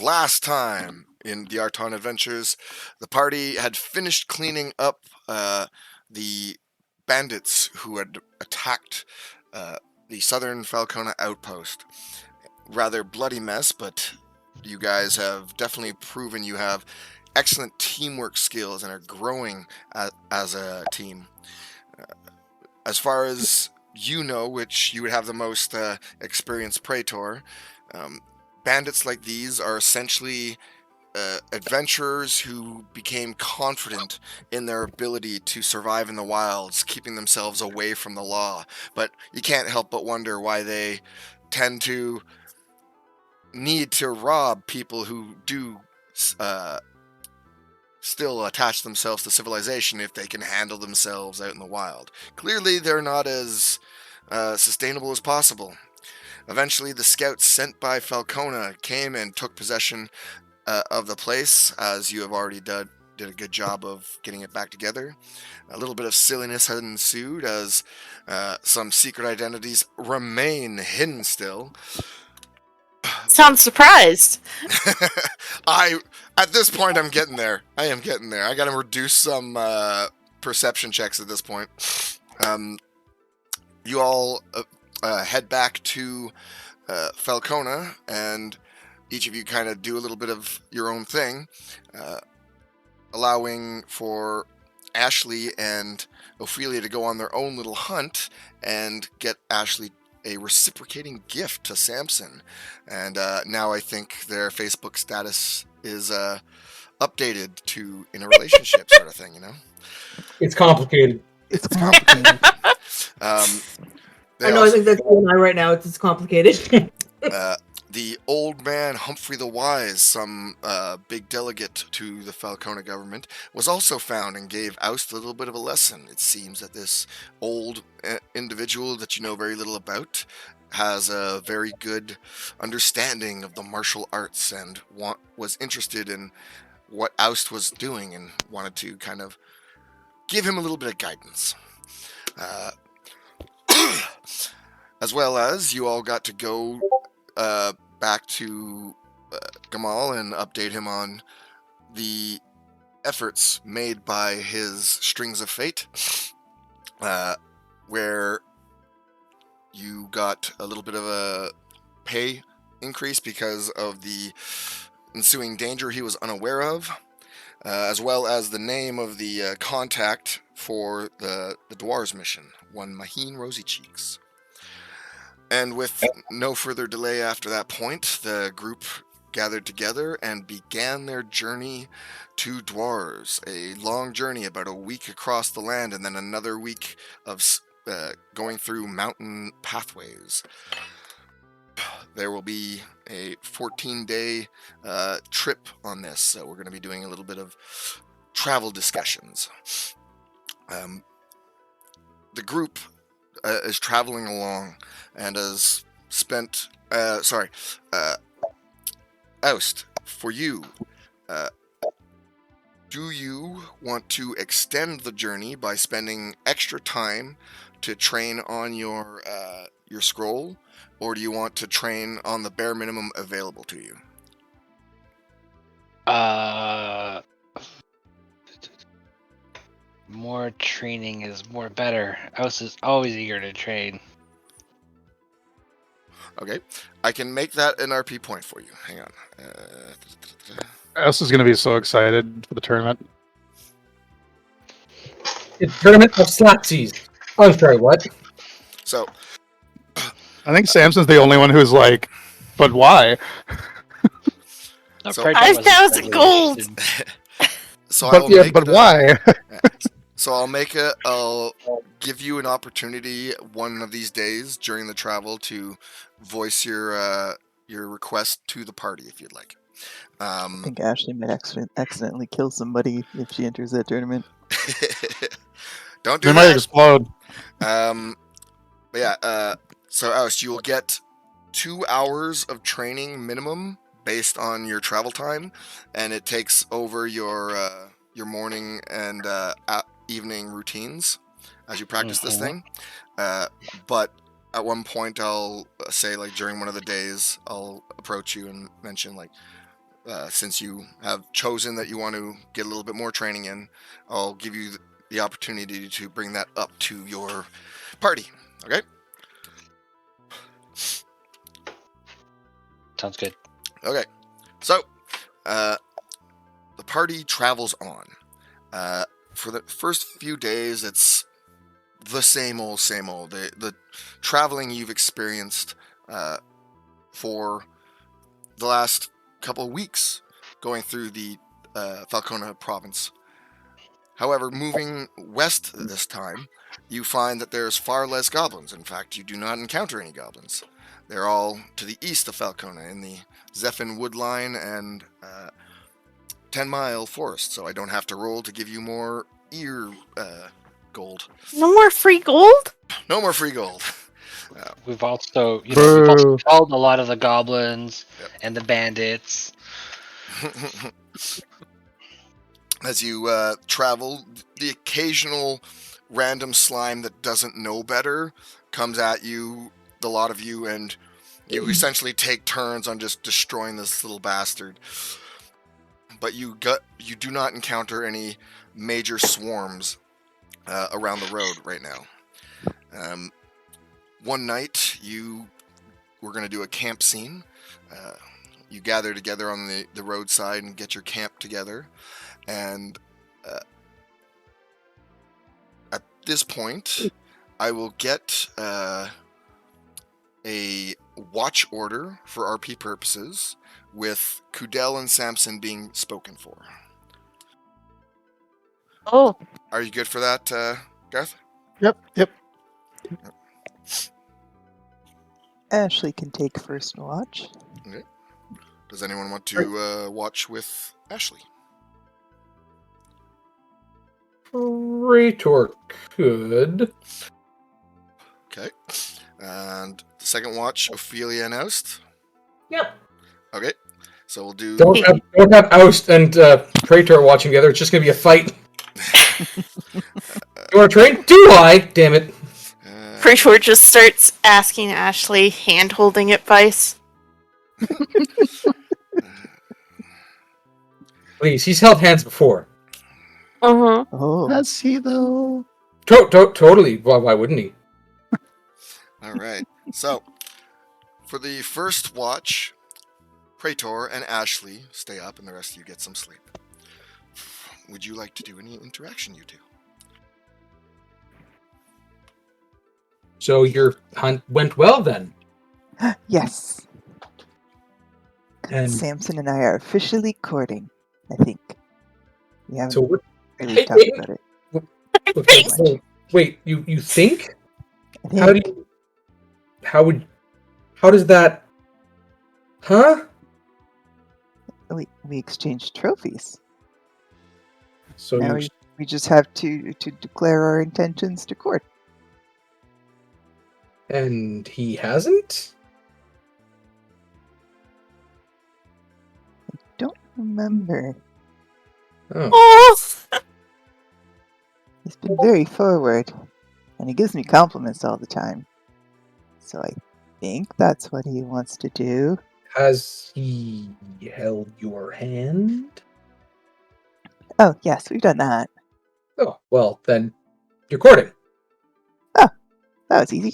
Last time in the Arton adventures, the party had finished cleaning up the bandits who had attacked uh, the southern Falcona outpost. Rather bloody mess, but you guys have definitely proven you have excellent teamwork skills and are growing as a team. As far as you know, which you would have the most experienced Praetor, um, bandits like these are essentially adventurers who became confident in their ability to survive in the wilds, keeping themselves away from the law. But you can't help but wonder why they tend to need to rob people who do uh, still attach themselves to civilization if they can handle themselves out in the wild. Clearly, they're not as sustainable as possible. Eventually, the scouts sent by Falcona came and took possession of the place, as you have already did a good job of getting it back together. A little bit of silliness had ensued as some secret identities remain hidden still. But Sounds surprised. I, at this point, I'm getting there. I am getting there. I got to reduce some perception checks at this point. You all head back to Falcona, and each of you kind of do a little bit of your own thing, uh, allowing for Ashley and Ophelia to go on their own little hunt and get Ashley a reciprocating gift to Samson. And now I think their Facebook status is updated to in a relationship sort of thing, you know? It's complicated. It's complicated. um, I know. I think that's you and I right now. It's complicated. The old man Humphrey the Wise, some big delegate to the Falcona government, was also found and gave Aust a little bit of a lesson. It seems that this old individual that you know very little about has a very good understanding of the martial arts and was interested in what Aust was doing and wanted to kind of give him a little bit of guidance. Uh, as well as you all got to go back to Gamal and update him on the efforts made by his Strings of Fate, where you got a little bit of a pay increase because of the ensuing danger he was unaware of, as well as the name of the contact for the Dwarves mission, one Maheen Rosy Cheeks. And with no further delay after that point, the group gathered together and began their journey to Dwarves. A long journey, about a week across the land, and then another week of going through mountain pathways. There will be a 14-day trip on this, so we're going to be doing a little bit of travel discussions. The group is traveling along and has spent Aust, for you, do you want to extend the journey by spending extra time to train on your scroll, or do you want to train on the bare minimum available to you? More training is more better. Aust is always eager to train. Okay, I can make that an RP point for you. Hang on. Aust is going to be so excited for the tournament. It's tournament of slapsies. I'm sorry, what? So, I think Samson's the only one who's like, but why? No, So- Praetor wasn't 5,000 really gold! interested. so I will But yeah, make but why? So I'll give you an opportunity one of these days during the travel to voice your request to the party if you'd like. I think Ashley might accidentally kill somebody if she enters that tournament. Don't do They might that. explode. But yeah, so Aust, you will get 2 hours of training minimum based on your travel time, and it takes over your morning and evening routines as you practice this thing. But at one point, I'll say, like, during one of the days, I'll approach you and mention, like, since you have chosen that you want to get a little bit more training in, I'll give you the opportunity to bring that up to your party. Okay? Sounds good. Okay. So, the party travels on. For the first few days, it's the same old, same old. The traveling you've experienced for the last couple of weeks going through the Falcona province. However, moving west this time, you find that there's far less goblins. In fact, you do not encounter any goblins. They're all to the east of Falcona in the Zephin Woodline and 10 Mile Forest, so I don't have to roll to give you more ear gold. No more free gold? No more free gold. We've also, we've also Boo. killed a lot of the goblins Yep. and the bandits. As you travel, the occasional random slime that doesn't know better comes at you, the lot of you, and you essentially take turns on just destroying this little bastard. But you do not encounter any major swarms around the road right now. One night, we're going to do a camp scene. You gather together on the roadside and get your camp together. And at this point, I will get a watch order for RP purposes, with Cudele and Samson being spoken for. Oh, Are you good for that, Garth? Yep. Ashley can take first watch. Okay. Does anyone want to watch with Ashley? Praetor could. Okay. And the second watch, Ophelia and Aust. Yep. Okay. So we'll do. Don't have Aust and Praetor watching together. It's just gonna be a fight. You want to train? Do I? Damn it! Praetor just starts asking Ashley hand-holding advice. Please, he's held hands before. Uh-huh. Oh, Has he though? Totally. Why wouldn't he? All right. So, for the first watch, Praetor and Ashley stay up, and the rest of you get some sleep. Would you like to do any interaction, you two? So your hunt went well then, yes. and Samson and I are officially courting, I think. We haven't so what? really talked about it. Okay, Thanks. so, wait, you think? I think. How does that? Huh? We exchanged trophies. So Now we just have to declare our intentions to court. and he hasn't? Don't remember. Oh, Oh! He's been very forward, and he gives me compliments all the time. So I think that's what he wants to do. has he held your hand? Oh, yes, we've done that. Oh, well then, you're courting. That was easy.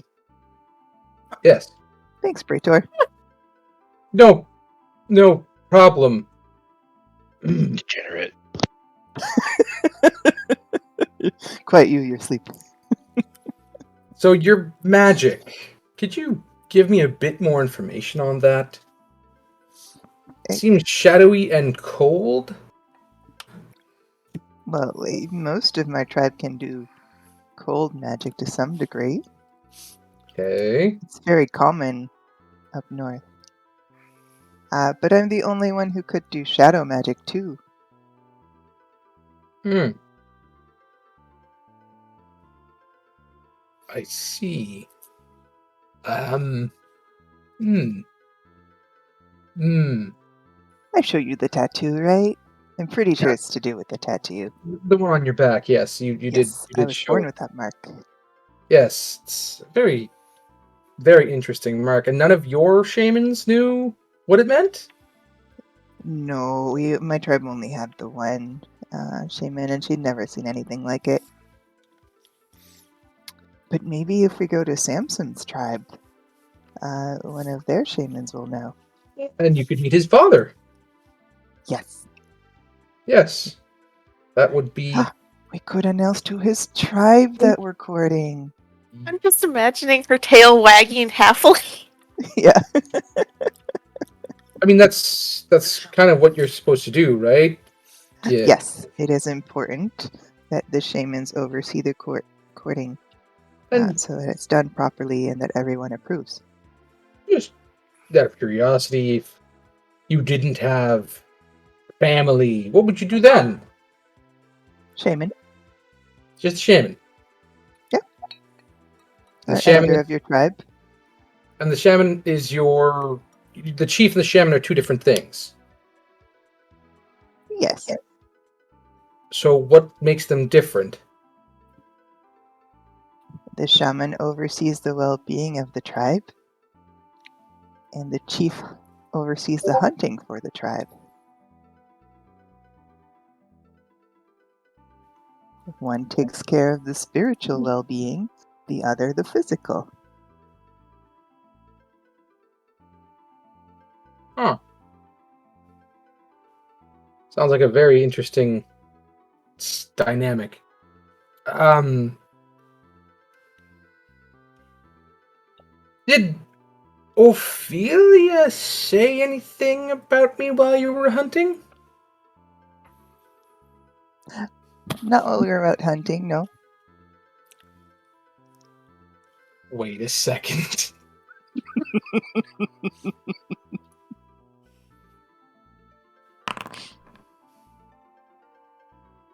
Yes. Thanks, Praetor. No problem. Degenerate. Quiet you, you're sleeping. So your magic. Could you give me a bit more information on that? It seems shadowy and cold. Well, most of my tribe can do cold magic to some degree. Okay. It's very common up north. But I'm the only one who could do shadow magic too. I see. I show you the tattoo, right? I'm pretty sure it's to do with the tattoo. The one on your back, yes. You Yes, did I was show born it. with that mark. Yes, it's a very, very interesting mark. And none of your shamans knew what it meant? No, my tribe only had the one shaman, and she'd never seen anything like it. But maybe if we go to Samson's tribe, one of their shamans will know. And you could meet his father. Yes. Yes. That would be... We could announce to his tribe that we're courting. I'm just imagining her tail wagging happily. Yeah. I mean, that's kind of what you're supposed to do, right? Yeah. Yes, it is important that the shamans oversee the courting And so that it's done properly and that everyone approves. just out of curiosity, if you didn't have family, what would you do then? Shaman. Just shaman. Yeah. The shaman Elder of your tribe. and the shaman is your... The chief and the shaman are two different things. Yes. So what makes them different? The shaman oversees the well-being of the tribe, and the chief oversees the hunting for the tribe. One takes care of the spiritual well-being, the other the physical. Huh. Sounds like a very interesting dynamic. Did Ophelia say anything about me while you were hunting? Not while we were out hunting, no. Wait a second.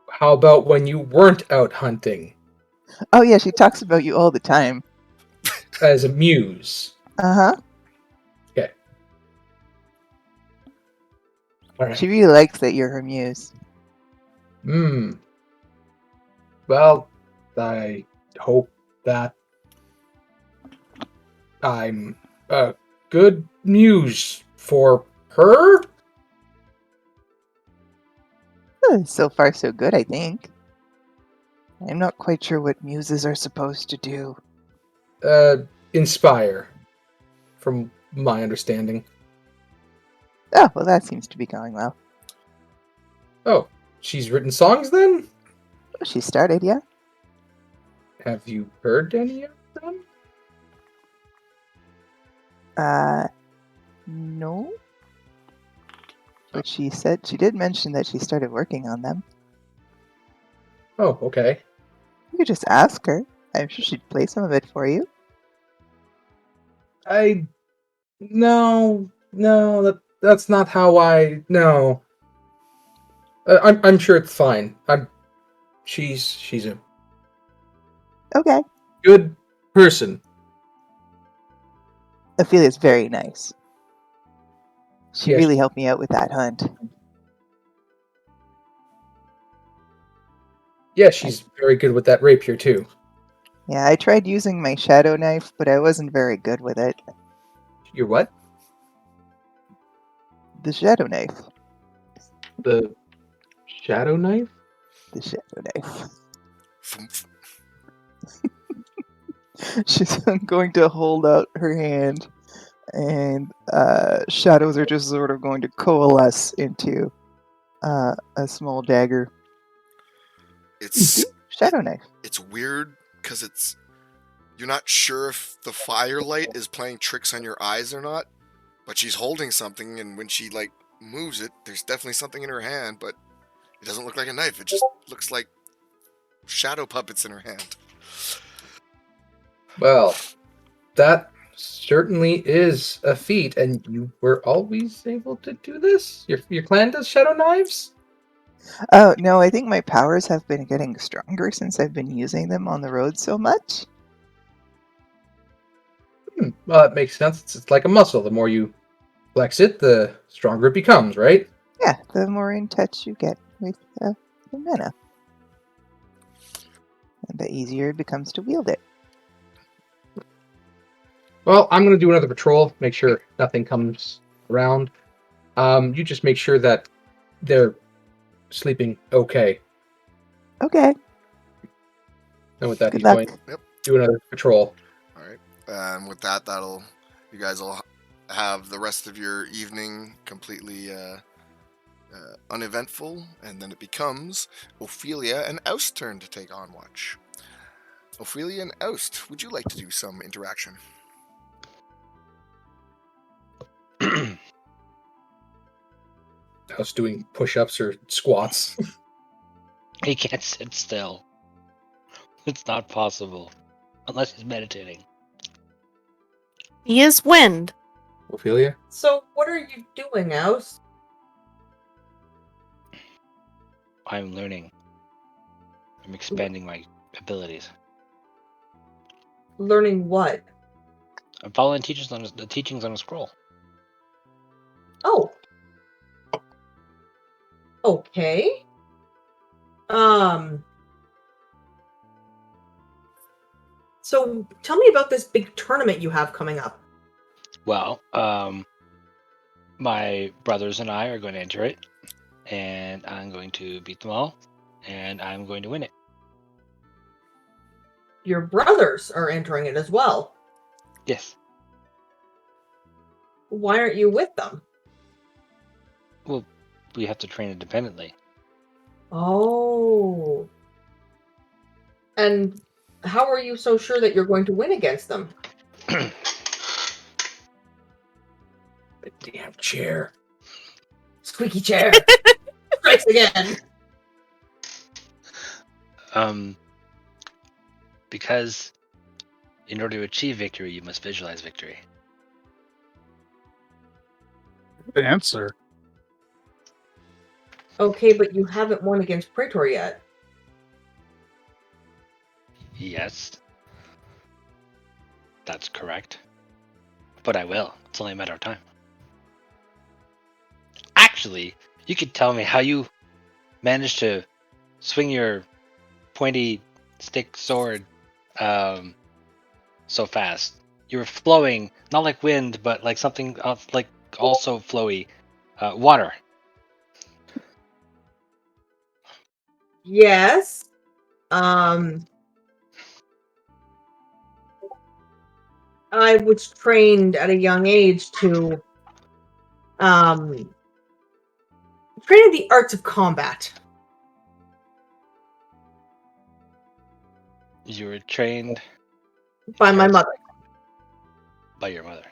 How about when you weren't out hunting Oh yeah, she talks about you all the time. as a muse? Uh-huh. Okay. All right. She really likes that you're her muse. Well, I hope that I'm a good muse for her. So far so good, I think. I'm not quite sure what muses are supposed to do. Inspire, from my understanding. Oh, well that seems to be going well. Oh, she's written songs then? Oh, she started, yeah? Have you heard any of them? No. But she did mention that she started working on them. Oh, okay. You could just ask her. I'm sure she'd play some of it for you. No, that's not how I... No. I'm sure it's fine. She's a Okay. good person. Ophelia's very nice. She Yes. really helped me out with that hunt. Yeah, she's very good with that rapier too. Yeah, I tried using my shadow knife, but I wasn't very good with it. Your what? The shadow knife. The shadow knife? The shadow knife. Fumph. She's going to hold out her hand, and shadows are just sort of going to coalesce into a small dagger. It's Shadow knife. it's weird because you're not sure if the firelight is playing tricks on your eyes or not, but she's holding something, and when she like moves it, there's definitely something in her hand, but it doesn't look like a knife. It just looks like shadow puppets in her hand. Well, that certainly is a feat, and you were always able to do this? Your clan does shadow knives? Oh, no, I think my powers have been getting stronger since I've been using them on the road so much. Well, that makes sense. It's like a muscle. The more you flex it, the stronger it becomes, right? Yeah, the more in touch you get with the mana. And the easier it becomes to wield it. Well, I'm going to do another patrol, make sure nothing comes around. You just make sure that they're sleeping okay. Okay. And with that, Good he's luck. going to do another patrol. All right. And with that, you guys will have the rest of your evening completely uneventful, and then it becomes Ophelia and Aust's turn to take on watch. Ophelia and Aust, would you like to do some interaction? I was doing push-ups or squats. He can't sit still. It's not possible. Unless he's meditating. He is wind. Ophelia? So, what are you doing, Aust? I'm learning. I'm expanding my abilities. Learning what? I'm following the teachings on a scroll. Oh. Okay. So tell me about this big tournament you have coming up. Well, my brothers and I are going to enter it, and I'm going to beat them all, and I'm going to win it. Your brothers are entering it as well. Yes. Why aren't you with them? Well, we have to train independently. Oh. And how are you so sure that you're going to win against them? The damn chair. Squeaky chair. Strikes again. Because in order to achieve victory, you must visualize victory. The answer. Okay, but you haven't won against Praetor yet. Yes. That's correct. But I will. It's only a matter of time. Actually, you could tell me how you managed to swing your pointy stick sword so fast. You were flowing, not like wind, but like something like also flowy. Water. Yes. I was trained at a young age to train in the arts of combat. You were trained By my mother. by your mother.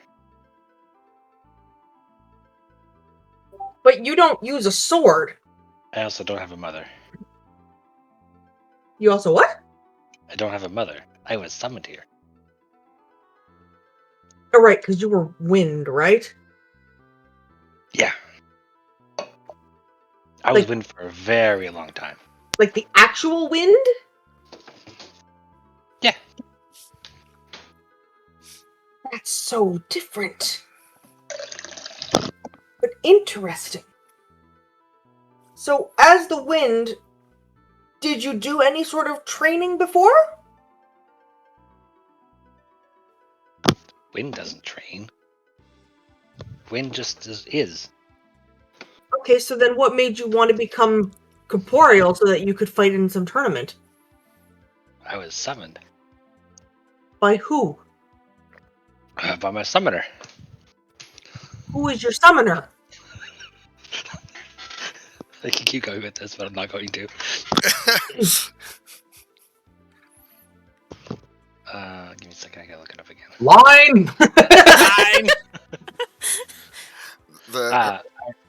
But you don't use a sword. I also don't have a mother. You also what? I don't have a mother. I was summoned here. Oh, right, because you were wind, right? Yeah. I was wind for a very long time. Like the actual wind? Yeah. That's so different. But interesting. So, as the wind, did you do any sort of training before? Wind doesn't train. Wind just is. Okay, so then what made you want to become corporeal so that you could fight in some tournament? I was summoned By who? by my summoner. Who is your summoner? I can keep going with this, but I'm not going to. Give me a second. I gotta look it up again. Line!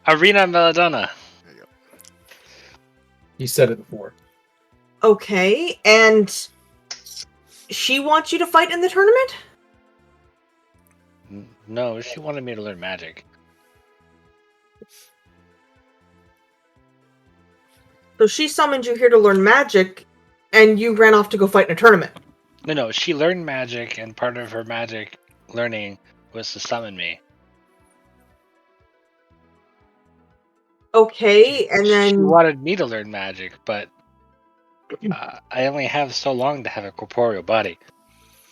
Arena Belladonna. There you go. You said it before. Okay, and she wants you to fight in the tournament? No, she wanted me to learn magic. So she summoned you here to learn magic, and you ran off to go fight in a tournament. No, she learned magic, and part of her magic learning was to summon me. Okay, and then... She wanted me to learn magic, but I only have so long to have a corporeal body.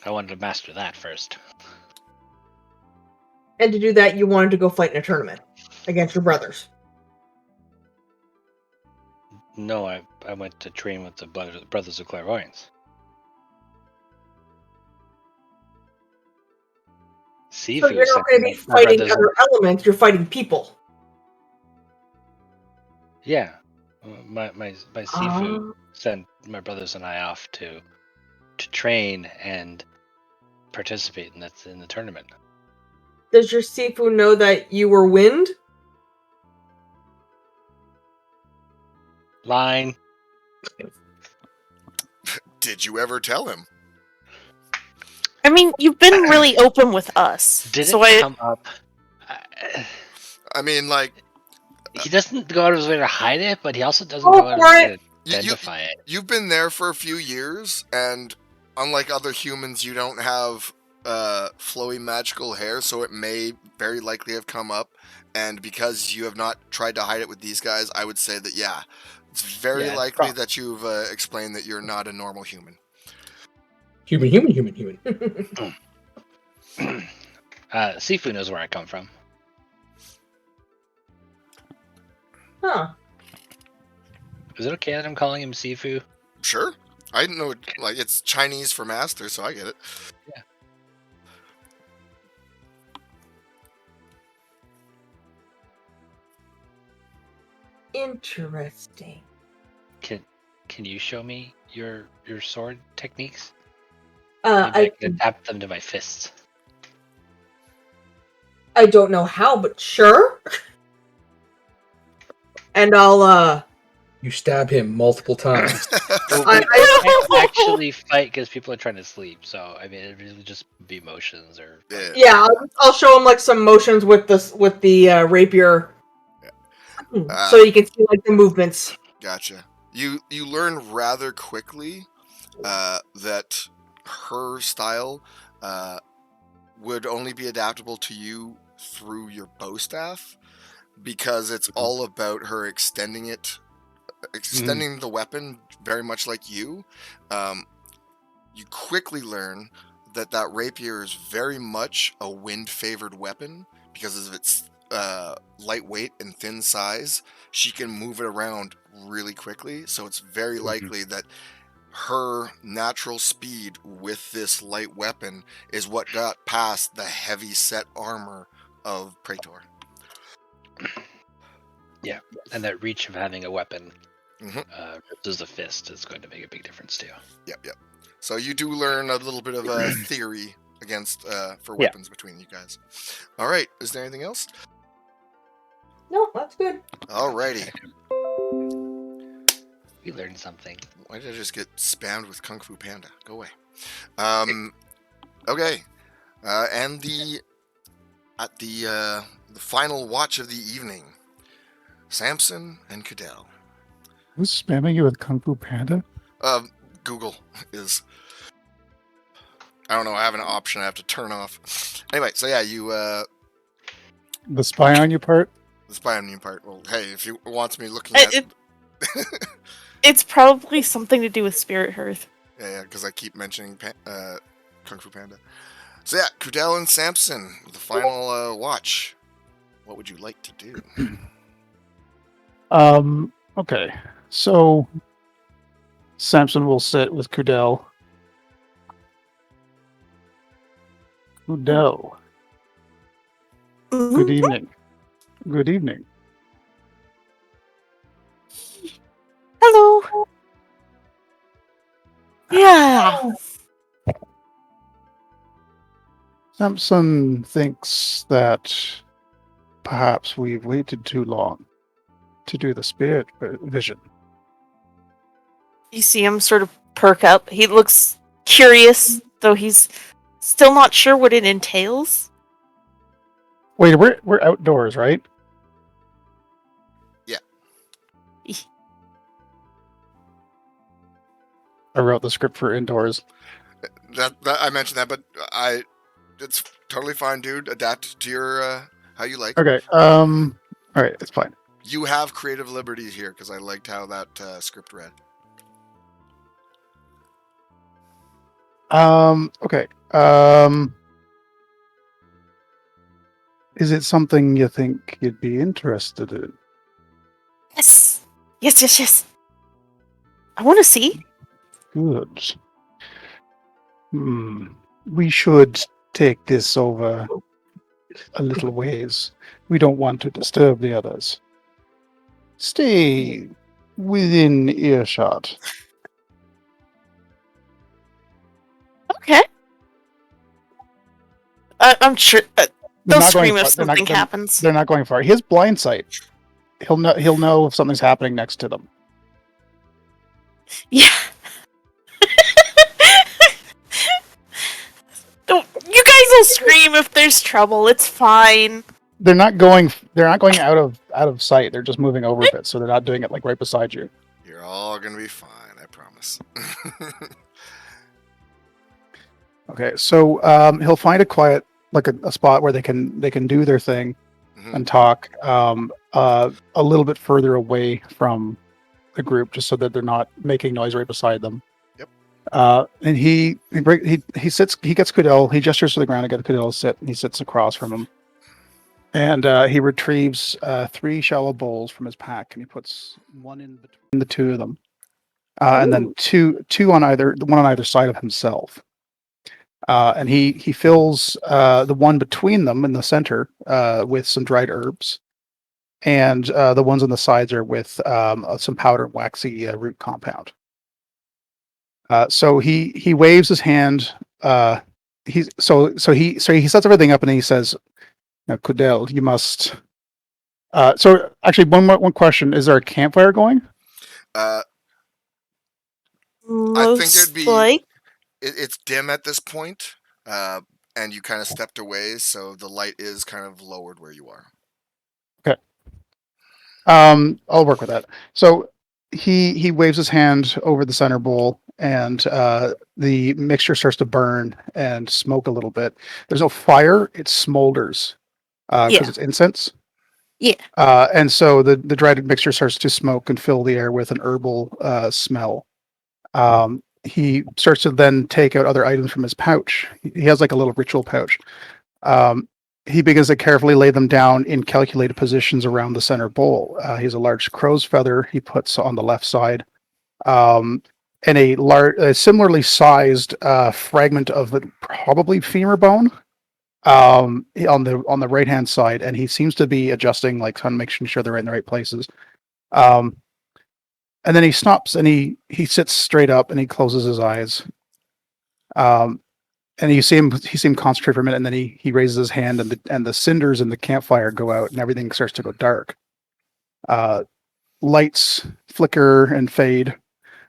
I wanted to master that first. And to do that, you wanted to go fight in a tournament. against your brothers. No, I went to train with the Brothers of Clairvoyance. So Sifu you're not sent going to be my fighting brothers. other elements. You're fighting people. Yeah, my Sifu Ah. sent my brothers and I off to train and participate in the tournament. Does your Sifu know that you were wind? Line. Did you ever tell him? I mean, you've been really open with us. Did so it I come up? I mean, like, He doesn't go out of his way to hide it, but he also doesn't Go go out of for his way it. to identify it. you've been there for a few years, and unlike other humans, you don't have flowy magical hair, so it may very likely have come up. And because you have not tried to hide it with these guys, I would say that yeah, it's very Yeah, it's likely that you've explained that you're not a normal human. Human. Sifu knows where I come from. Huh. Is it okay that I'm calling him Sifu? Sure, I know, like, it's Chinese for master, so I get it. Yeah. Interesting. Can you show me your sword techniques? Maybe I can adapt them to my fists. I don't know how, but sure. And I'll You stab him multiple times. Well, I- we can't actually fight because people are trying to sleep. So I mean, it really just be emotions or. Yeah. yeah, I'll show him like some motions with the rapier, so you can see like the movements. Gotcha. You learn rather quickly that her style would only be adaptable to you through your bow staff, because it's all about her extending the weapon very much like you. You quickly learn that rapier is very much a wind-favored weapon because of its lightweight and thin size. She can move it around really quickly, so it's very likely that her natural speed with this light weapon is what got past the heavy set armor of Praetor. Yeah, and that reach of having a weapon Mhm. versus a fist is going to make a big difference too. Yep. So you do learn a little bit of a theory against for weapons between you guys. All right, is there anything else? No, that's good. Alrighty. We learned something. Why did I just get spammed with Kung Fu Panda? Go away. Okay. And the final watch of the evening, Samson and Cudele. Who's spamming you with Kung Fu Panda? Google is. I don't know. I have an option I have to turn off. Anyway, so yeah, you The spy on you part? the spy on you part. Well, hey, if you wants me looking at. It's probably something to do with Spirit Hearth. Yeah, because I keep mentioning Kung Fu Panda. So yeah, Cudele and Samson, the final watch. What would you like to do? Okay. So Samson will sit with Cudele. Cudele. Good evening. Good evening. Hello. Yeah. Samson thinks that perhaps we've waited too long to do the spirit vision. You see him sort of perk up. He looks curious, though he's still not sure what it entails. Wait, we're outdoors, right? Yeah. I wrote the script for indoors. That I mentioned that, but it's totally fine, dude. Adapt to your how you like. Okay. All right, it's fine. You have creative liberties here because I liked how that script read. Okay. Is it something you think you'd be interested in? Yes. Yes. I want to see. Good. We should take this over a little ways. We don't want to disturb the others. Stay within earshot. Okay. I'm sure. They're They'll not going scream if far. something happens. They're not going far. He has blind sight. He'll know if something's happening next to them. Yeah. Don't, you guys will scream if there's trouble. It's fine. They're not going out of sight. They're just moving over a bit, so they're not doing it like right beside you. You're all gonna be fine, I promise. Okay, so he'll find a quiet, like a spot where they can do their thing Mhm. and talk a little bit further away from the group, just so that they're not making noise right beside them. Yep. And he sits. He gets Cudele. He gestures to the ground to get Cudele to sit, and he sits across from him. And he retrieves 3 shallow bowls from his pack, and he puts one in between the two of them, and then two on one on either side of himself. And he fills the one between them in the center with some dried herbs, and the ones on the sides are with some powdered waxy root compound. So he waves his hand. He sets everything up, and he says, "Now, Cudele, you must." So actually, one question: is there a campfire going? I think it'd Most be. like. It's dim at this point, and you kind of stepped away, so the light is kind of lowered where you are. Okay. I'll work with that. So he waves his hand over the center bowl, and the mixture starts to burn and smoke a little bit. There's no fire; it smolders because Yeah. it's incense. Yeah. And so the dried mixture starts to smoke and fill the air with an herbal smell. He starts to then take out other items from his pouch. He has like a little ritual pouch. He begins to carefully lay them down in calculated positions around the center bowl. He has a large crow's feather he puts on the left side, and a similarly sized fragment of probably femur bone on the right hand side, and he seems to be adjusting, like trying to make sure they're in the right places. And then he stops and he sits straight up and he closes his eyes. And you see him concentrate for a minute, and then he raises his hand, and the cinders in the campfire go out, and everything starts to go dark. Lights flicker and fade,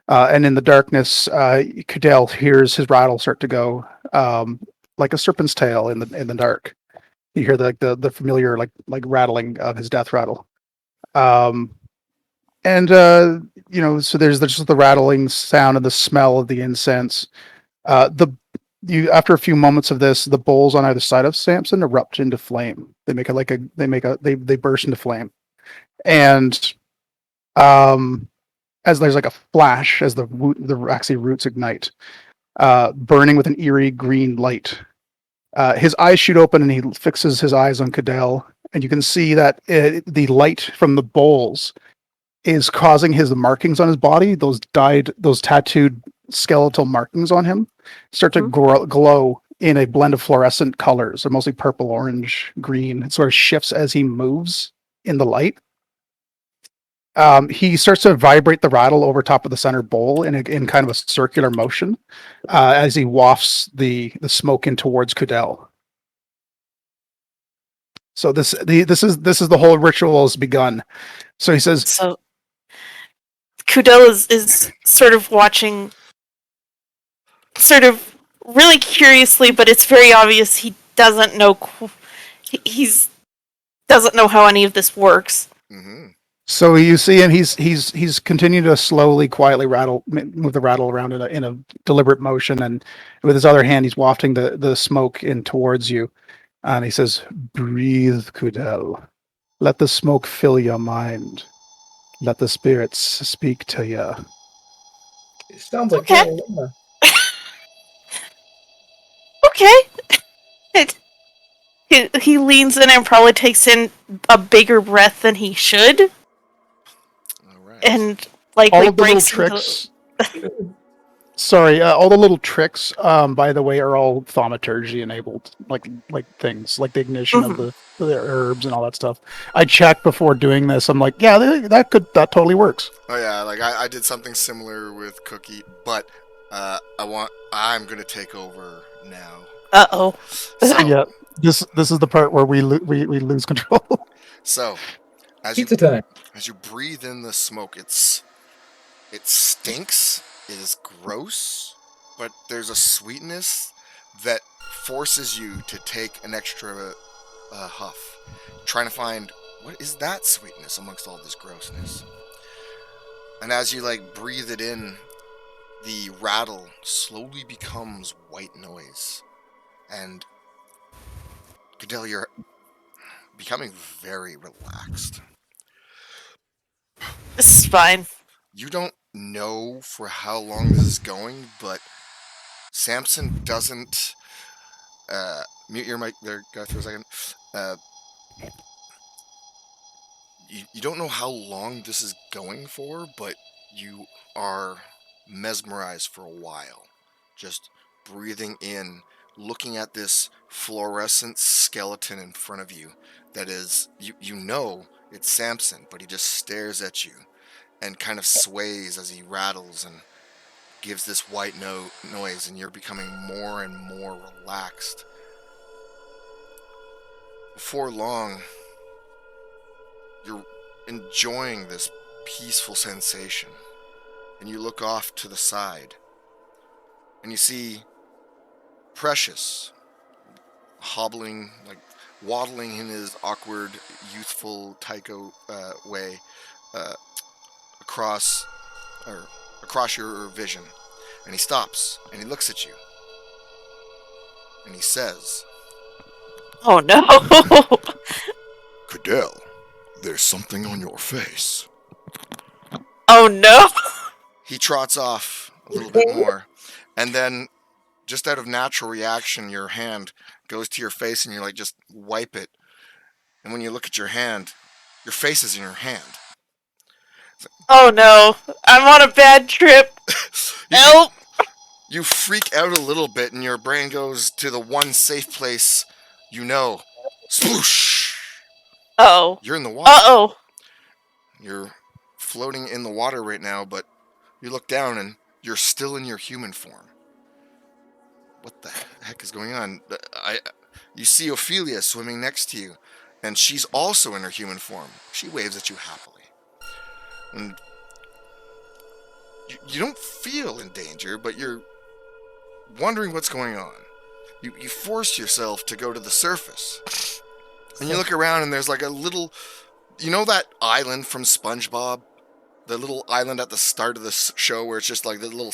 and in the darkness, Cudele hears his rattle start to go, like a serpent's tail in the dark. You hear the familiar like rattling of his death rattle. And so there's just the rattling sound and the smell of the incense. After a few moments of this, the bowls on either side of Samson erupt into flame. They burst into flame, and as there's like a flash as the waxy roots ignite, burning with an eerie green light. His eyes shoot open, and he fixes his eyes on Cudele, and you can see that the light from the bowls is causing his markings on his body, those tattooed skeletal markings on him, start to glow in a blend of fluorescent colors. They're mostly purple, orange, green. It sort of shifts as he moves in the light. He starts to vibrate the rattle over top of the center bowl in kind of a circular motion as he wafts the smoke in towards Cudele. So this is the whole ritual has begun. So he says, So Cudele is sort of watching, sort of really curiously, but it's very obvious he doesn't know. He's doesn't know how any of this works. Mm-hmm. So you see him. He's continuing to slowly, quietly move the rattle around in a deliberate motion, and with his other hand, he's wafting the smoke in towards you. And he says, "Breathe, Cudele. Let the smoke fill your mind. Let the spirits speak to you." It sounds like Okay. Okay. He leans in and probably takes in a bigger breath than he should, All right. and All likely of the little breaks into. tricks. Sorry, all the little tricks, by the way, are all thaumaturgy enabled, like things like the ignition of Mhm. the herbs and all that stuff. I checked before doing this. I'm like, yeah, that totally works. Oh yeah, like I did something similar with Cookie, but I'm gonna take over now. Uh-oh. So Yeah, this is the part where we lose control. so as you Pizza time. as you breathe in the smoke, it stinks. It is gross, but there's a sweetness that forces you to take an extra huff, trying to find what is that sweetness amongst all this grossness. And as you like breathe it in, the rattle slowly becomes white noise. And Cudele, you're becoming very relaxed. This is fine. You don't know for how long this is going, but Samson doesn't mute your mic there, guys, for a second. Uh, you don't know how long this is going for, but you are mesmerized for a while. Just breathing in, looking at this fluorescent skeleton in front of you that is, you know it's Samson, but he just stares at you and kind of sways as he rattles and gives this white noise, and you're becoming more and more relaxed. Before long, you're enjoying this peaceful sensation, and you look off to the side, and you see Precious hobbling, like waddling in his awkward, youthful Tycho way uh, across or across your vision, and he stops and he looks at you, and he says, Oh no. "Cudele, there's something on your face." Oh no. He trots off a little bit more, and then just out of natural reaction, your hand goes to your face and you like just wipe it. And when you look at your hand, your face is in your hand. Oh no. I'm on a bad trip. You, Help. you freak out a little bit, and your brain goes to the one safe place you know. Sploosh! Oh. You're in the water. Uh-oh. You're floating in the water right now, but you look down and you're still in your human form. What the heck is going on? You see Ophelia swimming next to you, and she's also in her human form. She waves at you happily. And you don't feel in danger, but you're wondering what's going on. You force yourself to go to the surface. And you look around, and there's like a little. You know that island from SpongeBob? The little island at the start of the show where it's just like the little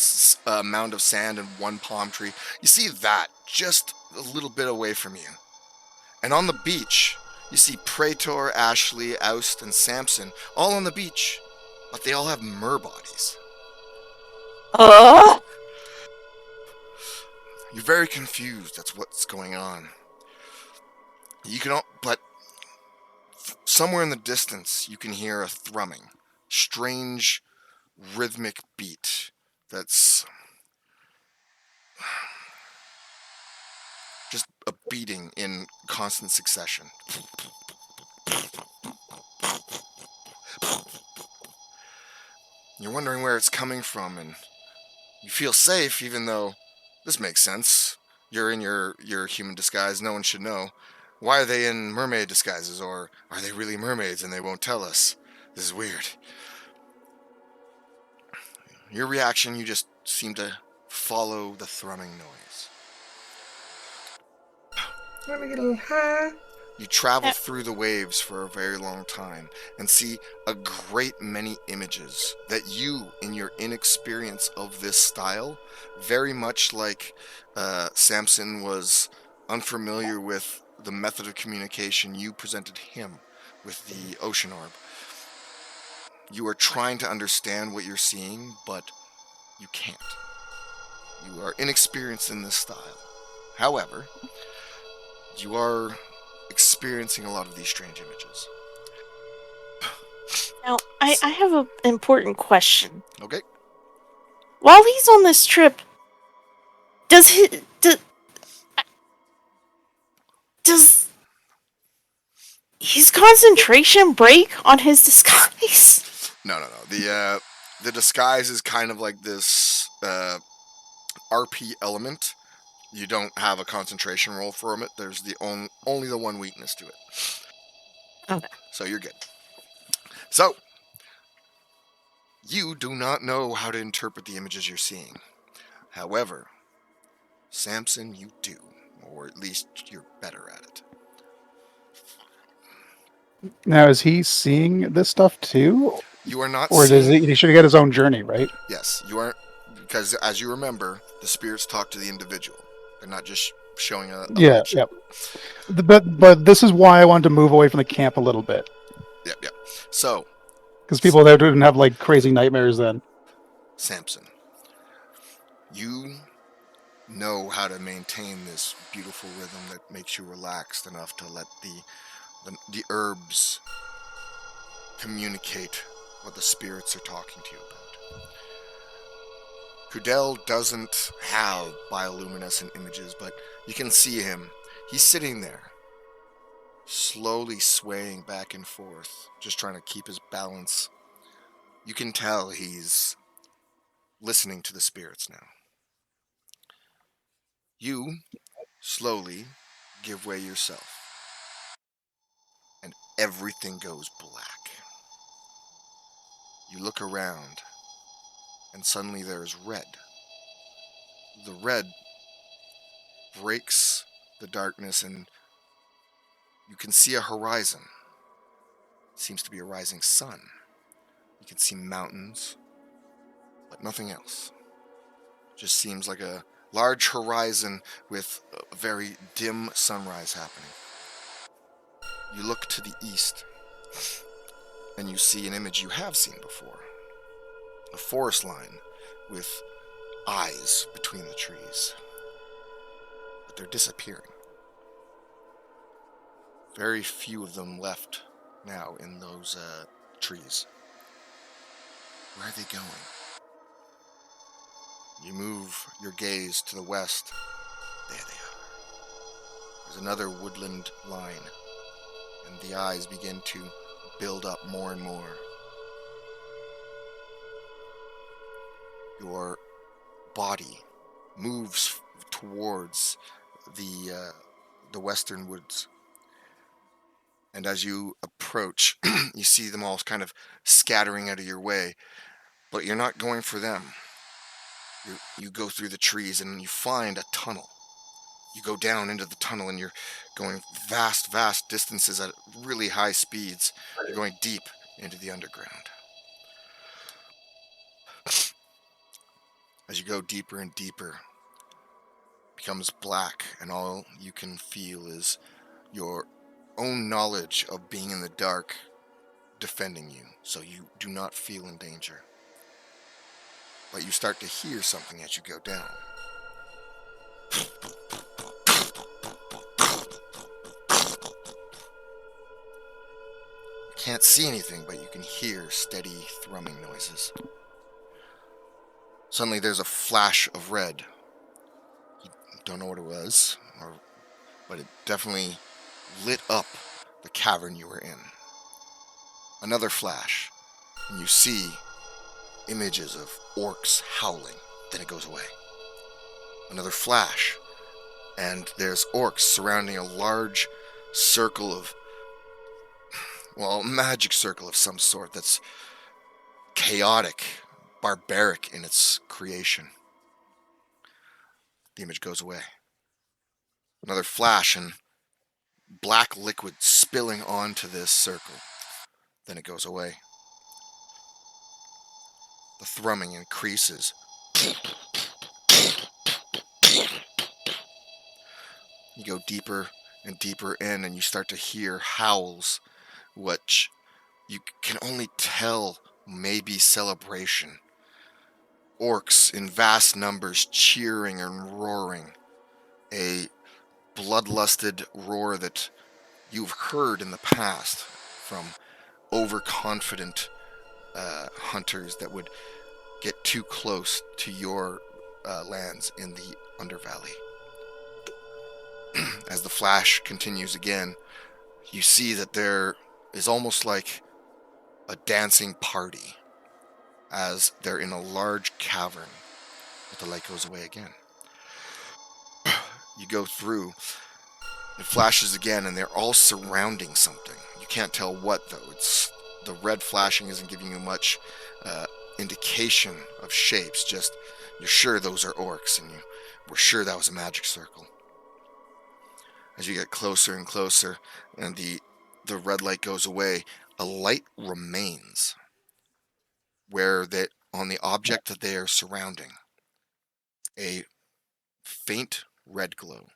mound of sand and one palm tree. You see that just a little bit away from you. And on the beach, you see Praetor, Ashley, Aust, and Samson all on the beach. But they all have mer bodies. Uh. You're very confused. That's what's going on. You can, but somewhere in the distance, you can hear a thrumming, strange, rhythmic beat that's just a beating in constant succession. You're wondering where it's coming from, and you feel safe, even though this makes sense. You're in your human disguise. No one should know. Why are they in mermaid disguises, or are they really mermaids and they won't tell us? This is weird. Your reaction, you just seem to follow the thrumming noise. Want to get a little high? You travel through the waves for a very long time and see a great many images that you, in your inexperience of this style, very much like Samson was unfamiliar with the method of communication you presented him with the ocean orb. You are trying to understand what you're seeing, but you can't. You are inexperienced in this style. However, you are experiencing a lot of these strange images. Now, I have an important question. Okay. While he's on this trip, does does his concentration break on his disguise? No. The disguise is kind of like this RP element. You don't have a concentration roll from it. There's only the one weakness to it. Okay. So you're good. So you do not know how to interpret the images you're seeing. However, Samson, you do, or at least you're better at it. Now, is he seeing this stuff too, You are not or does seeing. he should get his own journey, right? Yes, you aren't, because as you remember, the spirits talk to the individual. They're not just showing a Yeah, image. yeah. But this is why I wanted to move away from the camp a little bit, Yep. So, because people there didn't have like crazy nightmares then. Samson, you know how to maintain this beautiful rhythm that makes you relaxed enough to let the herbs communicate what the spirits are talking to you about. Cudele doesn't have bioluminescent images, but you can see him. He's sitting there, slowly swaying back and forth, just trying to keep his balance. You can tell he's listening to the spirits now. You slowly give way yourself, and everything goes black. You look around, and suddenly there is red. The red breaks the darkness, and you can see a horizon. It seems to be a rising sun. You can see mountains, but nothing else. It just seems like a large horizon with a very dim sunrise happening. You look to the east, and you see an image you have seen before. A forest line with eyes between the trees. But they're disappearing. Very few of them left now in those trees. Where are they going? You move your gaze to the west. There they are. There's another woodland line, and the eyes begin to build up more and more. Your body moves towards the western woods. And as you approach, you see them all kind of scattering out of your way, but you're not going for them. You go through the trees and you find a tunnel. You go down into the tunnel and you're going vast distances at really high speeds. You're going deep into the underground. As you go deeper and deeper, it becomes black, and all you can feel is your own knowledge of being in the dark defending you, so you do not feel in danger. But you start to hear something as you go down. You can't see anything, but you can hear steady thrumming noises. Suddenly there's a flash of red. You don't know what it was, but it definitely lit up the cavern you were in. Another flash, and you see images of orcs howling. Then it goes away. Another flash, and there's orcs surrounding a large circle of, well, a magic circle of some sort that's chaotic, barbaric in its creation. The image goes away. Another flash, and black liquid spilling onto this circle. Then it goes away. The thrumming increases. You go deeper and deeper in, and you start to hear howls, which you can only tell may be celebration. Orcs in vast numbers cheering and roaring. A bloodlusted roar that you've heard in the past from overconfident hunters that would get too close to your lands in the Undervalley. As the flash continues again, you see that there is almost like a dancing party as they're in a large cavern. But the light goes away again. You go through, it flashes again, and they're all surrounding something. You can't tell what, though. It's the red flashing isn't giving you much indication of shapes. Just you're sure those are orcs, and you were sure that was a magic circle. As you get closer and closer, and the red light goes away, a light remains where that on the object that they are surrounding, a faint red glow.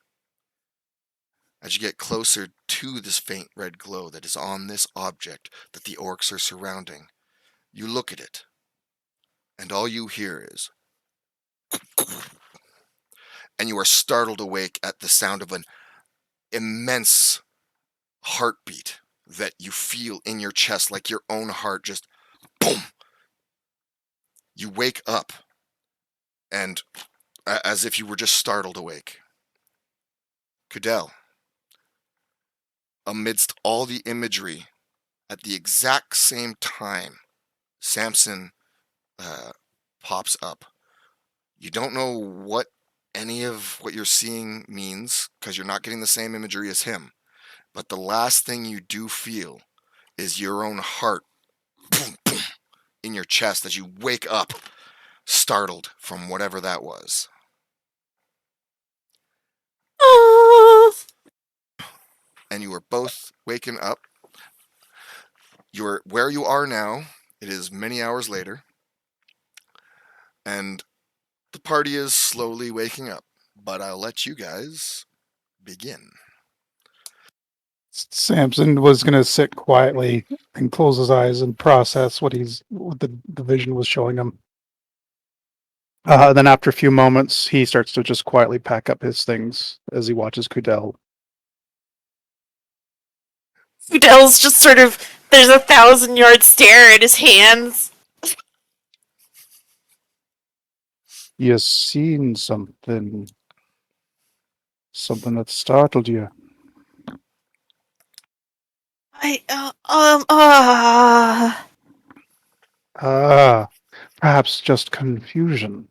As you get closer to this faint red glow that is on this object that the orcs are surrounding, you look at it, and all you hear is, and you are startled awake at the sound of an immense heartbeat that you feel in your chest, like your own heart just boom. You wake up, and as if you were just startled awake. Cudele, amidst all the imagery, at the exact same time, Samson pops up. You don't know what any of what you're seeing means because you're not getting the same imagery as him. But the last thing you do feel is your own heart boom, boom, in your chest as you wake up, startled from whatever that was. And you are both waken up. You're where you are now. It is many hours later. And the party is slowly waking up. But I'll let you guys begin. Samson was going to sit quietly and close his eyes and process what the vision was showing him. Then after a few moments, he starts to just quietly pack up his things as he watches Cudele. Cudele's just sort of, there's a 1,000-yard stare at his hands. You seen something that startled you. Perhaps just confusion.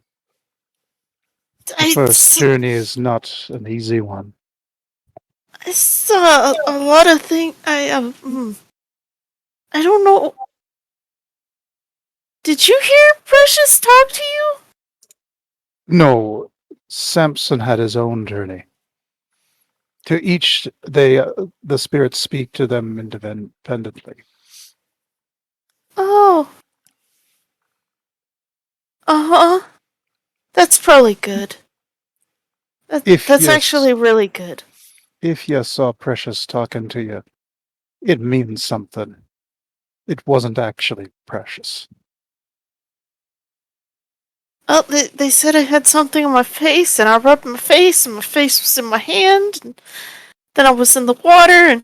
The first journey is not an easy one. I saw a lot of things. I don't know. Did you hear Precious talk to you? No, Samson had his own journey. To each, the spirits speak to them independently. Oh. Uh-huh. That's probably good. That's actually really good. If you saw Precious talking to you, it means something. It wasn't actually Precious. Oh, they said I had something on my face, and I rubbed my face, and my face was in my hand, and then I was in the water, and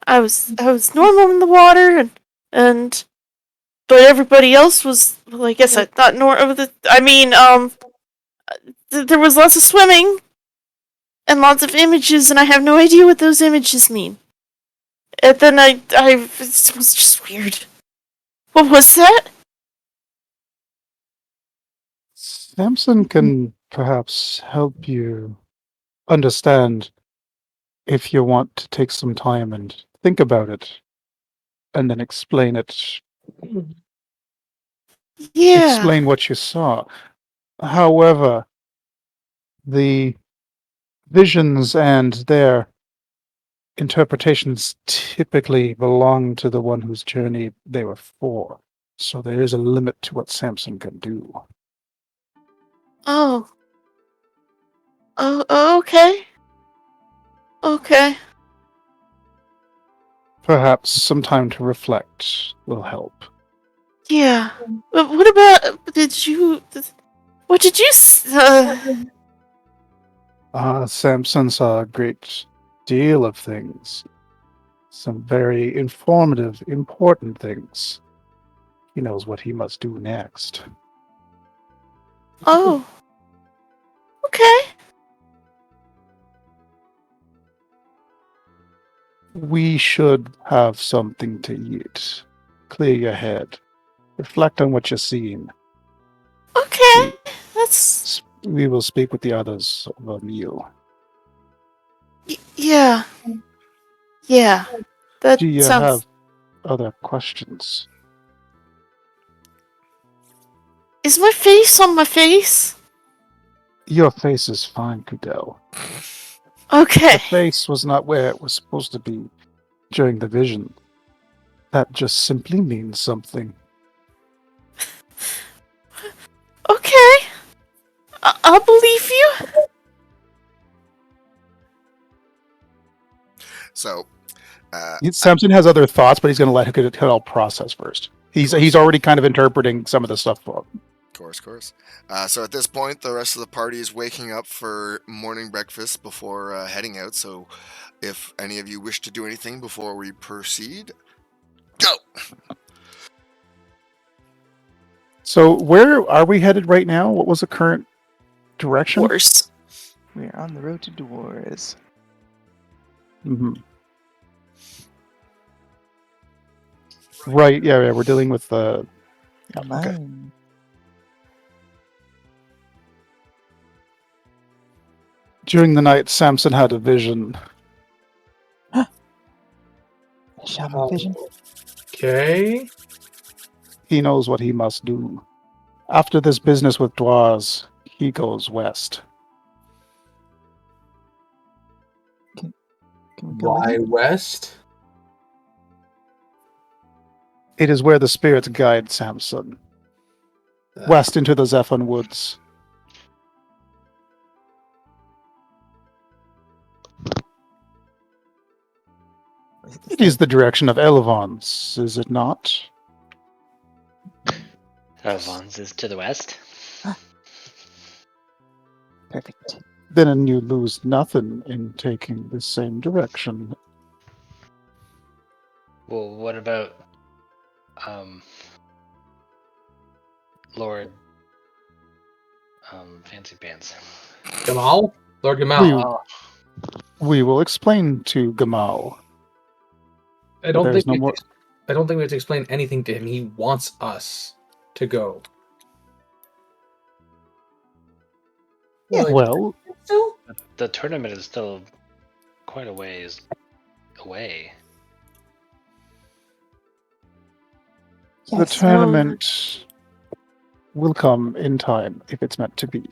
I was normal in the water, but everybody else was, well, I guess I thought there was lots of swimming, and lots of images, and I have no idea what those images mean. And then it was just weird. What was that? Samson can perhaps help you understand if you want to take some time and think about it and then explain it. Yeah. Explain what you saw. However, the visions and their interpretations typically belong to the one whose journey they were for. So there is a limit to what Samson can do. Oh. Oh, okay. Okay. Perhaps some time to reflect will help. Yeah. But what about, what did you, Samson saw a great deal of things. Some very informative, important things. He knows what he must do next. Oh. Okay. We should have something to eat. Clear your head. Reflect on what you're seeing. Okay. That's We will speak with the others over a meal. yeah. Yeah. That Do you sounds have other questions? Is my face on my face? Your face is fine, Cudele. Okay. The face was not where it was supposed to be during the vision. That just simply means something. Okay. I'll believe you. So, Samson has other thoughts, but he's going to let it all process first. He's already kind of interpreting some of the stuff. Of course. So at this point, the rest of the party is waking up for morning breakfast before heading out. So if any of you wish to do anything before we proceed, go! So where are we headed right now? What was the current direction? Worse. We're on the road to Dwarves. Mm-hmm. Right, yeah, we're dealing with the... okay. Mine. During the night, Samson had a vision. Shaman vision. Okay. He knows what he must do. After this business with Dwarves, he goes west. Can we go with Why him? west? It is where the spirits guide Samson. West into the Zephon Woods. It is the direction of Elevons, is it not? Vons is to the west. Perfect. Then you lose nothing in taking the same direction. Well, what about Lord Fancy Pants? Gamal? Lord Gamal. We will explain to Gamal. I don't There's think no we more. I don't think we have to explain anything to him. He wants us to go. Yeah. Well, Still? The tournament is still quite a ways away. the Yes. tournament will come in time if it's meant to be.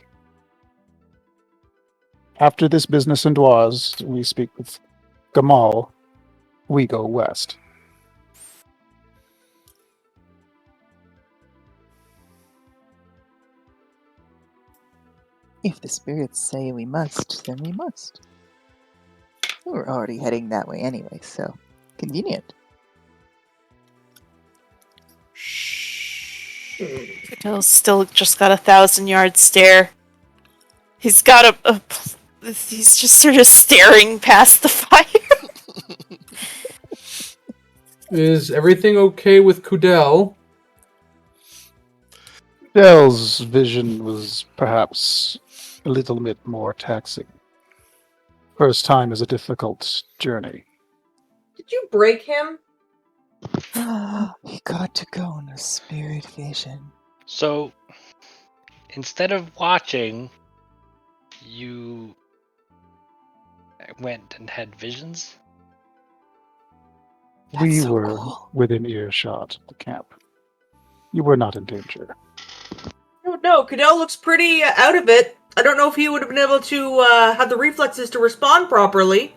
After this business in Dwars, we speak with Gamal. We go west. If the spirits say we must, then we must. We're already heading that way anyway, so convenient. Cudele's still just got 1,000-yard stare. He's got he's just sort of staring past the fire. Is everything okay with Cudele? Dell's vision was perhaps a little bit more taxing. First time is a difficult journey. Did you break him? He got to go in a spirit vision. So instead of watching, you went and had visions? We so were cool. within earshot of the camp. You were not in danger. No, Cudele looks pretty out of it. I don't know if he would have been able to have the reflexes to respond properly.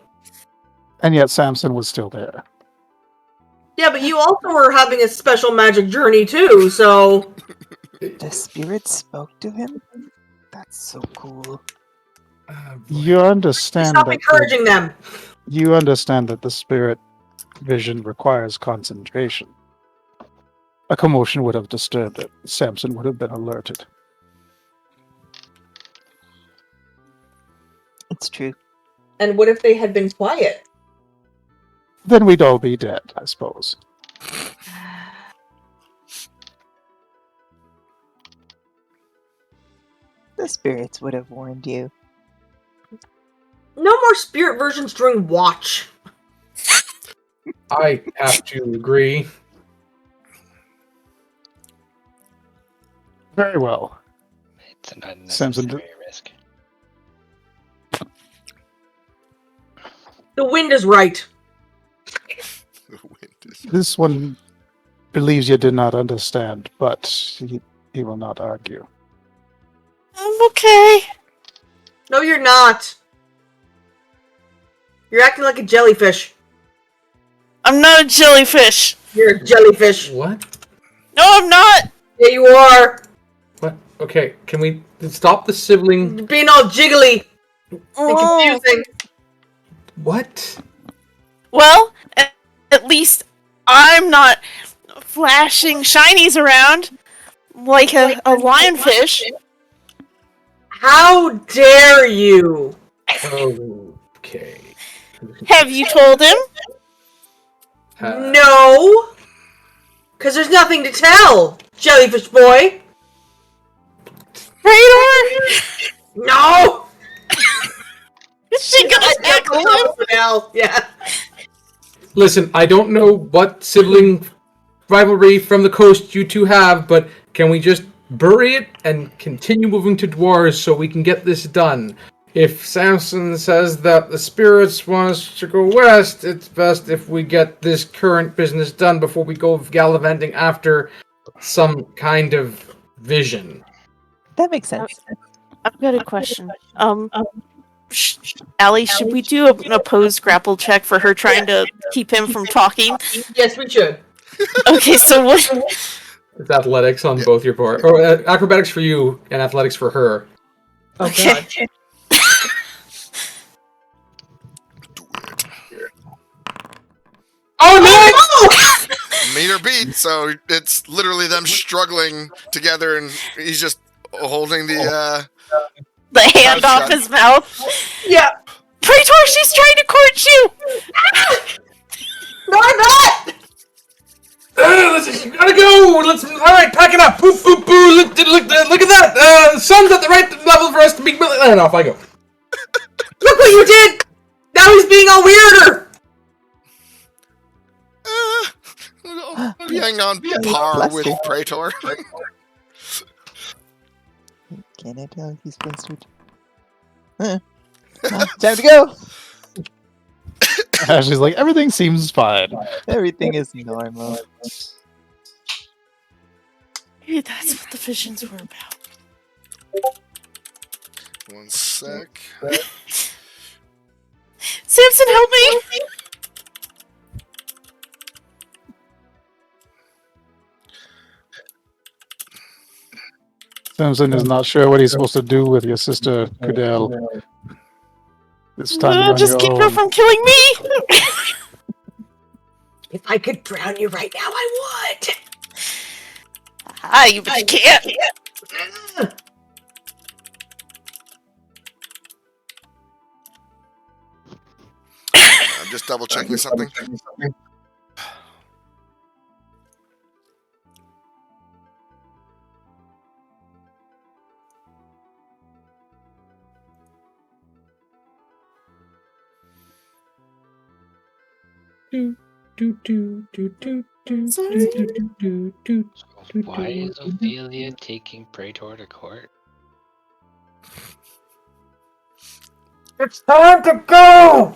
And yet Samson was still there. Yeah, but you also were having a special magic journey too, so... The spirit spoke to him? That's so cool. You understand Stop that encouraging them! you understand that the spirit vision requires concentration. A commotion would have disturbed it. Samson would have been alerted. It's true. And what if they had been quiet? then we'd all be dead, I suppose. The spirits would have warned you. No more spirit versions during watch. I have to agree. Very well. It's an Samson, unnecessary risk. The wind is right. The wind is- this one believes you did not understand, but he will not argue. I'm okay. No, you're not. You're acting like a jellyfish. I'm not a jellyfish. You're a jellyfish. What? No, I'm not. Yeah, you are. What? Okay, can we stop the sibling? You're being all jiggly and Oh. confusing. What? Well, at least I'm not flashing shinies around like a lionfish. How dare you? Okay. Have you told him? No. Because there's nothing to tell, jellyfish boy. Praetor? No. Is she gonna tackle him? Hell, yeah. Listen, I don't know what sibling rivalry from the coast you two have, but can we just bury it and continue moving to dwarves so we can get this done? If Samson says that the spirits want us to go west, it's best if we get this current business done before we go gallivanting after some kind of vision. That makes sense. I've got a question. Allie, should we do an opposed grapple check for her trying to keep him from talking? Yes, we should. Okay, so what? It's athletics on both your part. Or acrobatics for you and athletics for her. Oh, Okay. God. Do it. Oh no! Meet or beat, so it's literally them struggling together, and he's just holding the. The hand Mouth off shut. his mouth. Yeah. Praetor, she's trying to court you! No, I'm not. Let's gotta go. All right, pack it up. Poof, poof, poof. Look at that. The sun's at the right level for us to be. And off I go. Look what you did. Now he's being all weirder. Being on par with Flustered. Praetor. Can I tell he's flustered? Time to go! Ashley's like, everything seems fine. Everything is normal. Maybe that's what the visions were about. 1 sec. Samson, help me! Samson is not sure what he's supposed to do with your sister, Cudele. This time you're on Just your keep own. her from killing me! If I could drown you right now, I would. Hi, but you can't. I'm just double checking something. Why is Ophelia taking Praetor to court? It's time to go.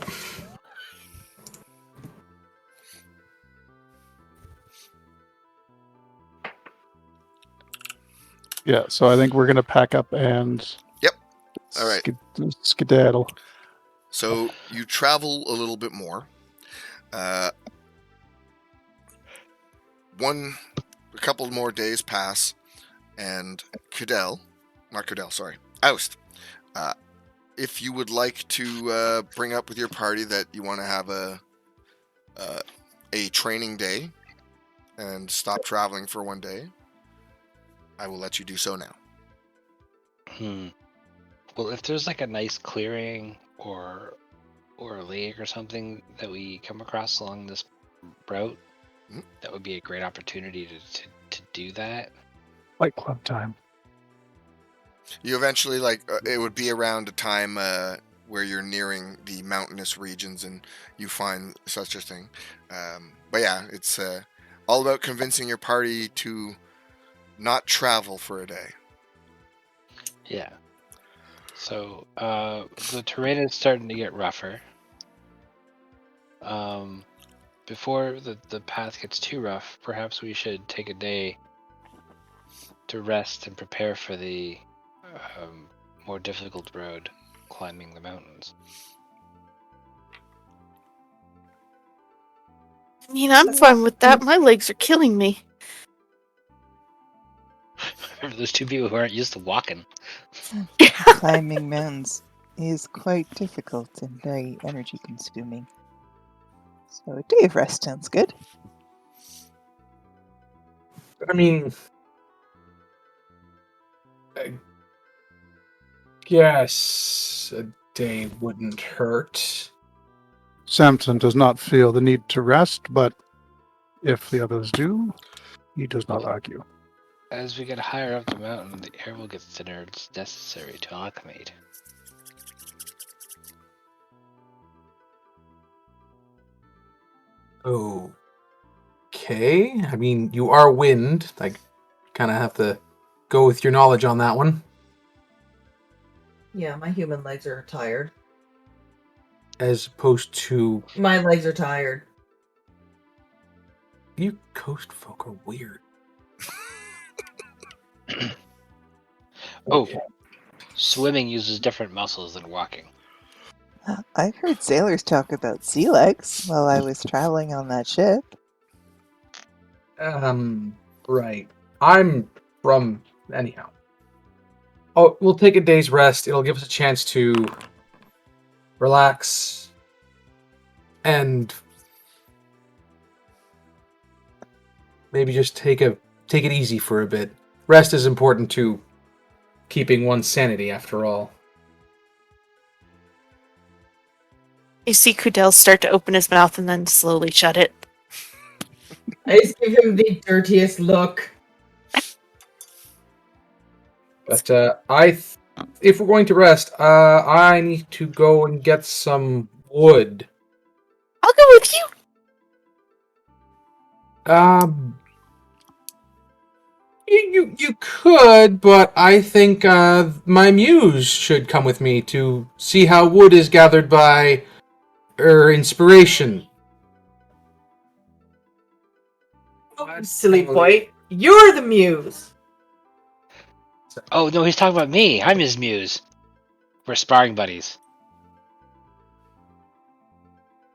Yeah, so I think we're gonna pack up and Yep. All right. Skedaddle. So you travel a little bit more. A couple more days pass, and Aust. If you would like to bring up with your party that you want to have a training day and stop traveling for 1 day, I will let you do so now. Well, if there's like a nice clearing or or a lake or something that we come across along this route, Mhm. that would be a great opportunity to do that. Fight Club time. You eventually it would be around a time where you're nearing the mountainous regions and you find such a thing. But yeah, it's all about convincing your party to not travel for a day. Yeah. So the terrain is starting to get rougher. Before the path gets too rough, perhaps we should take a day to rest and prepare for the more difficult road climbing the mountains. I mean, I'm fine with that. My legs are killing me. There's two people who aren't used to walking. Climbing mountains is quite difficult and very energy consuming. So a day of rest sounds good. I mean, I guess a day wouldn't hurt. Samson does not feel the need to rest, but if the others do, he does not argue. As we get higher up the mountain, the air will get thinner. It's necessary to acclimate. Okay. I mean, you are wind. I kind of have to go with your knowledge on that one. Yeah, my human legs are tired. As opposed to My legs are tired. you coast folk are weird. Oh, Okay. swimming uses different muscles than walking. I've heard sailors talk about sea legs while I was traveling on that ship. Right. I'm from anyhow. Oh, we'll take a day's rest. It'll give us a chance to relax and maybe just take it easy for a bit. Rest is important to keeping one's sanity, after all. You see Cudele start to open his mouth and then slowly shut it. I just give him the dirtiest look. But if we're going to rest, I need to go and get some wood. I'll go with you. You could, but I think my muse should come with me to see how wood is gathered by inspiration. Oh, silly boy. You're the muse. Oh no, he's talking about me. I'm his muse. We're sparring buddies.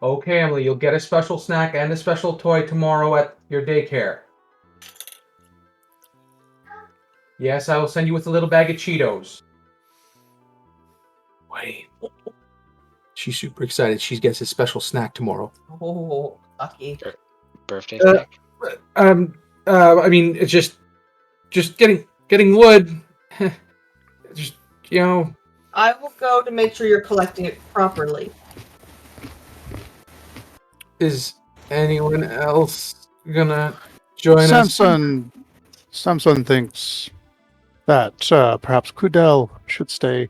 Okay, Emily, you'll get a special snack and a special toy tomorrow at your daycare. Yes, I will send you with a little bag of Cheetos. Wait. She's super excited. She gets a special snack tomorrow. Oh, lucky. Birthday snack. I mean, it's just getting wood. Just, I will go to make sure you're collecting it properly. is anyone else gonna join us? Samson thinks that perhaps Cudele should stay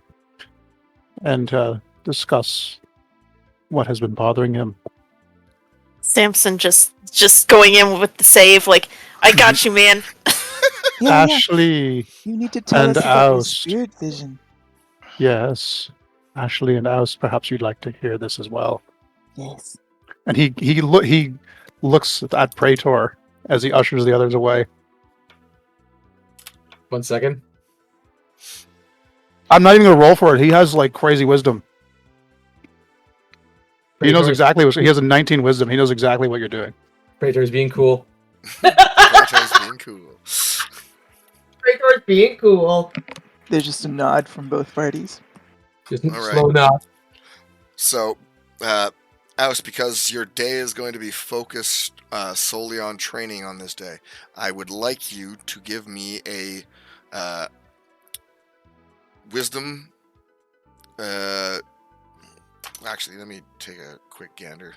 and discuss what has been bothering him. Samson just going in with the save, like, I got you, man. Yeah, Ashley you need to tell and us about your Aust. spirit vision. Yes, Ashley and Aust, perhaps you'd like to hear this as well. Yes. And he looks at Praetor as he ushers the others away. 1 second. I'm not even gonna roll for it. He has like crazy wisdom. He knows exactly what he has a 19 wisdom. He knows exactly what you're doing. Praetor's being cool. Praetor's being cool. Praetor's being cool. There's just a nod from both parties. Just All right. slow down. So, Alice, because your day is going to be focused solely on training on this day, I would like you to give me a wisdom Actually, let me take a quick gander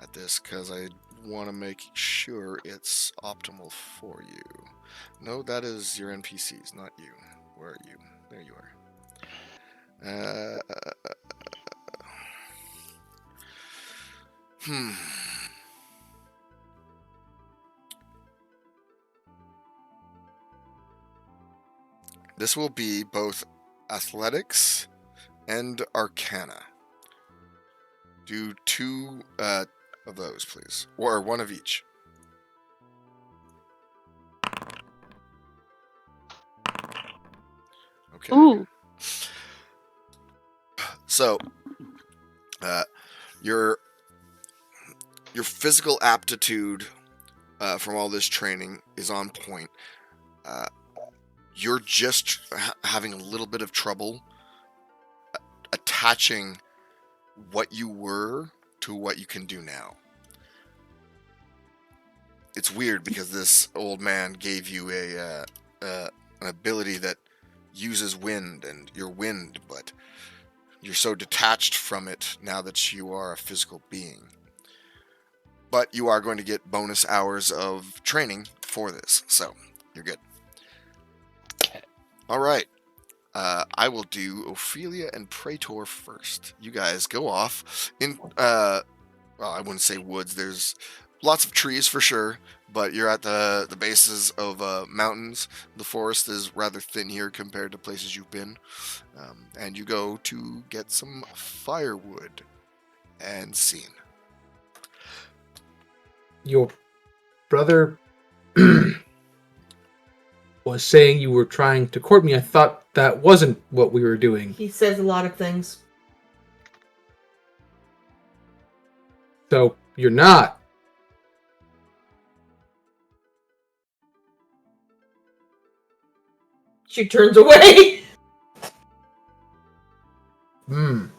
at this because I want to make sure it's optimal for you. No, that is your NPCs, not you. Where are you? There you are. Hmm. This will be both athletics and arcana. Do 2 of those, please. Or 1 of each. Okay. Ooh. So, your physical aptitude from all this training is on point. You're just having a little bit of trouble attaching what you were to what you can do now. It's weird because this old man gave you an ability that uses wind, and you're wind, but you're so detached from it now that you are a physical being. But you are going to get bonus hours of training for this, so you're good. All right. I will do Ophelia and Praetor first. You guys go off in, well, I wouldn't say woods. There's lots of trees for sure, but you're at the bases of mountains. The forest is rather thin here compared to places you've been. And you go to get some firewood and scene. Your brother was saying you were trying to court me. I thought that wasn't what we were doing. He says a lot of things. So you're not. She turns away. How do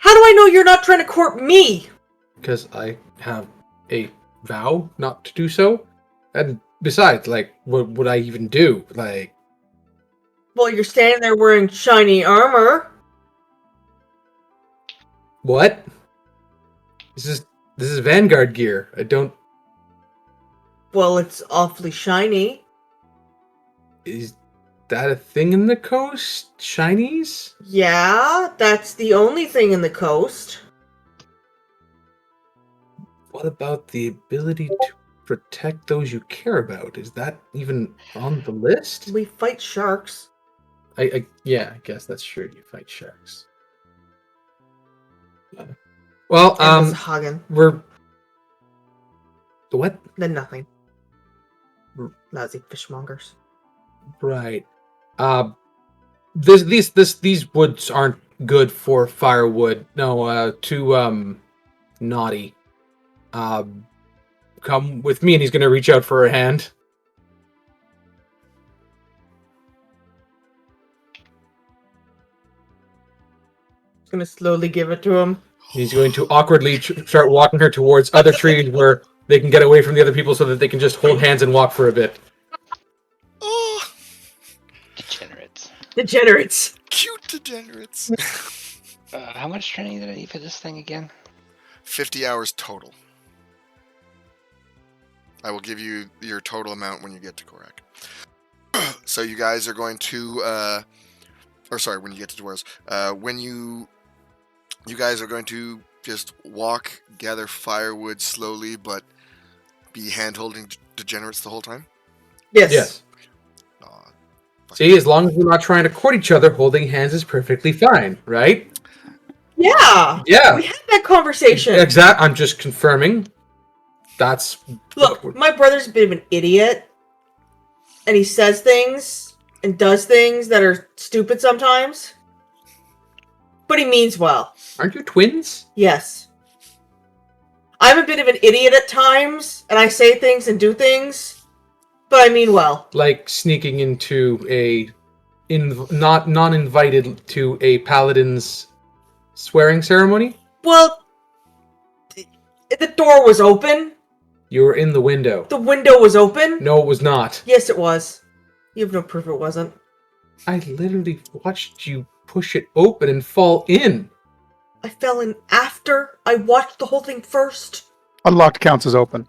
I know you're not trying to court me? Because I have a vow not to do so. And besides, like, what would I even do? Like, Well, you're standing there wearing shiny armor. what? This is Vanguard gear. I don't. Well, it's awfully shiny. Is that a thing in the coast? Shinies? Yeah, that's the only thing in the coast. What about the ability to protect those you care about? Is that even on the list? We fight sharks. Yeah, I guess that's true. You fight sharks. Well, And this Hagen. we're what? Then nothing. Lousy fishmongers. Right. These woods aren't good for firewood. No, too naughty. Come with me, and he's gonna reach out for a hand. Just gonna slowly give it to him. He's going to awkwardly start walking her towards other trees where they can get away from the other people, so that they can just hold hands and walk for a bit. Oh, Degenerates. Degenerates. cute degenerates. How much training did I need for this thing again? 50 hours total. I will give you your total amount when you get to Korak. So you guys are going to, when you get to Dwarves, when you guys are going to just walk, gather firewood slowly, but be hand-holding degenerates the whole time? Yes. Aw, See, as long as we're not trying to court each other, holding hands is perfectly fine, right? Yeah. Yeah. We had that conversation. Exactly. I'm just confirming. That's Look, my brother's a bit of an idiot. And he says things and does things that are stupid sometimes. But he means well. Aren't you twins? Yes. I'm a bit of an idiot at times, and I say things and do things, but I mean well. Like sneaking into not non-invited to a paladin's swearing ceremony? Well, the door was open. You were in the window. The window was open. No, it was not. Yes, it was. You have no proof it wasn't. I literally watched you push it open and fall in. I fell in after I watched the whole thing first. Unlocked counts as open.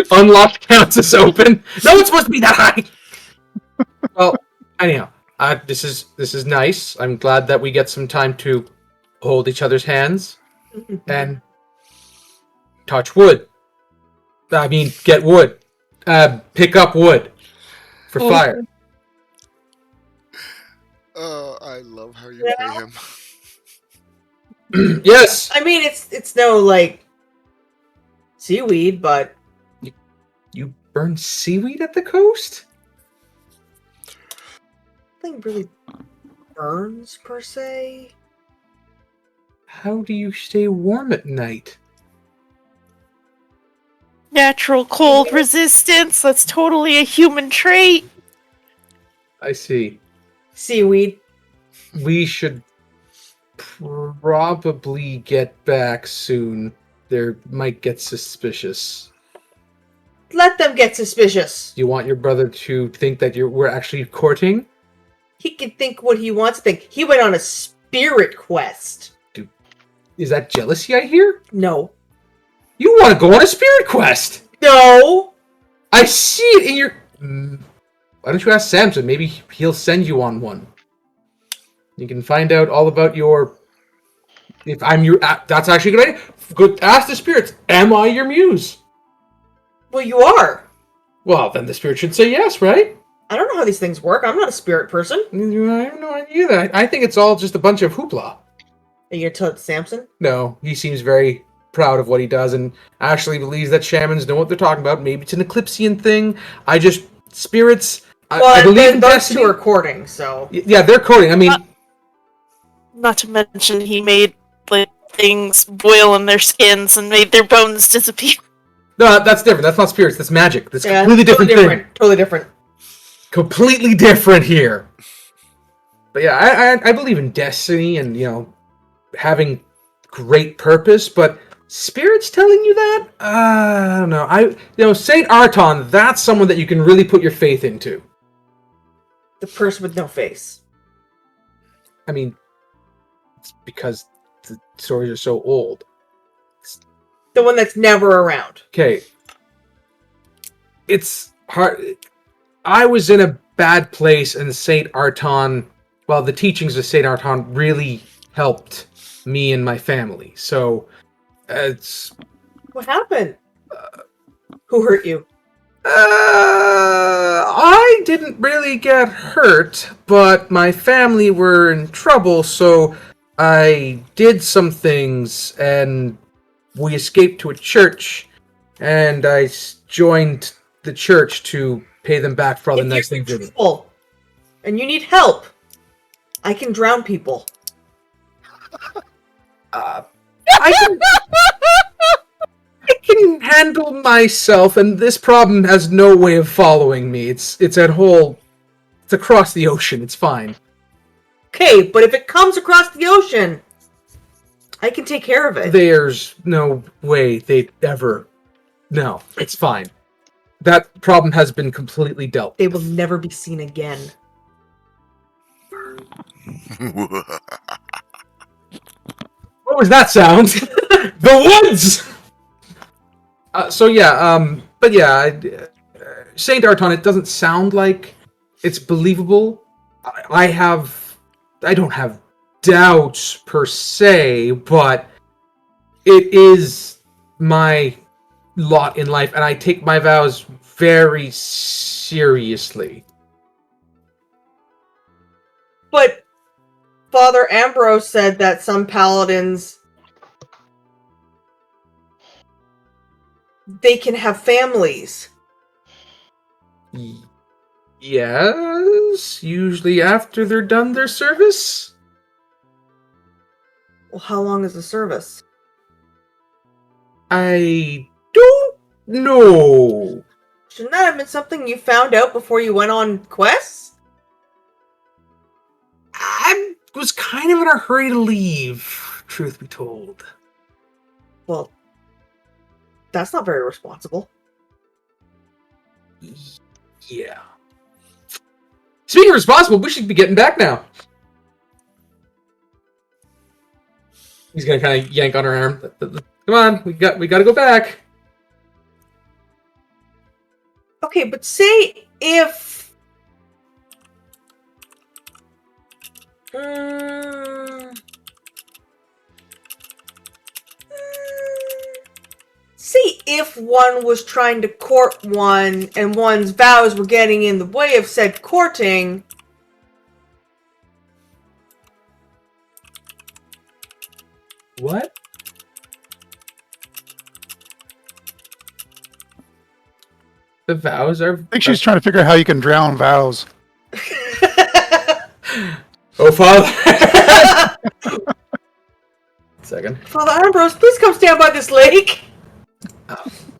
Unlocked counts as open. No, it's supposed to be that high. Well, anyhow, this is nice. I'm glad that we get some time to hold each other's hands and touch wood. I mean, get wood. Pick up wood for fire. I love how you pay him. Yes. I mean, it's no like seaweed, but You burn seaweed at the coast? nothing really burns per se. How do you stay warm at night? Natural cold resistance. That's totally a human trait. I see. Seaweed. We should probably get back soon. They might get suspicious. Let them get suspicious. Do you want your brother to think that we're actually courting? He can think what he wants to think. He went on a spirit quest. Is that jealousy I hear? No. You want to go on a spirit quest? No. I see it in your... Why don't you ask Samson? Maybe he'll send you on one. You can find out all about your... If I'm your... That's actually a good idea. Good. Ask the spirits. Am I your muse? Well, you are. Well, then the spirit should say yes, right? I don't know how these things work. I'm not a spirit person. I have no idea that. I think it's all just a bunch of hoopla. Are you gonna tell it to Samson? No, he seems very proud of what he does and actually believes that shamans know what they're talking about. Maybe it's an Eclipsian thing. Spirits... I believe in those destiny. two are courting, so... Yeah, they're coding. I mean... Not to mention he made like things boil in their skins and made their bones disappear. No, that's different. That's not spirits. That's magic. That's a completely different thing. Totally different. Completely different here. But yeah, I believe in destiny and, having great purpose, but spirits telling you that? I don't know. Saint Arton, that's someone that you can really put your faith into. The person with no face. I mean, it's because the stories are so old. The one that's never around. Okay. It's hard. I was in a bad place, and Saint Arton, the teachings of Saint Arton really helped me and my family. So, it's... What happened? Who hurt you? I didn't really get hurt, but my family were in trouble, so I did some things, and we escaped to a church, and I joined the church to pay them back for all the nice things they did. And you need help. I can drown people. I can handle myself, and this problem has no way of following me. It's across the ocean. It's fine. Okay, but if it comes across the ocean, I can take care of it. There's no way they'd ever... No, it's fine. That problem has been completely dealt. They will never be seen again. What was that sound? The woods! Saint Arton, it doesn't sound like it's believable. I don't have doubts per se, but it is my lot in life, and I take my vows very seriously. But Father Ambrose said that some paladins, they can have families. Yes, usually after they're done their service. Well, how long is the service? I don't know. Shouldn't that have been something you found out before you went on quests? I was kind of in a hurry to leave, truth be told. Well, that's not very responsible. Yeah. Speaking of responsible, we should be getting back now. He's gonna kind of yank on her arm. Come on, we got to go back. Okay, but say if say if one was trying to court one and one's vows were getting in the way of said courting. What? The vows are. I think she's trying to figure out how you can drown vows. Oh, Father. Second. Father Ambrose, please come stand by this lake.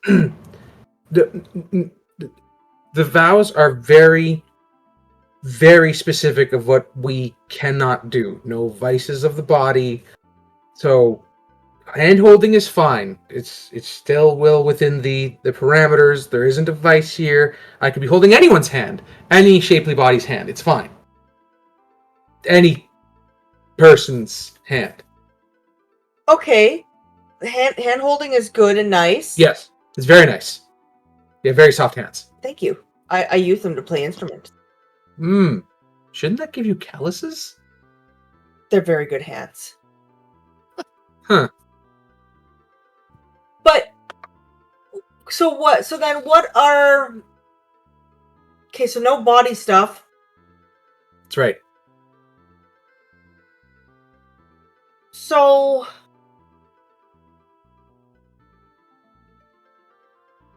The vows are very, very specific of what we cannot do. No vices of the body. So, hand holding is fine. It's still well within the parameters. There isn't a vice here. I could be holding anyone's hand, any shapely body's hand. It's fine. Any person's hand. Okay, hand holding is good and nice. Yes, it's very nice. You have very soft hands. Thank you. I use them to play instruments. Shouldn't that give you calluses? They're very good hands. Huh. But so what? So then, what are? Okay, so no body stuff. That's right. So,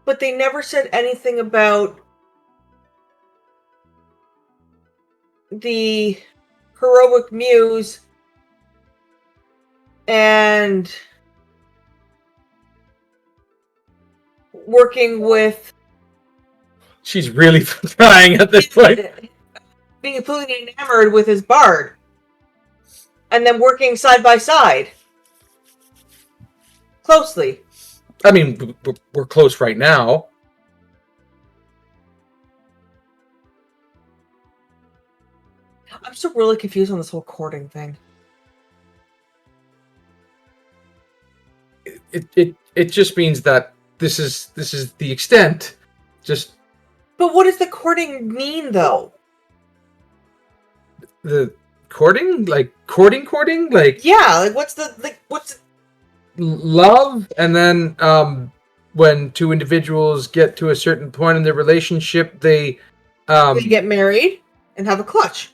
but they never said anything about the heroic muse and working with She's really trying at this point. being completely enamored with his bard and then working side by side closely. I mean, we're close right now. I'm still really confused on this whole courting thing. It just means that this is the extent. Just But what does the courting mean, though? the courting, like courting, like Yeah, like what's love, and then when two individuals get to a certain point in their relationship, they get married and have a clutch.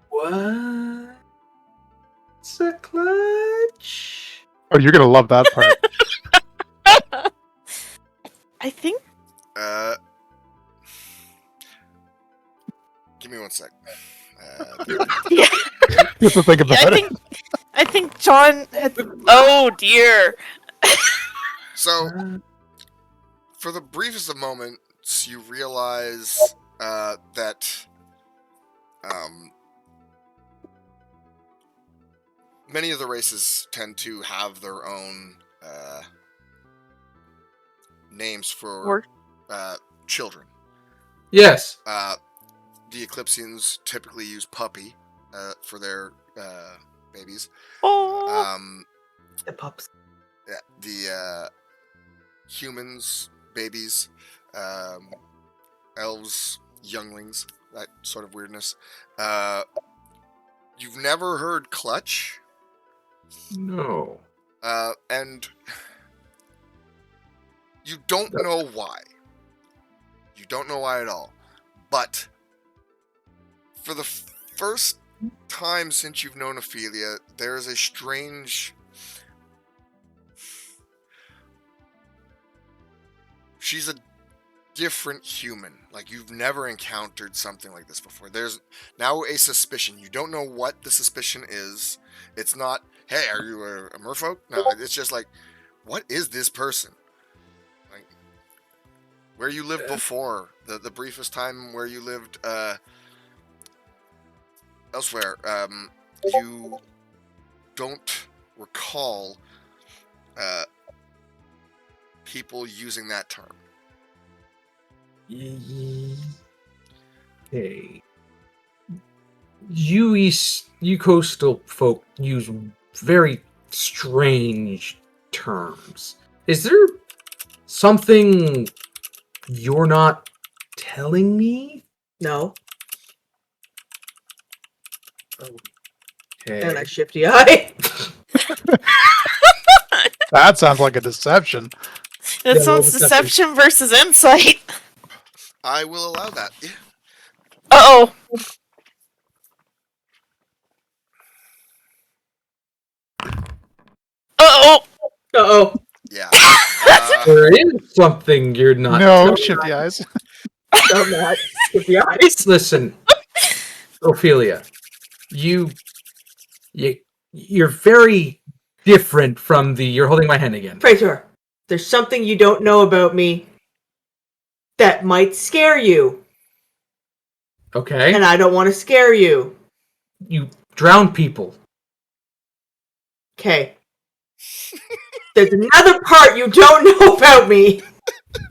What's a clutch? Oh, you're gonna love that part. I think Give me one sec. yeah. You have to think about it. I think John had. Oh dear. So, for the briefest of moments, you realize that many of the races tend to have their own names for children. Yes. The Eclipsians typically use puppy for their babies. Oh. The pups. Yeah, the humans, babies, elves, younglings, that sort of weirdness. You've never heard clutch? No. And you don't know why. You don't know why at all. But for the first time since you've known Ophelia, there is a strange... She's a different human. Like, you've never encountered something like this before. There's now a suspicion. You don't know what the suspicion is. It's not, hey, are you a merfolk? No, it's just like, what is this person? Like, where you lived before, the briefest time where you lived elsewhere, you don't recall people using that term. Okay. You coastal folk use very strange terms. Is there something you're not telling me? No. Okay. And I shifty eye. That sounds like a deception. That Yeah, roll sounds deception versus insight. I will allow that. Yeah. Uh-oh. Uh-oh. Uh-oh. Yeah. There is something you're not No, telling shifty eyes. So not shifty eyes. Listen, Ophelia, you're very different from the. You're holding my hand again. Praetor, there's something you don't know about me that might scare you. Okay, And I don't want to scare you. you drown people. Okay. There's another part you don't know about me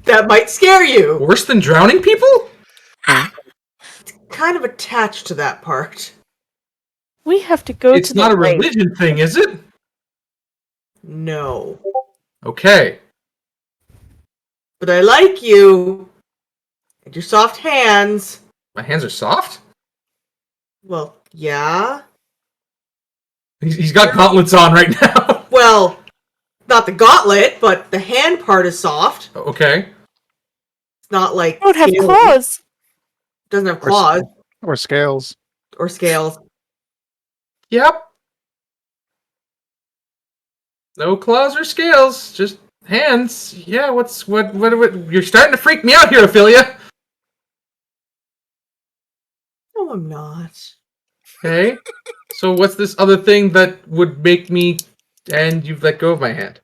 that might scare you. Worse than drowning people? Kind of attached to that part. We have to go It's to the not a lake. religion thing, is it? No. Okay. But I like you. And your soft hands. My hands are soft? Well, yeah. He's got gauntlets on right now. Well, not the gauntlet, but the hand part is soft. Okay. It's not like It would have scales. claws. Doesn't have claws Or scales. or scales. Yep. No claws or scales, just hands. Yeah, what you're starting to freak me out here, Ophelia. No, I'm not. Okay. So what's this other thing that would make me and you've let go of my hand?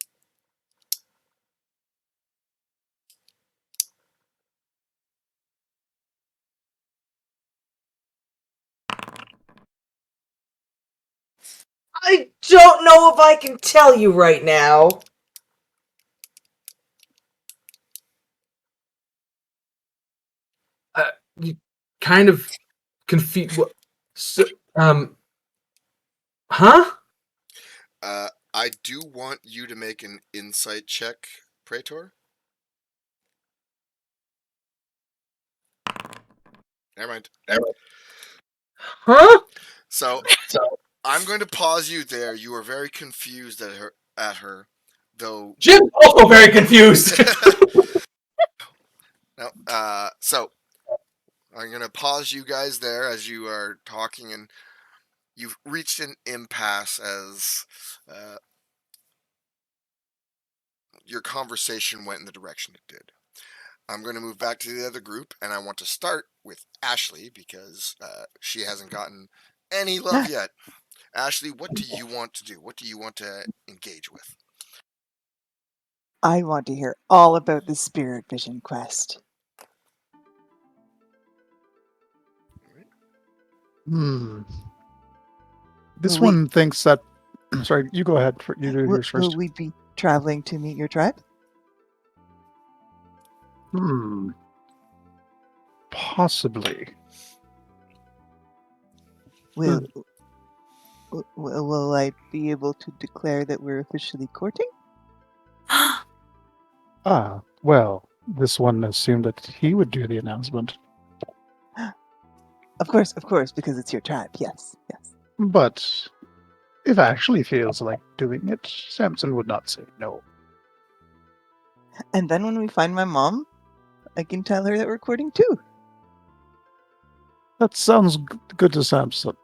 I don't know if I can tell you right now. You kind of confused. So, huh? I do want you to make an insight check, Praetor. Never mind. Huh? So I'm going to pause you there. You are very confused at her, though. Jim's also very confused. No, so I'm going to pause you guys there as you are talking, and you've reached an impasse as your conversation went in the direction it did. I'm going to move back to the other group, and I want to start with Ashley because she hasn't gotten any love yet. Ashley, what do you want to do? What do you want to engage with? I want to hear all about the spirit vision quest. This Will we- one thinks that. Sorry, you go ahead. You do yours Will first. we be traveling to meet your tribe? Possibly. Will I be able to declare that we're officially courting? Ah, well, this one assumed that he would do the announcement. Of course, because it's your tribe. Yes. But if Ashley feels like doing it, Samson would not say no. And then when we find my mom, I can tell her that we're courting too. That sounds good to Samson.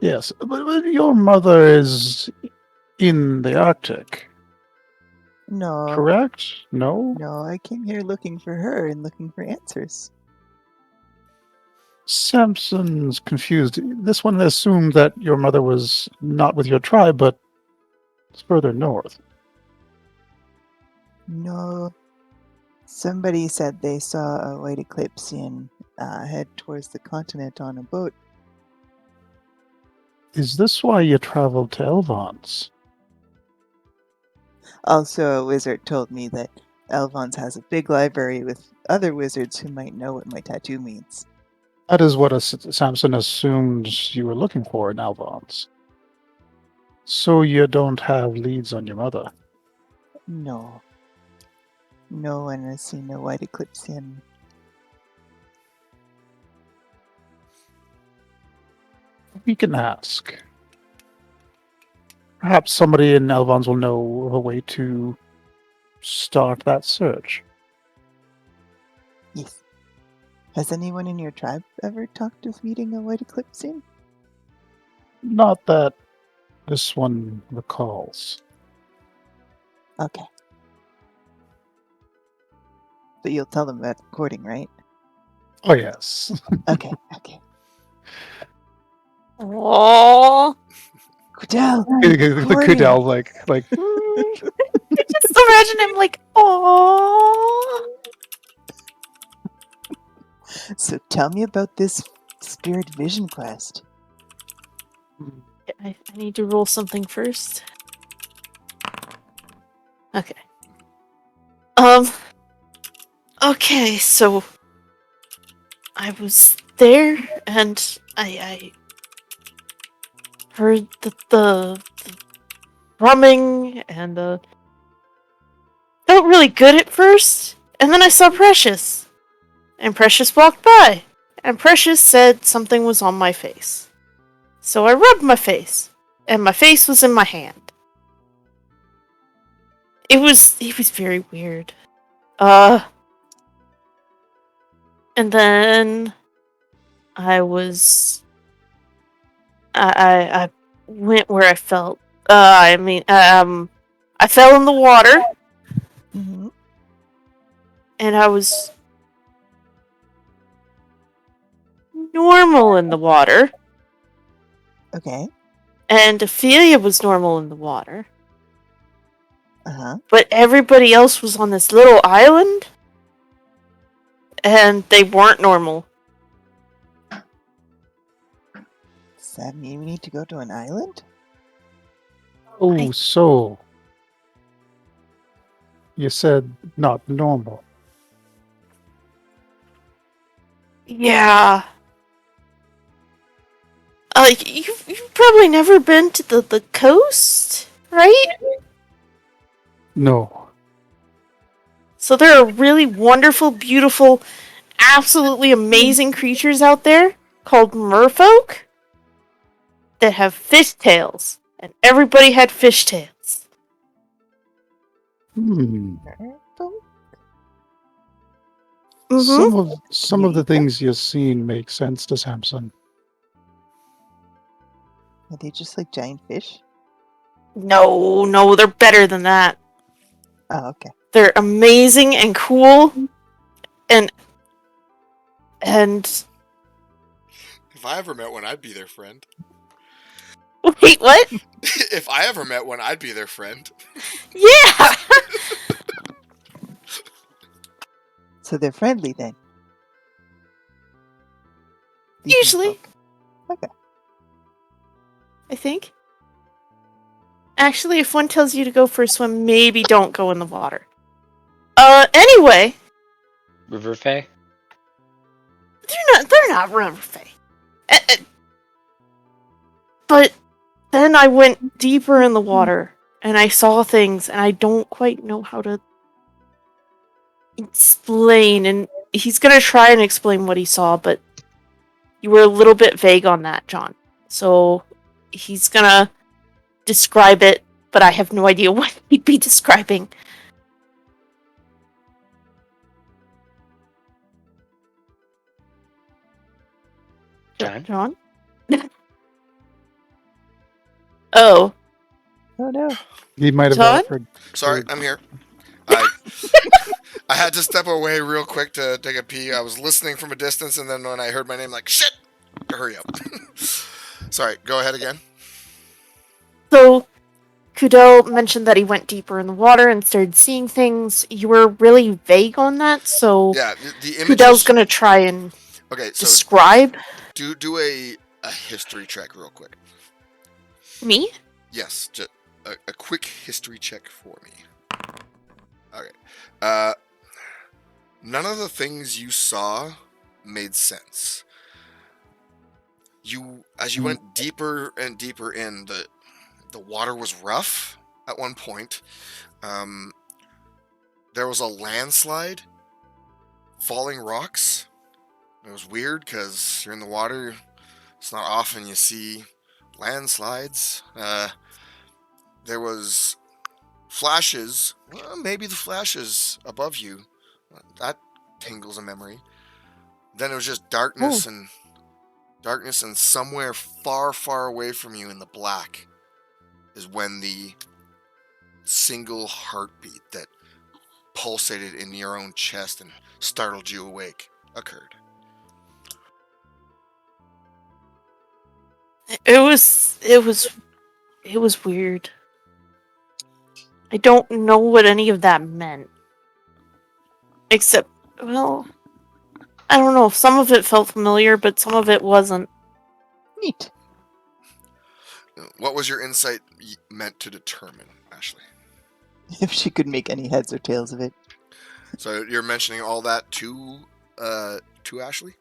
Yes, but your mother is in the Arctic, No, correct? No? no, I came here looking for her and looking for answers. Samson's confused. This one assumed that your mother was not with your tribe, but further north. No. Somebody said they saw a white Eclipsian head towards the continent on a boat. Is this why you traveled to Elvons? Also, a wizard told me that Elvons has a big library with other wizards who might know what my tattoo means. That is what Samson assumed you were looking for in Alvons. So you don't have leads on your mother. No. No one has seen a white Eclipsian. We can ask. Perhaps somebody in Elvons will know of a way to start that search. Yes. Has anyone in your tribe ever talked of meeting a white Eclipsian? Not that this one recalls. Okay. But you'll tell them about the recording, right? Oh, yes. Okay, okay. Aww. Cudele! the recording! Cudele, like, Just imagine him like, aww. So tell me about this spirit vision quest. I need to roll something first. Okay. Okay, so I was there and I heard the drumming and felt really good at first, and then I saw Precious. And Precious walked by, and Precious said something was on my face. So I rubbed my face, and my face was in my hand. It was very weird. And then I went where I felt. I fell in the water, Mm-hmm. and I was normal in the water, Okay. and Ophelia was normal in the water, Uh-huh. but everybody else was on this little island, and they weren't normal. Does that mean we need to go to an island? oh, so you said not normal. Yeah. You've probably never been to the coast, right? No. So there are really wonderful, beautiful, absolutely amazing creatures out there called merfolk that have fishtails, and everybody had fishtails. Hmm. Mm-hmm. Some of the things you've seen make sense to Samson. Are they just like giant fish? No, they're better than that. Oh, okay. They're amazing and cool, and If I ever met one, I'd be their friend. wait, what? If I ever met one, I'd be their friend. Yeah. So they're friendly then? These Usually, merfolk. Okay. I think. Actually, if one tells you to go for a swim, maybe don't go in the water. Anyway, River Fae? they're not river fae. But then I went deeper in the water and I saw things, and I don't quite know how to explain, and he's gonna try and explain what he saw, but you were a little bit vague on that, John. So he's gonna describe it, but I have no idea what he'd be describing. John? John? Oh, Oh no. He might have Todd? heard. Sorry, I'm here. I had to step away real quick to take a pee. I was listening from a distance, and then when I heard my name, like, shit! Hurry up. Sorry, go ahead again. So Cudele mentioned that he went deeper in the water and started seeing things. You were really vague on that, so Yeah, the Cudele's images. gonna try and Okay, so describe do a history check real quick. me. Yes, just a quick history check for me. Okay. None of the things you saw made sense. As you went deeper and deeper in, the water was rough at one point. There was a landslide, falling rocks. It was weird because you're in the water. It's not often you see landslides. There was flashes. Well, maybe the flashes above you. That tingles a memory. Then it was just darkness and somewhere far, far away from you in the black is when the single heartbeat that pulsated in your own chest and startled you awake occurred. It was weird. I don't know what any of that meant. Except, well, I don't know. Some of it felt familiar, but some of it wasn't. Neat. What was your insight meant to determine, Ashley? If she could make any heads or tails of it. So you're mentioning all that to Ashley?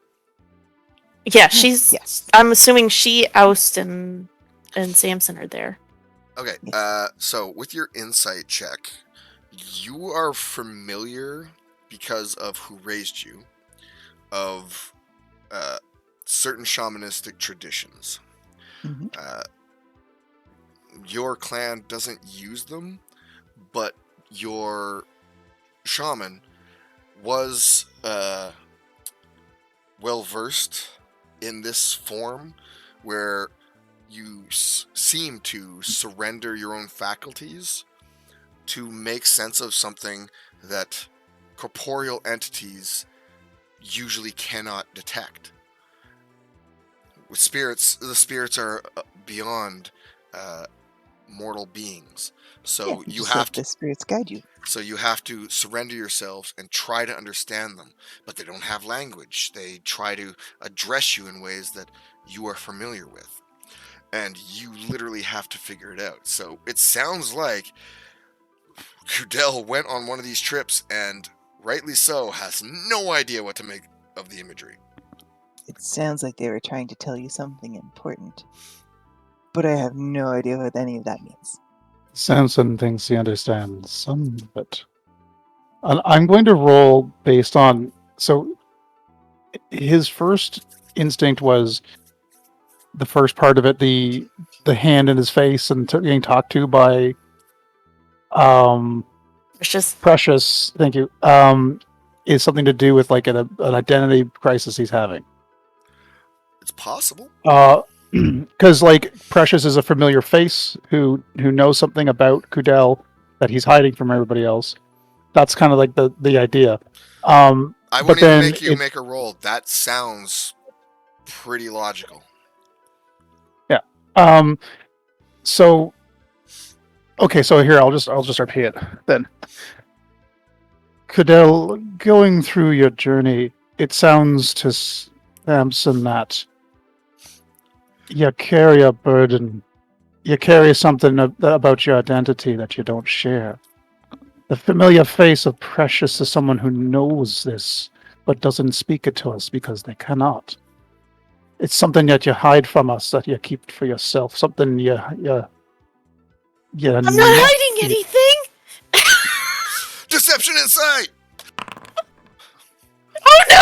Yeah, she's. Yes. I'm assuming she, Aust, and Samson are there. Okay. So with your insight check, you are familiar because of who raised you of certain shamanistic traditions. Mm-hmm. Your clan doesn't use them, but your shaman was well versed in this form where you seem to surrender your own faculties to make sense of something that corporeal entities usually cannot detect. With spirits, the spirits are beyond mortal beings, so you just have let the spirits guide you. So you have to surrender yourselves and try to understand them, but they don't have language. They try to address you in ways that you are familiar with, and you literally have to figure it out. So it sounds like Cudele went on one of these trips and, rightly so, has no idea what to make of the imagery. It sounds like they were trying to tell you something important, but I have no idea what any of that means. Samson thinks he understands some of it. I'm going to roll based on... So his first instinct was the first part of it, the hand in his face and getting talked to by Precious. Precious. Thank you. Is something to do with like an identity crisis he's having. It's possible. Because like Precious is a familiar face who knows something about Cudele that he's hiding from everybody else. That's kind of like the idea. I won't even make you make make a roll. That sounds pretty logical. Yeah. So. Okay, so here I'll just repeat it then. Cudele, going through your journey, it sounds to Samson that you carry a burden. You carry something about your identity that you don't share. The familiar face of Precious is someone who knows this, but doesn't speak it to us because they cannot. It's something that you hide from us, that you keep for yourself. Something you I'm not hiding anything. Deception insight. Oh no!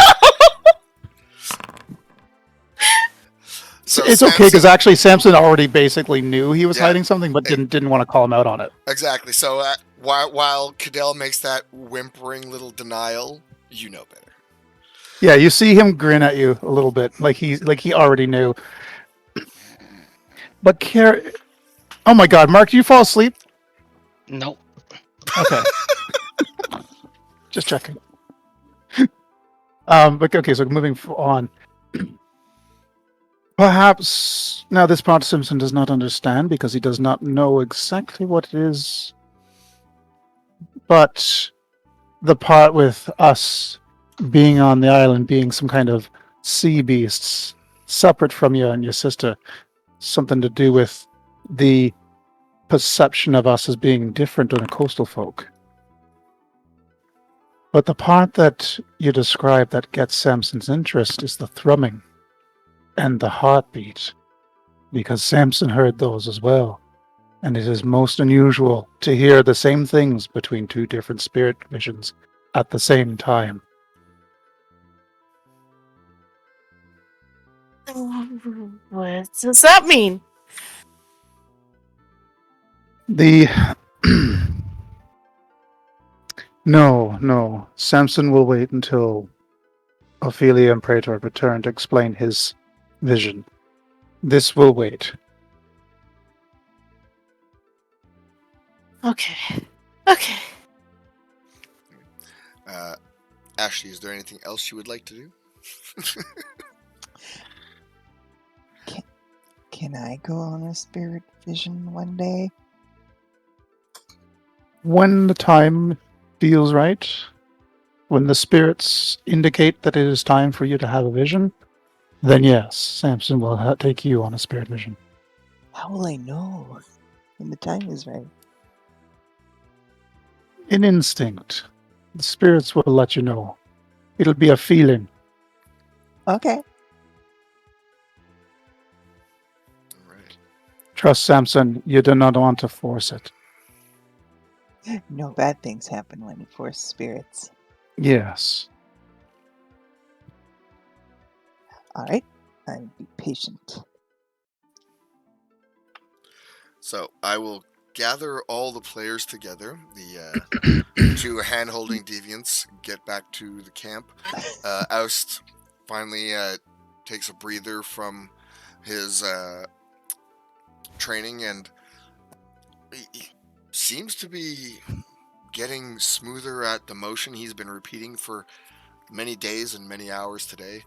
So it's okay because actually Samson already basically knew he was hiding something, but didn't want to call him out on it. Exactly. So while Cudele makes that whimpering little denial, you know better. Yeah, you see him grin at you a little bit, like he already knew. But oh my God, Mark, did you fall asleep? Nope. Okay. Just checking. But okay, so moving on. Perhaps now this part Simpson does not understand because he does not know exactly what it is. But the part with us being on the island, being some kind of sea beasts, separate from you and your sister, something to do with the perception of us as being different than a coastal folk. But the part that you describe that gets Samson's interest is the thrumming and the heartbeat, because Samson heard those as well. And it is most unusual to hear the same things between two different spirit visions at the same time. What does that mean? The no. Samson will wait until Ophelia and Praetor return to explain his vision. This will wait. Okay. Okay. Ashley, is there anything else you would like to do? Can I go on a spirit vision one day? When the time feels right, when the spirits indicate that it is time for you to have a vision, then yes, Samson will take you on a spirit vision. How will I know when the time is right? In instinct, the spirits will let you know. It'll be a feeling. Okay. All right. Trust Samson, you do not want to force it. No bad things happen when you force spirits. Yes. Alright, I'll be patient. So I will gather all the players together. The two hand-holding deviants get back to the camp. Aust finally takes a breather from his training, and he seems to be getting smoother at the motion he's been repeating for many days and many hours today.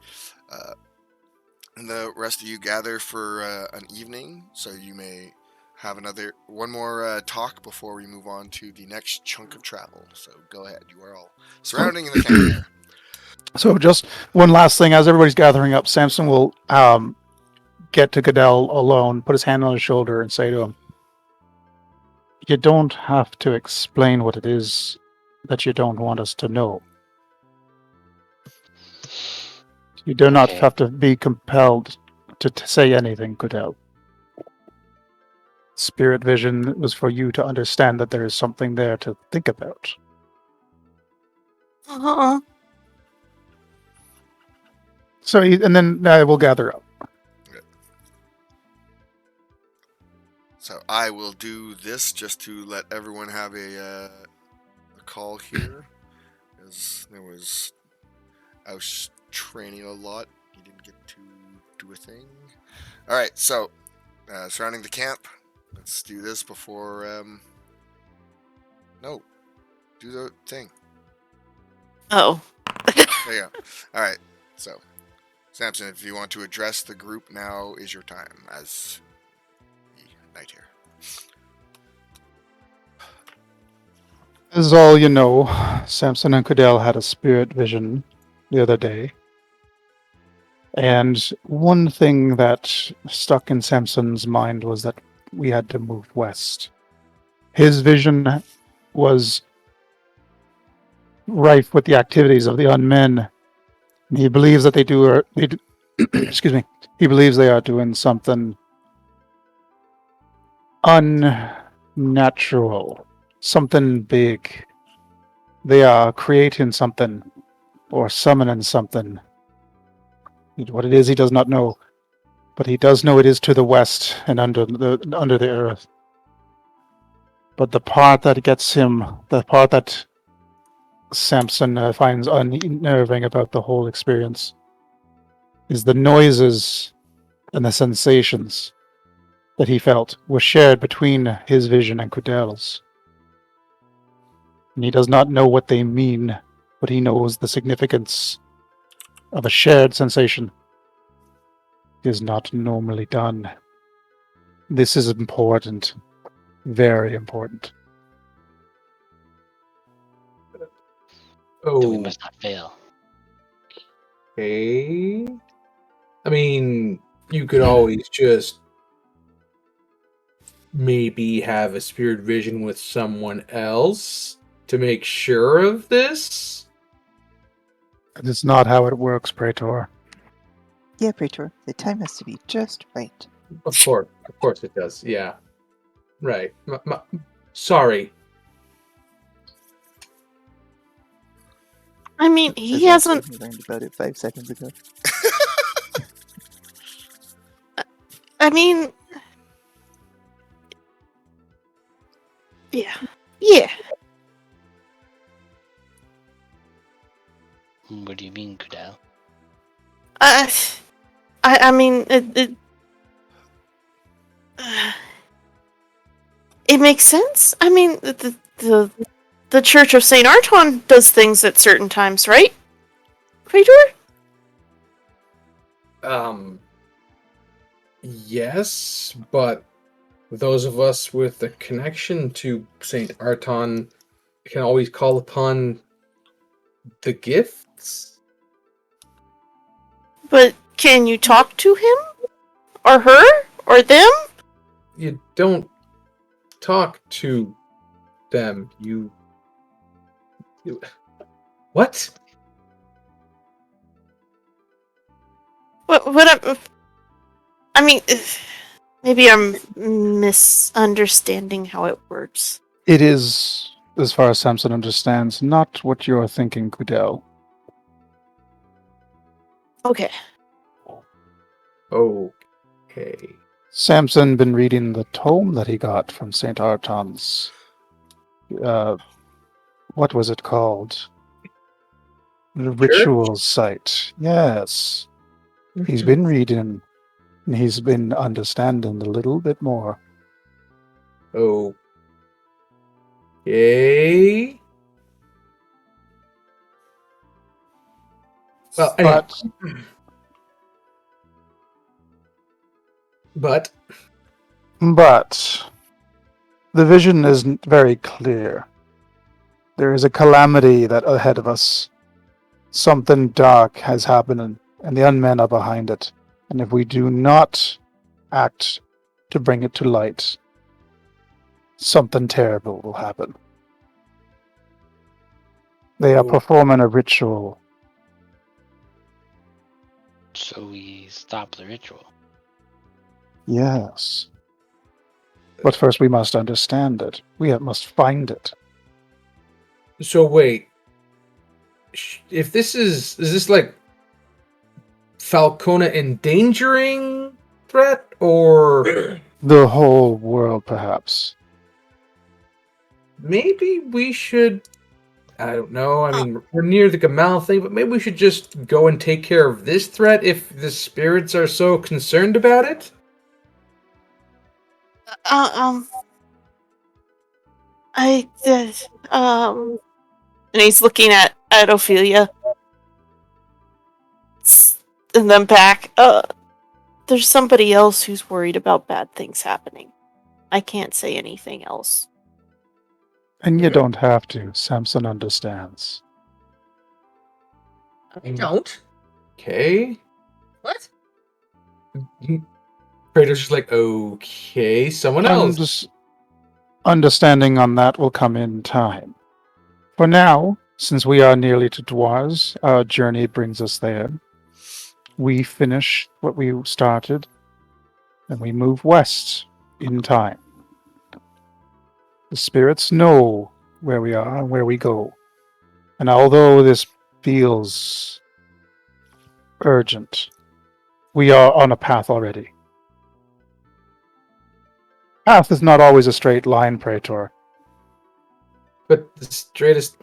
And the rest of you gather for an evening, so you may have one more talk before we move on to the next chunk of travel. So go ahead, you are all surrounding the camp here. So just one last thing, as everybody's gathering up, Samson will get to Cudele alone, put his hand on his shoulder, and say to him, "You don't have to explain what it is that you don't want us to know. You do not Okay. have to be compelled to say anything, Cudele. Spirit vision was for you to understand that there is something there to think about." Uh-huh. So, and then we'll gather up. So I will do this just to let everyone have a call here, as I was training a lot. He didn't get to do a thing. All right, so surrounding the camp. Let's do this before. No, do the thing. Oh. There you go. All right, so Samson, if you want to address the group, now is your time as the knight here. As all you know, Samson and Cudele had a spirit vision the other day. And one thing that stuck in Samson's mind was that we had to move west. His vision was rife with the activities of the unmen. He believes that they do excuse me. He believes they are doing something unnatural, something big. They are creating something or summoning something. What it is, he does not know, but he does know it is to the west and under the earth. But the part that gets him, the part that Samson finds unnerving about the whole experience, is the noises and the sensations that he felt were shared between his vision and Cudele's. And he does not know what they mean, but he knows the significance of a shared sensation is not normally done. This is important. Very important. Then we Oh, must not fail. okay. I mean, you could always just maybe have a spirit vision with someone else to make sure of this. It's not how it works, Praetor. Yeah, Praetor, the time has to be just right. Of course it does. Yeah, right. Sorry. I mean, Says he after hasn't. he learned about it 5 seconds ago. I mean, yeah, yeah. What do you mean, Cudele? Uh, I mean, it makes sense. I mean, the Church of Saint Arton does things at certain times, right? Praetor? Yes, but those of us with a connection to Saint Arton can always call upon the gifts. But can you talk to him? Or her? Or them? You don't talk to them. You what? I mean, maybe I'm misunderstanding how it works. It is, as far as Samson understands, not what you're thinking, Cudele. Okay. Okay. Samson been reading the tome that he got from Saint Arton's. What was it called? The ritual site. Yes, he's been reading, and he's been understanding a little bit more. Okay. Well, anyhow. But But the vision isn't very clear. There is a calamity that ahead of us. Something dark has happened, and the unmen are behind it. And if we do not act to bring it to light, something terrible will happen. They are performing a ritual. So we stop the ritual. Yes. But first we must understand it. We must find it. so wait. If this is this like Falcona endangering threat or The whole world, perhaps. maybe we should I don't know. I mean, we're near the Gamal thing, but maybe we should just go and take care of this threat if the spirits are so concerned about it. I did. And he's looking at Ophelia. And then back. There's somebody else who's worried about bad things happening. I can't say anything else. And you don't have to. Samson understands. I don't. Okay. What? Praetor's just like, okay, someone else. Understanding on that will come in time. For now, since we are nearly to Dwars, our journey brings us there. We finish what we started, and we move west in time. The spirits know where we are and where we go. And although this feels urgent, we are on a path already. Path is not always a straight line, Praetor. But the straightest,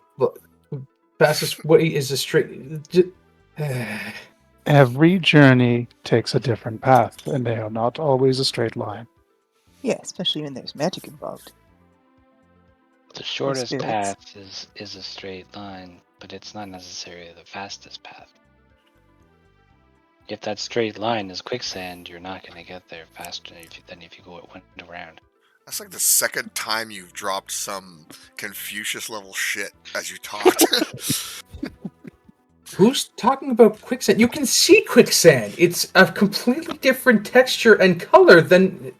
fastest way is a straight. Every journey takes a different path, and they are not always a straight line. Yeah, especially when there's magic involved. The shortest spirits. path is a straight line, but it's not necessarily the fastest path. If that straight line is quicksand, you're not going to get there faster than if you go it went around. That's like the second time you've dropped some Confucius level shit as you talked. Who's talking about quicksand? You can see quicksand. It's a completely different texture and color than.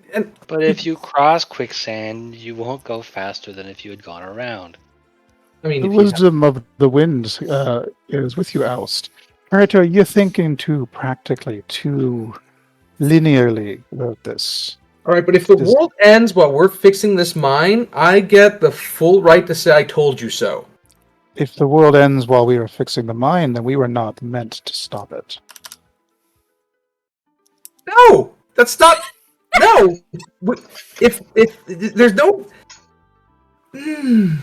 But if you cross quicksand, you won't go faster than if you had gone around. I mean, The if you have, wisdom of the wind is with you, Aust. Praetor, you're thinking too practically, too linearly about this. all right, but if the Does- world ends while we're fixing this mine, I get the full right to say I told you so. If the world ends while we are fixing the mine, then we were not meant to stop it. No, that's not. No, if there's no. Hmm.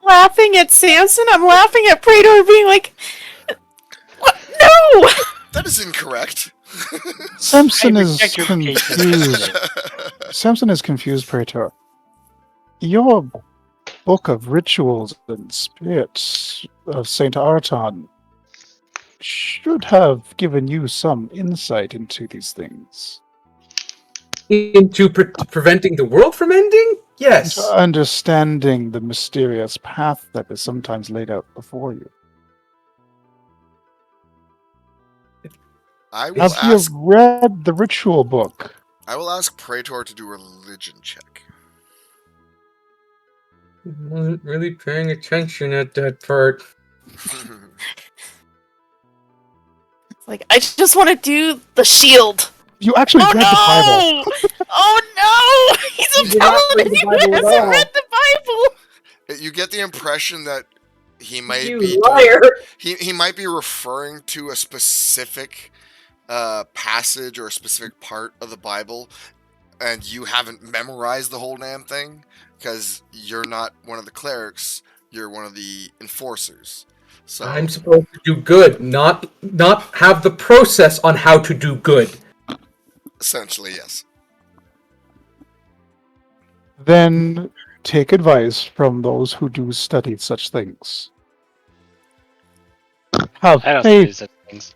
Laughing at Samson, I'm laughing at Praetor being like, what? No! That is incorrect. Samson I is reject your case. confused. Samson is confused, Praetor. Your book of rituals and spirits of Saint Arton should have given you some insight into these things. Into preventing the world from ending? Yes. Into understanding the mysterious path that is sometimes laid out before you. I will Have you ask. read the ritual book? I will ask Praetor to do a religion check. Wasn't really paying attention at that part. Like, I just want to do the shield. You actually Oh read the Bible. no! Oh no! He's You a did not read paladin the who Bible at hasn't all. read the Bible! You get the impression that he might You be liar. he might be referring to a specific passage or a specific part of the Bible, and you haven't memorized the whole damn thing because you're not one of the clerics. You're one of the enforcers. So I'm supposed to do good, not have the process on how to do good. essentially, yes. Then take advice from those who do study such things. Have I don't faith, study such things.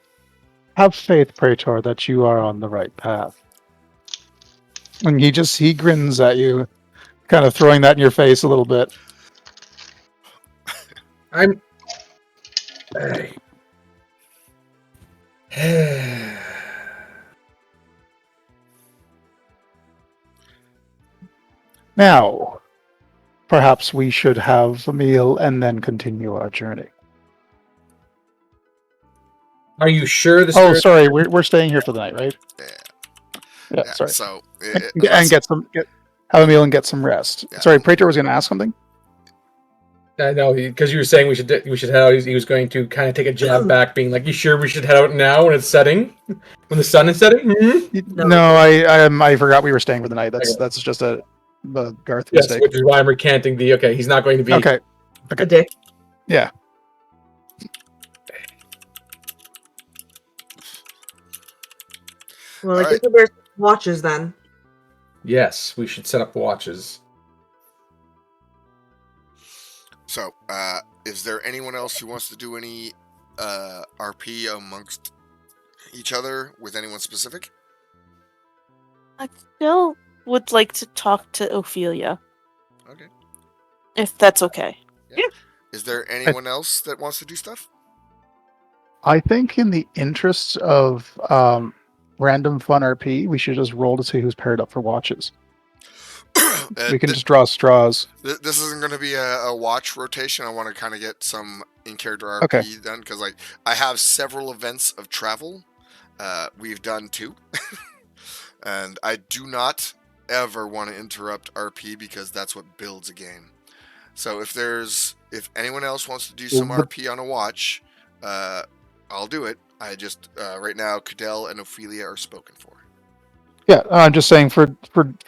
have faith, Praetor, that you are on the right path. And he grins at you, kind of throwing that in your face a little bit. I'm. Now, perhaps we should have a meal and then continue our journey. Are you sure the Oh, spirit? sorry, we're staying here for the night, right? Yeah. Yeah, sorry. So And unless- have a meal and get some rest. Yeah. Sorry, Praetor was going to ask something. I know, because you were saying we should head out. He was going to kind of take a jab back, being like, "You sure we should head out now when it's setting, when the sun is setting?" Hmm? No, I forgot we were staying for the night. That's just a Garth Yes, mistake. which is why I'm recanting the. Okay, he's not going to be. Okay, A dick. yeah. Well, I All guess there's watches then. Yes, we should set up watches. So, is there anyone else who wants to do any RP amongst each other with anyone specific? I still would like to talk to Ophelia, Okay. if that's okay. Is there anyone else that wants to do stuff? I think in the interests of random fun RP, we should just roll to see who's paired up for watches. We can just draw straws. This isn't going to be a watch rotation. I want to kind of get some in-character RP Okay. done because, like, I have several events of travel. We've done 2, and I do not ever want to interrupt RP because that's what builds a game. So if anyone else wants to do some RP on a watch, I'll do it. I just right now, Cudele and Ophelia are spoken for. Yeah, I'm just saying for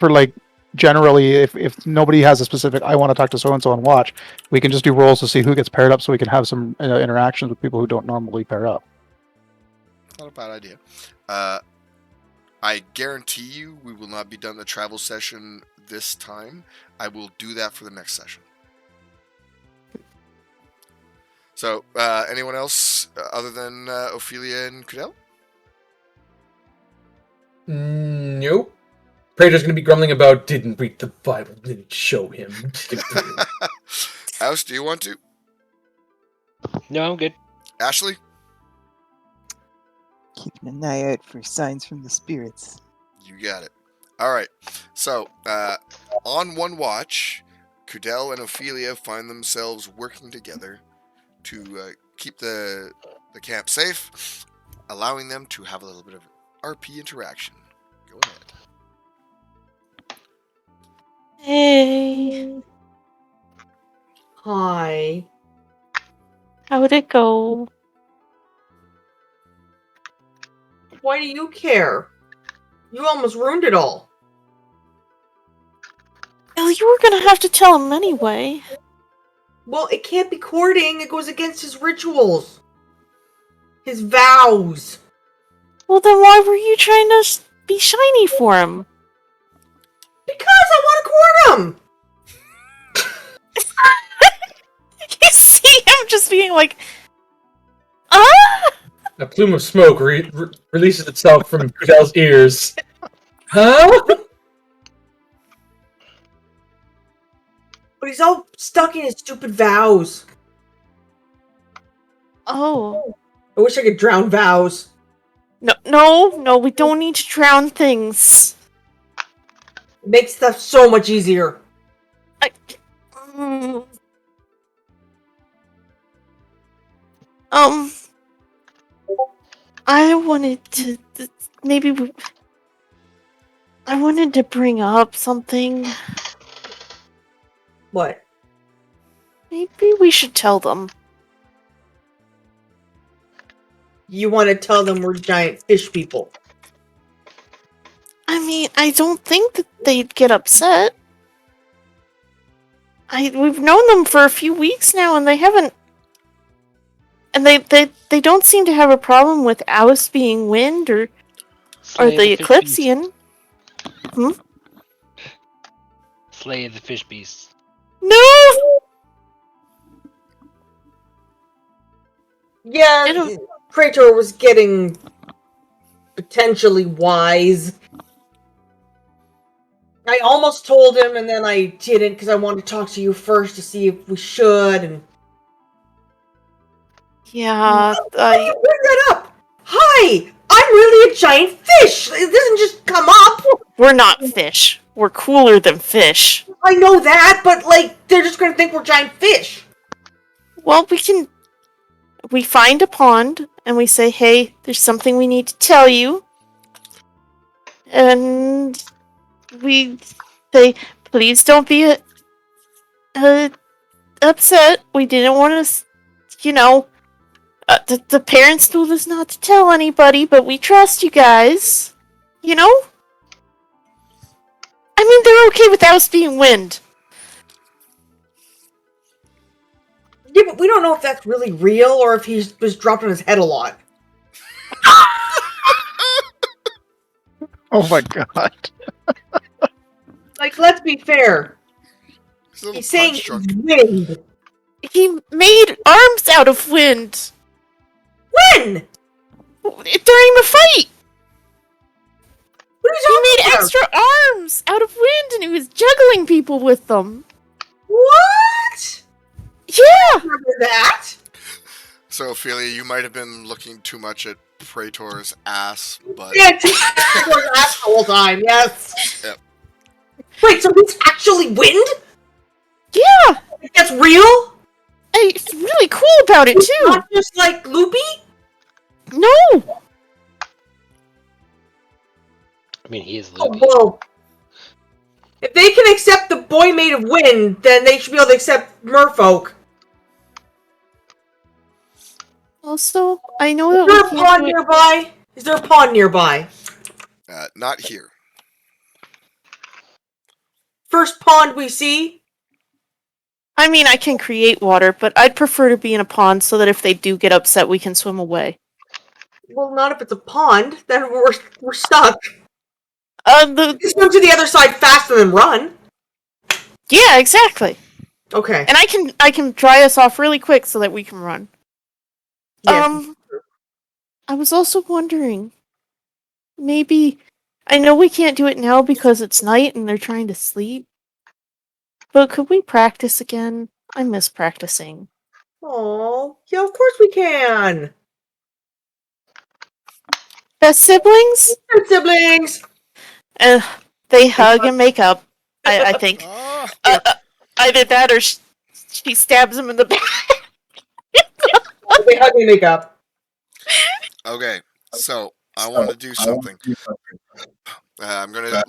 like generally, if nobody has a specific, I want to talk to so and so on watch, we can just do rolls to see who gets paired up, so we can have some interactions with people who don't normally pair up. Not a bad idea. I guarantee you we will not be done the travel session this time. I will do that for the next session. So, anyone else other than Ophelia and Cudele? Nope. Praetor's going to be grumbling about didn't read the Bible, didn't show him. Aust, do you want to? No, I'm good. Ashley? Keeping an eye out for signs from the spirits. You got it. All right. So, on one watch, Cudele and Ophelia find themselves working together to keep the camp safe, allowing them to have a little bit of RP interaction. Go ahead. Hey, Hi. how'd it go? Why do you care? You almost ruined it all. Well, you were gonna have to tell him anyway. Well, it can't be courting. It goes against his rituals. His vows. Well, then why were you trying to be shiny for him? Because I want to court him! You see him just being like, ah! A plume of smoke releases itself from Cudele's ears. Huh? But he's all stuck in his stupid vows. Oh. I wish I could drown vows. No, we don't need to drown things. It makes stuff so much easier. Mm. I wanted to I wanted to bring up something. What? Maybe we should tell them. You want to tell them we're giant fish people. I mean, I don't think that they'd get upset. We've known them for a few weeks now, and they haven't. And they don't seem to have a problem with Aust being wind or Slay the fish beast. Eclipsian. Slay the fish beast. No. Yeah, Praetor was getting potentially wise. I almost told him, and then I didn't because I wanted to talk to you first to see if we should. And Yeah, bring that up. Hi, I'm really a giant fish. It doesn't just come up. we're not fish. We're cooler than fish. I know that, but like they're just gonna think we're giant fish. Well, we find a pond and we say, "Hey, there's something we need to tell you." And we say, "Please don't be upset. We didn't want to, the parents told us not to tell anybody, but we trust you guys. You know? I mean, they're okay with us being wind." Yeah, but we don't know if that's really real or if he was dropped on his head a lot. Oh my god. Like, let's be fair. He's a little He's saying punch drunk. wind. He made arms out of wind When? during the fight. What are He you made talking about? extra arms out of wind and he was juggling people with them. What? Yeah! Remember that? So, Ophelia, you might have been looking too much at Praetor's ass, but Yeah, Praetor's ass the whole time, yes. Yep. Wait, so he's actually wind? Yeah! That's real? It's really cool about it, too! Not just like loopy? No! I mean, he is Oh, loopy. well. If they can accept the boy made of wind, then they should be able to accept merfolk. Also, I know Is that there we a can't pond do it. nearby? Is there a pond nearby? not here. First pond we see? I mean, I can create water, but I'd prefer to be in a pond so that if they do get upset, we can swim away. Well, not if it's a pond. Then we're stuck. The Swim to the other side faster than run. Yeah, exactly. Okay. And I can dry us off really quick so that we can run. Yes. I was also wondering, maybe I know we can't do it now because it's night and they're trying to sleep. But could we practice again? I miss practicing. Oh, yeah, of course we can. Best siblings? We're siblings. They hug and make up. I think. Ah, Either that or she stabs him in the back. They hug and make up. Okay, so I want to do something. I'm gonna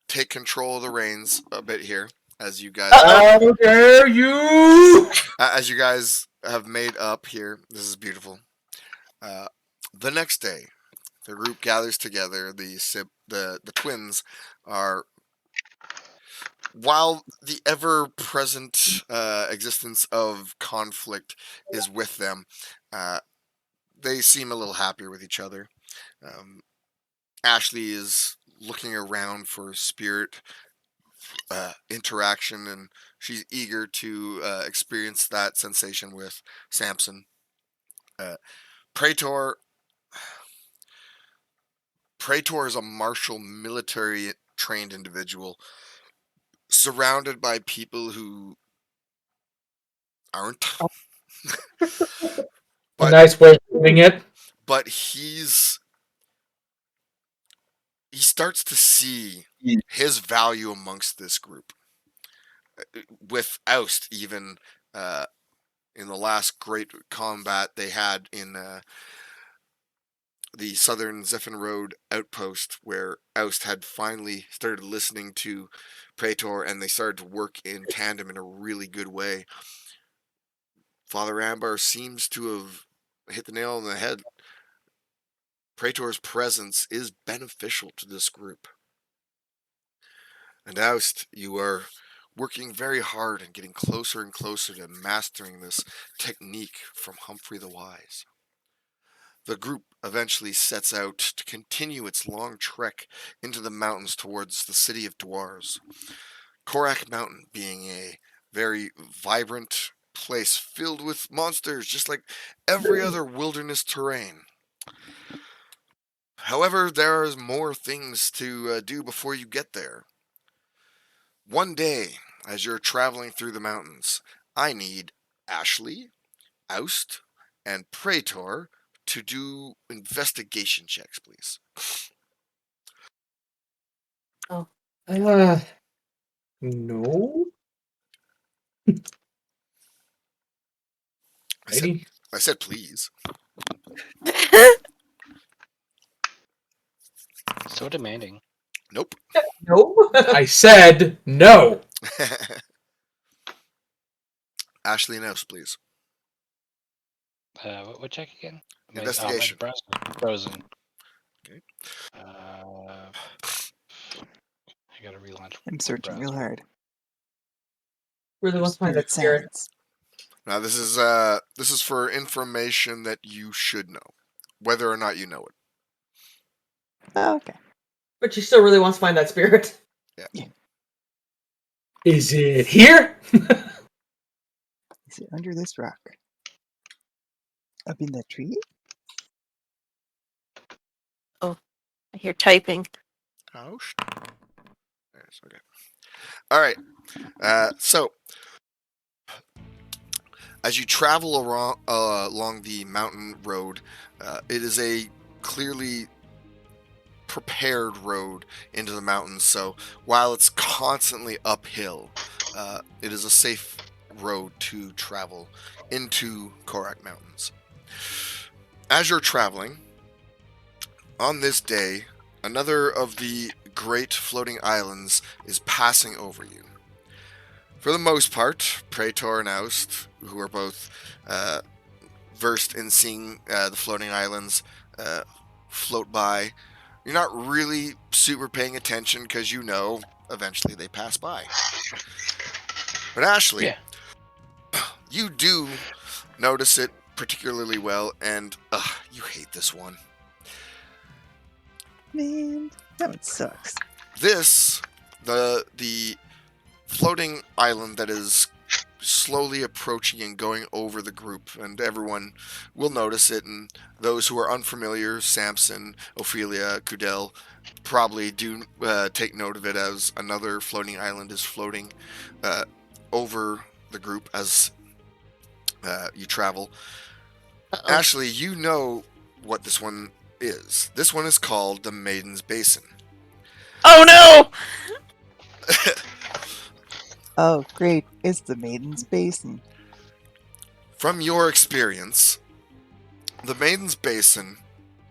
take control of the reins a bit here, as you guys Uh-oh. How dare you! as you guys have made up here. This is beautiful. The next day, the group gathers together. The twins are, while the ever-present existence of conflict is with them, they seem a little happier with each other. Um, Ashley is looking around for spirit interaction, and she's eager to experience that sensation with Samson. Uh, Praetor Praetor is a martial, military trained individual surrounded by people who aren't. A but nice way of doing it. but he starts to see his value amongst this group. With Aust, even in the last great combat they had in the southern Zephyr Road outpost, where Aust had finally started listening to Praetor and they started to work in tandem in a really good way. Father Ambar seems to have hit the nail on the head. Praetor's presence is beneficial to this group. And Aust, you are working very hard and getting closer and closer to mastering this technique from Humphrey the Wise. The group eventually sets out to continue its long trek into the mountains towards the city of Dwars. Korak Mountain being a very vibrant place filled with monsters, just like every other wilderness terrain. However, there are more things to do before you get there. One day, as you're traveling through the mountains, I need Ashley, Aust, and Praetor to do investigation checks, please. No. I said please. So demanding. Nope. No. I said no. Ashley and Aust, please. What check again? Investigation. Frozen. Okay. I gotta relaunch. I'm searching real hard. Really wants to find that spirit. sounds. Now this is for information that you should know, whether or not you know it. Oh, okay. But she still really wants to find that spirit. Is it here? Is it under this rock? Up in that tree? I hear typing. Aust. Yes, okay. All right. So as you travel along the mountain road, it is a clearly prepared road into the mountains. So while it's constantly uphill, it is a safe road to travel into Korak Mountains. As you're traveling, on this day, another of the great floating islands is passing over you. For the most part, Praetor and Aust, who are both versed in seeing the floating islands float by, you're not really super paying attention because you know eventually they pass by. But Ashley, Yeah. you do notice it particularly well, and you hate this one. Man, that one sucks. This, the floating island that is slowly approaching and going over the group, and everyone will notice it, and those who are unfamiliar, Samson, Ophelia, Cudele, probably do take note of it as another floating island is floating over the group as you travel. Uh-oh. Ashley, you know what this one is. This one is called the Maiden's Basin. Oh no! Oh, great. It's the Maiden's Basin. From your experience, the Maiden's Basin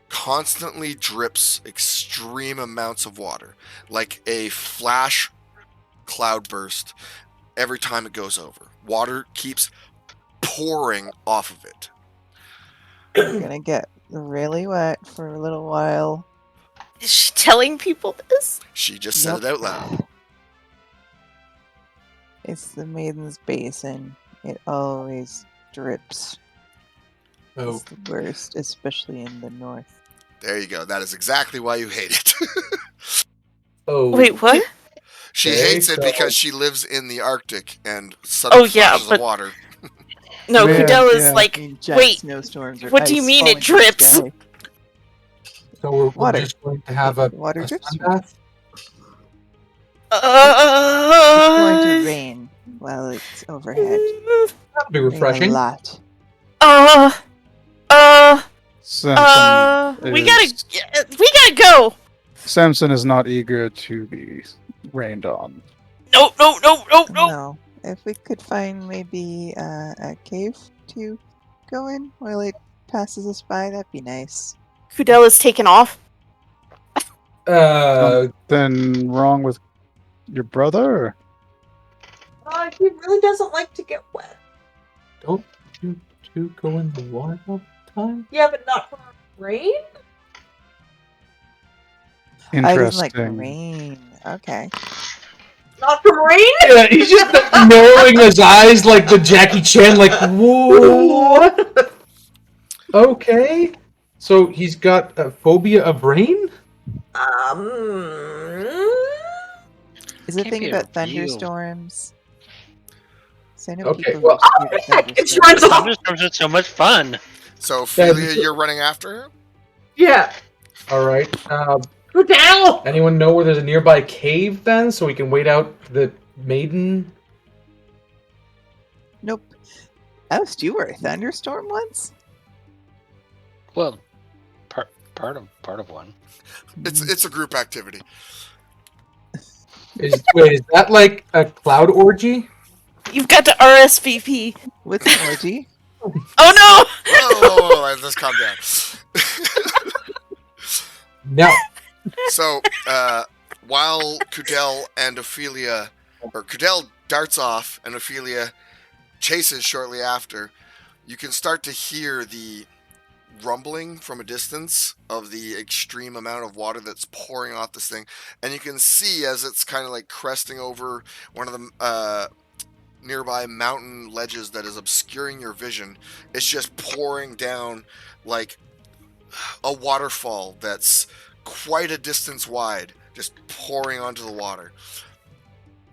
constantly drips extreme amounts of water, like a flash cloudburst every time it goes over. Water keeps pouring off of it. We're gonna get really wet for a little while. Is she telling people this? She just said it out loud. It's the Maiden's Basin. It always drips. Oh, It's the worst, especially in the north. There you go. That is exactly why you hate it. oh. Wait, what? She Okay, hates it so- because she lives in the Arctic and sudden Oh, yeah, flashes but- of water. No, Yeah, Cudele is yeah. I like, mean, giant wait, snowstorms or what do you ice mean it falling from the drips? sky. So we're Water. just going to have a Water drips. sunbath? It's going to uh, rain while it's overhead. That'll be Rain refreshing. a lot. Samson we is, gotta go. Samson is not eager to be rained on. No. No. If we could find maybe a cave to go in while it passes us by, that'd be nice. Cudele is taken off. Then wrong with your brother? He really doesn't like to get wet. Don't you two go in the water all the time? Yeah, but not from rain? I doesn't like Interesting. rain. Okay. Not from rain? Yeah, he's just narrowing his eyes like the Jackie Chan, like, whoa. Okay. So he's got a phobia of rain? Is the Can't thing be a about real- thunderstorms? So I know Okay, people well, who are scared of It thunderstorms. runs off. Thunderstorms are so much fun. So, Ophelia, you're running after her? Yeah. All right. Cudele! Anyone know where there's a nearby cave then, so we can wait out the maiden? Nope. Aust, you were a thunderstorm once? Well, part of one. It's a group activity. Wait, is that like a cloud orgy? You've got to RSVP. What's an orgy? Oh no! Oh, let's calm down. No. So, while Cudele and Ophelia, or Cudele darts off and Ophelia chases shortly after, you can start to hear the rumbling from a distance of the extreme amount of water that's pouring off this thing. And you can see as it's kind of like cresting over one of the nearby mountain ledges that is obscuring your vision. It's just pouring down like a waterfall that's quite a distance wide, just pouring onto the water.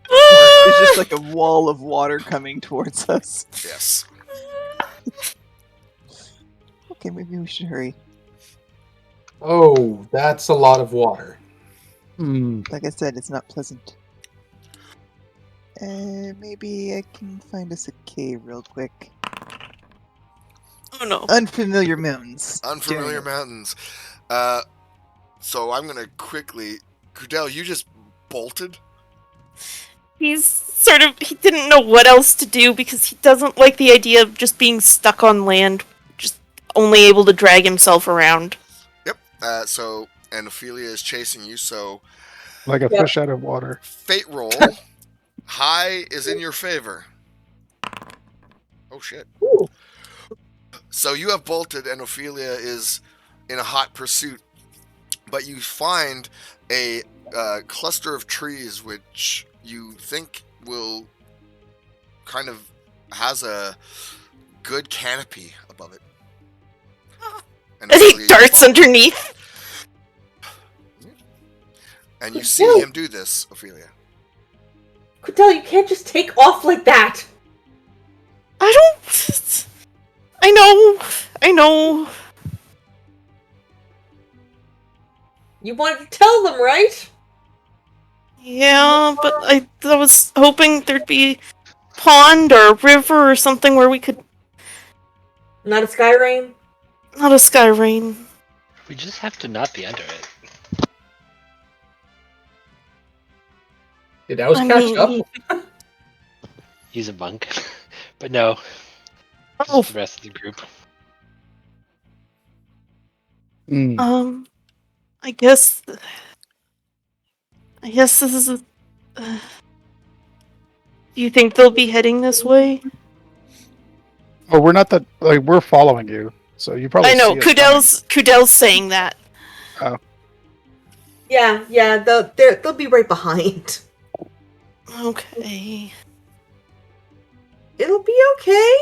It's just like a wall of water coming towards us. Yes. Okay, maybe we should hurry. Oh, that's a lot of water. Like I said, it's not pleasant. Maybe I can find us a cave real quick. Oh no. Unfamiliar mountains. Unfamiliar Damn it. mountains. So I'm gonna quickly, Cudele, you just bolted. He didn't know what else to do because he doesn't like the idea of just being stuck on land, just only able to drag himself around. Yep. And Ophelia is chasing you. So Like a Yep. fish out of water. fate roll. High is in your favor. Oh shit. Ooh. So you have bolted, and Ophelia is in a hot pursuit. But you find a cluster of trees which you think will kind of has a good canopy above it. And he Ophelia, darts underneath. and you see him do this, Ophelia. Cudele, you can't just take off like that. I know. You wanted to tell them, right? Yeah, but I was hoping there'd be a pond or a river or something where we could. Not a sky rain? Not a sky rain. We just have to not be under it. Did Oust I catch mean, up? He's a monk. But no, Oh, just the rest of the group. Mm. I guess this is. Do you think they'll be heading this way? Oh, we're not that. Like, we're following you, so you probably I know. see us coming. Cudele's saying that. Oh, Yeah, they'll be right behind. Okay. It'll be okay.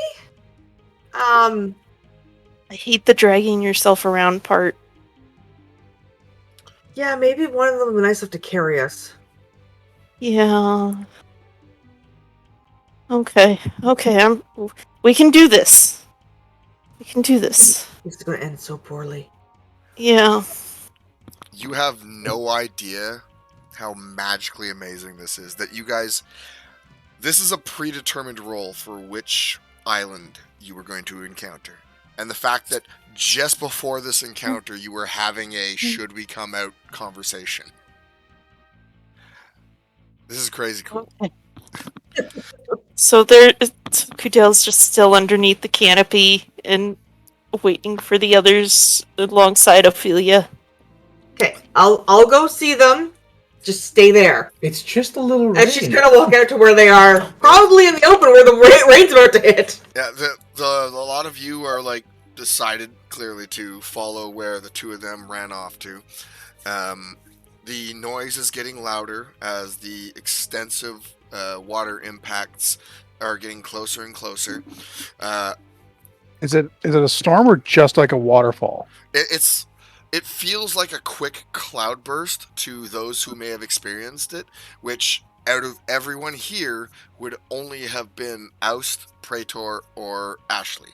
I hate the dragging yourself around part. Yeah, maybe one of them will be nice enough to carry us. Yeah. Okay. We can do this. We can do this. This is gonna end so poorly. Yeah. You have no idea how magically amazing this is. That you guys, this is a predetermined role for which island you were going to encounter. And the fact that just before this encounter, you were having a should we come out conversation. This is crazy cool. Okay. So Cudele's just still underneath the canopy and waiting for the others alongside Ophelia. Okay, I'll go see them. Just stay there. It's just a little rain. And she's gonna walk out to where they are, probably in the open where the rain's about to hit. Yeah, a lot of you are like decided clearly to follow where the two of them ran off to. The noise is getting louder as the extensive water impacts are getting closer and closer. is it a storm or just like a waterfall? It feels like a quick cloudburst to those who may have experienced it, which out of everyone here would only have been Aust, Praetor, or Ashley.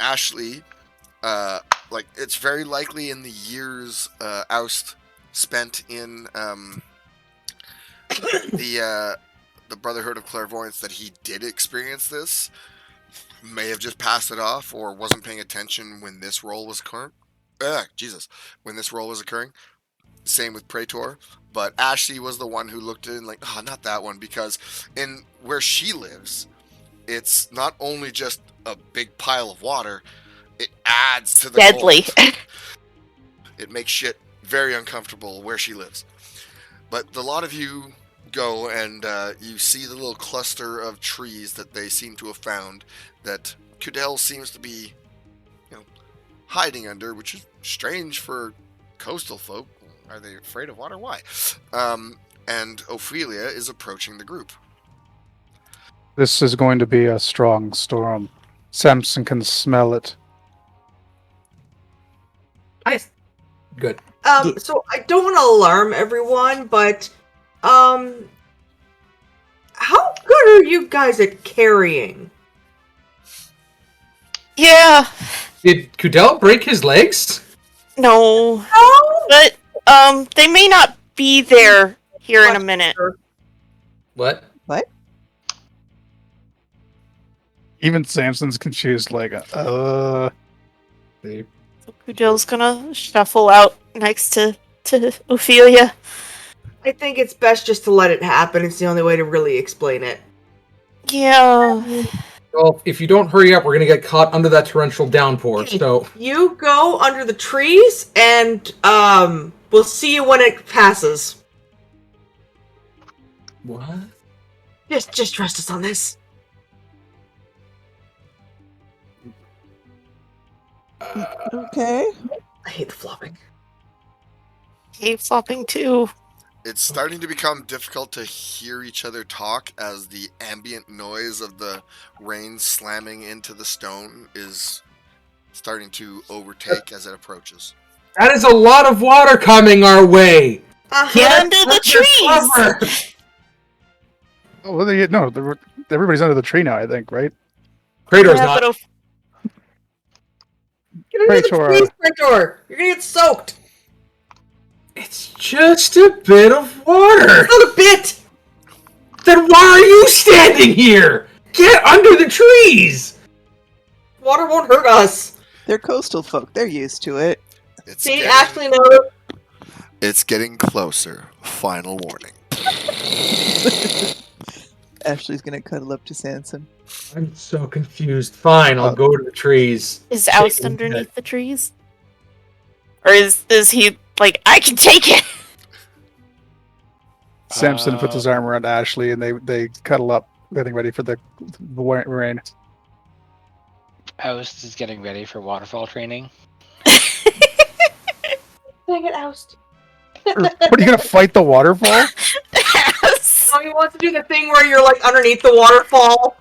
Ashley, like it's very likely in the years Aust spent in the Brotherhood of Clairvoyance that he did experience this, may have just passed it off or wasn't paying attention when this role was occurring. When this role was occurring. Same with Praetor, but Ashley was the one who looked in like, oh, not that one, because in where she lives, it's not only just a big pile of water, it adds to the Deadly. cold. It makes shit very uncomfortable where she lives. But a lot of you go and you see the little cluster of trees that they seem to have found that Cudele seems to be, hiding under, which is strange for coastal folk. Are they afraid of water? Why? And Ophelia is approaching the group. This is going to be a strong storm. Samson can smell it. Good. So I don't want to alarm everyone, but how good are you guys at carrying? Yeah. Did Cudele break his legs? No. No. But they may not be there here in a minute. What? What? Even Samson's confused, like, So Cudele's gonna shuffle out next to Ophelia. I think it's best just to let it happen. It's the only way to really explain it. Yeah. Well, if you don't hurry up, we're gonna get caught under that torrential downpour. So You go under the trees, and we'll see you when it passes. what? Just trust us on this. Okay. I hate the flopping. Cave flopping too. It's starting to become difficult to hear each other talk as the ambient noise of the rain slamming into the stone is starting to overtake as it approaches. That is a lot of water coming our way. Get under the trees. oh, well, everybody's under the tree now, I think, right? Praetor's Yeah, not. but Get under the Praetor. trees, Praetor. You're gonna get soaked. It's just a bit of water. Not a bit. Then why are you standing here? Get under the trees. Water won't hurt us. They're coastal folk. They're used to it. It's See, getting, Ashley knows. it's getting closer. Final warning. Ashley's gonna cuddle up to Samson. I'm so confused. Fine, I'll go to the trees. Is Shake Oust his head. underneath the trees? Or is he like, I can take it? Samson puts his arm around Ashley, and they cuddle up, getting ready for the rain. Oust is getting ready for waterfall training. Dang it, Oust. What are you gonna fight the waterfall? Yes. Oh, he wants to do the thing where you're like underneath the waterfall,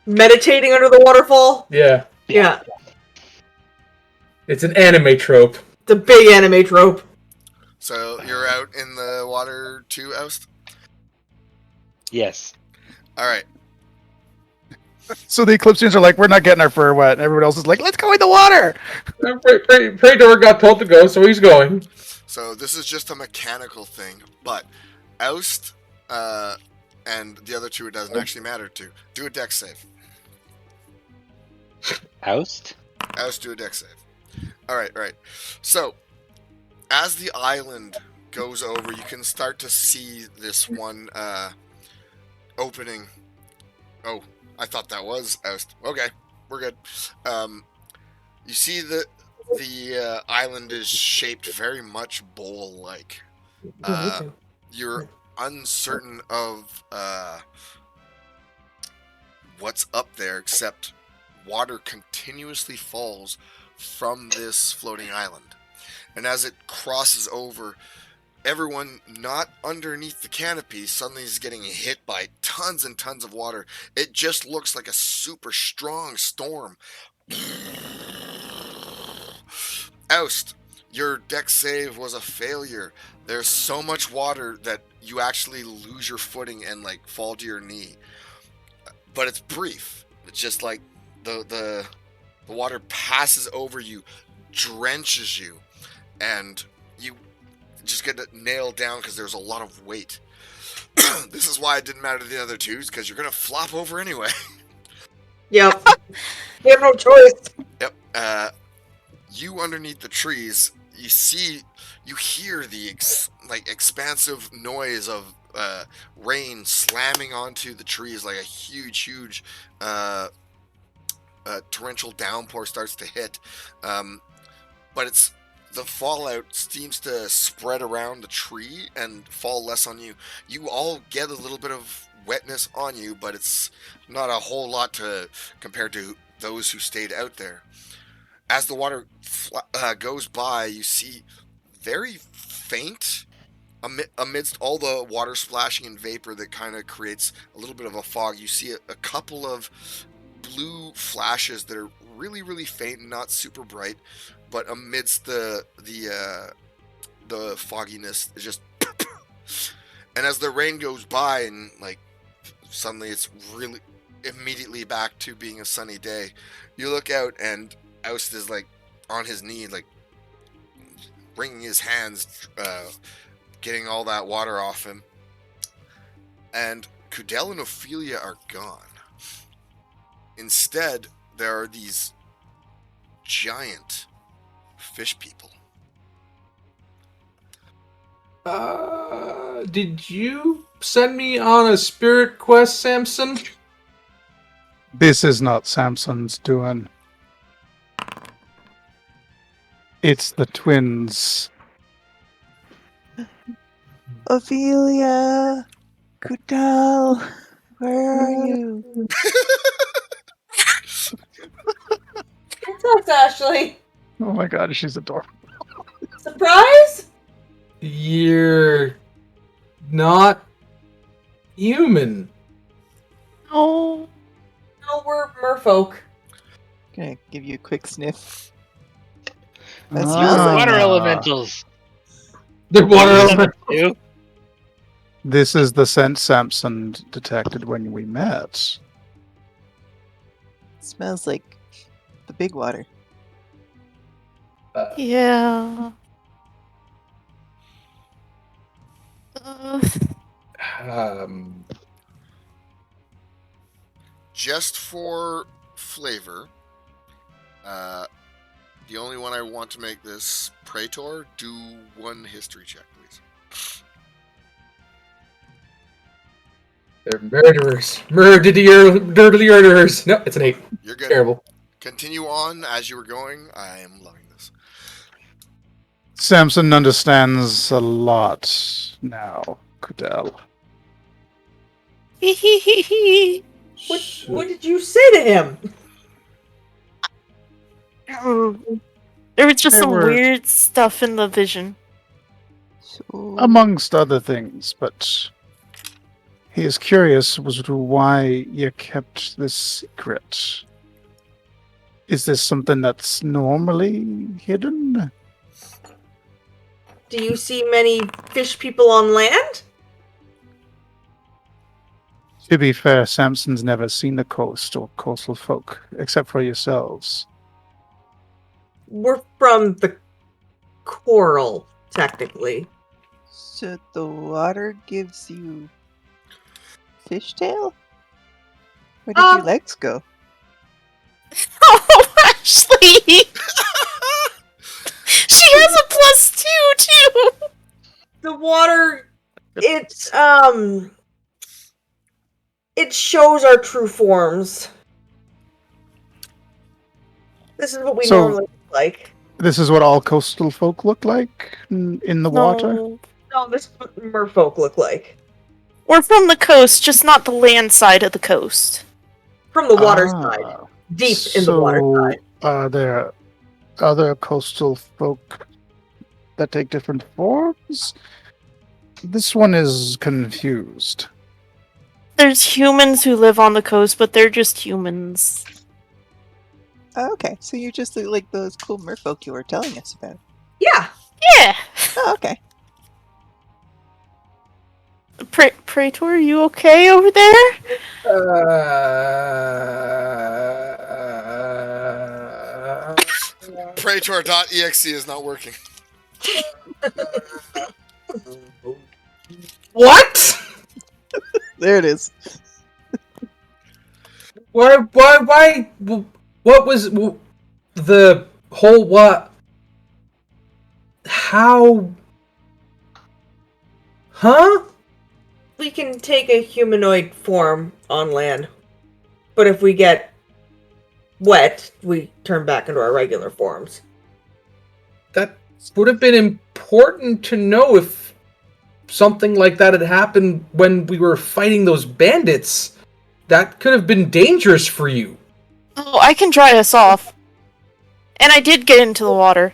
meditating under the waterfall. Yeah, Yeah, it's an anime trope. the big anime trope. So you're out in the water too, Oust? Yes. All right. So the Eclipsians are like, we're not getting our fur wet, and everyone else is like, let's go in the water. Praetor got told to go, so he's going. So this is just a mechanical thing, but Oust and the other two it doesn't actually matter to. Do a dex save. Oust? Oust, do a dex save. All right. So as the island goes over, you can start to see this one opening. Oh, I thought that was Oust. Okay, we're good. You see that the island is shaped very much bowl-like. You're uncertain of what's up there, except water continuously falls from this floating island. And as it crosses over, everyone not underneath the canopy suddenly is getting hit by tons and tons of water. It just looks like a super strong storm. Oust, your dex save was a failure. There's so much water that you actually lose your footing and like fall to your knee. But it's brief. It's just like the water passes over you, drenches you, and you just get nailed down because there's a lot of weight. This is why it didn't matter to the other twos, because you're gonna flop over anyway. Yep. We have no choice. Yep. You underneath the trees, you hear the expansive noise of rain slamming onto the trees like a huge torrential downpour starts to hit. But it's the fallout seems to spread around the tree and fall less on you. You all get a little bit of wetness on you, but it's not a whole lot to compared to those who stayed out there. As the water goes by, you see very faint amidst all the water splashing and vapor that kind of creates a little bit of a fog. You see a couple of blue flashes that are really faint and not super bright, but amidst the fogginess, it's just and as the rain goes by and like suddenly it's really immediately back to being a sunny day, you look out and Oust is like on his knee, like wringing his hands, getting all that water off him. And Cudele and Ophelia are gone. Instead, there are these giant fish people. Did you send me on a spirit quest, Samson? This is not Samson's doing. It's the twins. Ophelia, Cudele, where are you? What's up, Ashley? Oh my god, she's adorable. Surprise? You're not human. Oh. No, we're merfolk. Gonna give you a quick sniff. Ah. smells like Water elementals. The water Is that element. you? This is the scent Samson detected when we met. Smells like the big water. Yeah. Just for flavor, the only one I want to make this Praetor, do one history check, please. They're murderers. Murderers. No, it's an 8. You're good. Terrible. Continue on as you were going. I am loving this. Samson understands a lot now, Cudele. What did you say to him? There was just There some were- weird stuff in the vision. So, Amongst other things, but he is curious as to why you kept this secret. Is this something that's normally hidden? Do you see many fish people on land? To be fair, Samson's never seen the coast or coastal folk, except for yourselves. We're from the coral, technically. so the water gives you fishtail? Where did your legs go? Oh, Ashley! She has a +2 too. The water, it shows our true forms. This is what we So- normally look like. This is what all coastal folk look like in the water? No. No, this is what merfolk look like. We're from the coast, just not the land side of the coast. From the water Ah, side. Deep in the water so side. are there other coastal folk that take different forms? This one is confused. There's humans who live on the coast, but they're just humans. Oh, okay, so you're just like those cool merfolk you were telling us about. Yeah. Yeah. Oh, okay. Praetor, you okay over there? Praetor.exe is not working. What? There it is. Why? What was the whole what? How? Huh? We can take a humanoid form on land. But if we get wet, we turn back into our regular forms. That would have been important to know if something like that had happened when we were fighting those bandits. That could have been dangerous for you. Oh, I can dry us off. And I did get into the water.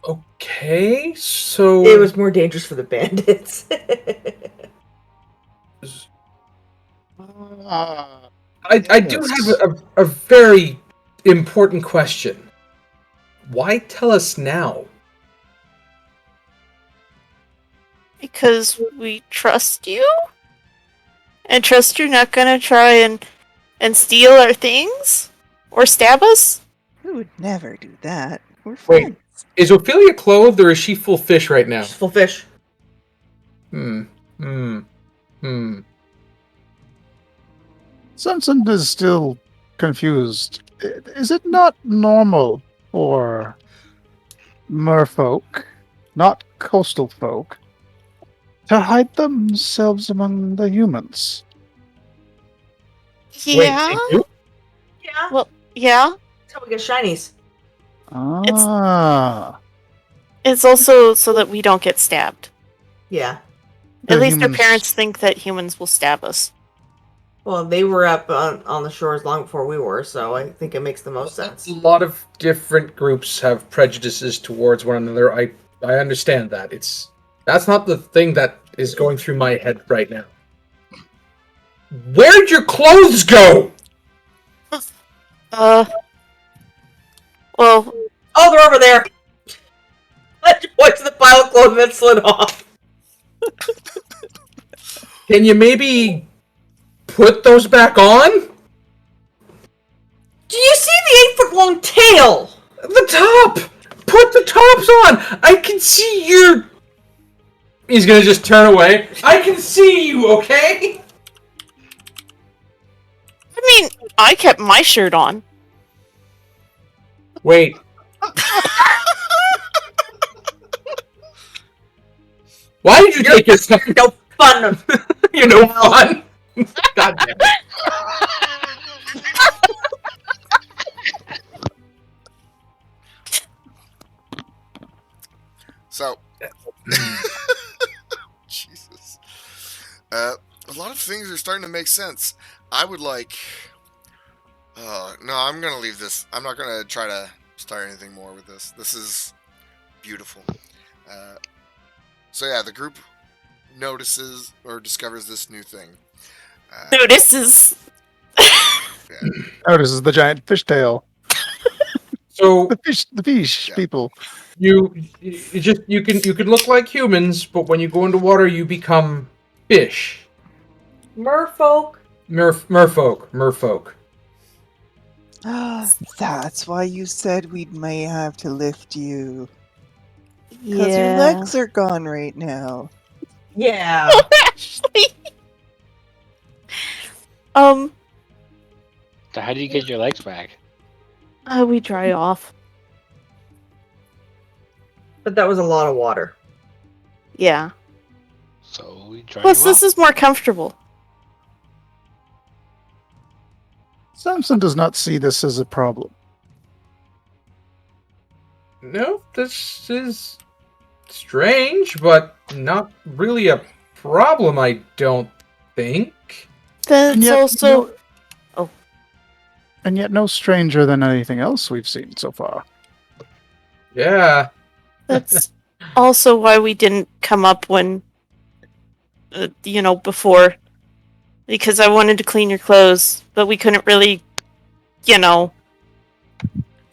Okay, so It was more dangerous for the bandits. I do have a very important question. Why tell us now? Because we trust you? And trust you're not gonna try and steal our things? Or stab us? We would never do that. We're Wait. friends. Is Ophelia clothed or is she full fish right now? Full fish. Samson is still confused. Is it not normal for merfolk, not coastal folk, to hide themselves among the humans? Yeah? Wait, they do? Yeah. Yeah? That's how we get shinies. Ah. It's also so that we don't get stabbed. Yeah. At The least our humans- parents think that humans will stab us. Well, they were up on the shores long before we were, so I think it makes the most sense. A lot of different groups have prejudices towards one another. I understand that. That's not the thing that is going through my head right now. Where'd your clothes go? Well, Oh, they're over there! Let's watch the pile of clothing that slid off. Can you maybe put those back on? Do you see the 8-foot-long tail? The top! Put the tops on! I can see your... He's gonna just turn away. I can see you, okay? I mean, I kept my shirt on. Wait. Why did you take your time? No fun. You're no fun. God damn it. So, Jesus. A lot of things are starting to make sense. I would like. No, I'm gonna leave this. I'm not gonna try to start anything more with this. This is beautiful. So yeah, the group notices or discovers this new thing. Notices. Oh, this is the giant fishtail. So The fish Yeah. people. you can look like humans, but when you go into water, you become fish. Merfolk. Merfolk. That's why you said we may have to lift you. Because your Yeah. legs are gone right now. Yeah. Actually. So how do you get your legs back? We dry off. But that was a lot of water. Yeah. So we dry Plus, you this off. is more comfortable. Samson does not see this as a problem. No, this is strange, but not really a problem, I don't think. That's also. And yet no stranger than anything else we've seen so far. Yeah. That's also why we didn't come up when, before. Because I wanted to clean your clothes, but we couldn't really, So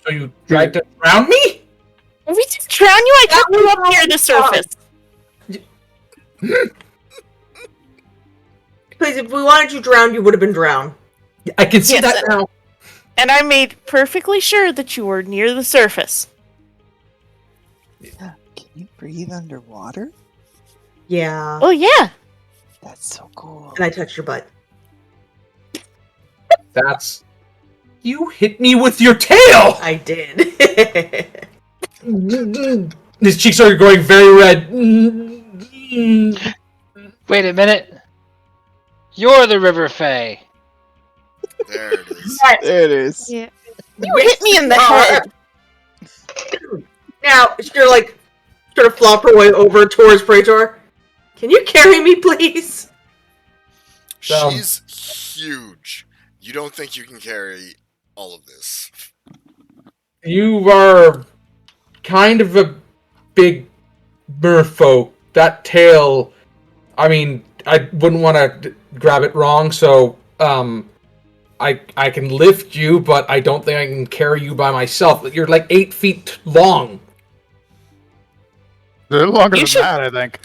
you tried to drown me? We didn't drown you, I kept you up near the surface. Please, if we wanted you drowned, you would have been drowned. I can see Yes, that now. And I made perfectly sure that you were near the surface. Can you breathe underwater? Yeah. Oh, yeah. That's so cool. And I touched your butt. That's... You hit me with your tail! I did. His cheeks are going very red. Wait a minute. You're the River Fae. There it is. There it is. Yeah. You hit me in the head. Now, you're like, sort of flop her way over towards Praetor. Can you carry me, please? She's huge. You don't think you can carry all of this? You are kind of a big merfolk. That tail... I mean, I wouldn't want to grab it wrong, so... I can lift you, but I don't think I can carry you by myself. You're like 8 feet long. They're longer You than should- that, I think.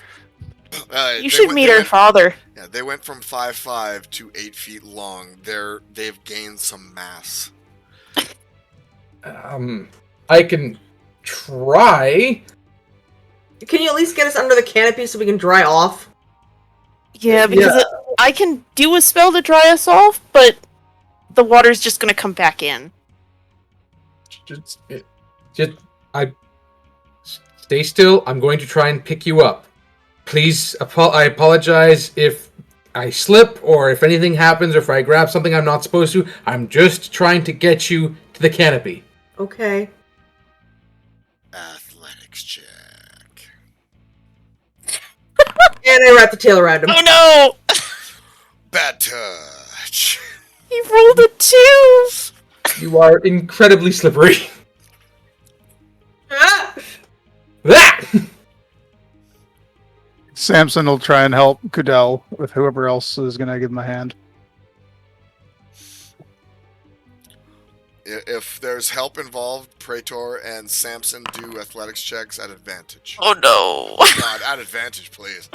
You should meet her father. Yeah, they went from 5'5" to 8 feet long. They've gained some mass. I can try. Can you at least get us under the canopy so we can dry off? Yeah, because I can do a spell to dry us off, but the water's just gonna come back in. Stay still. I'm going to try and pick you up. Please, I apologize if I slip or if anything happens or if I grab something I'm not supposed to. I'm just trying to get you to the canopy. Okay. Athletics check. And I wrap the tail around him. Oh no! Bad touch. He rolled a 2! You are incredibly slippery. Ah! That! Samson will try and help Cudele with whoever else is going to give him a hand. If there's help involved, Praetor and Samson do athletics checks at advantage. Oh no! God, at advantage, please.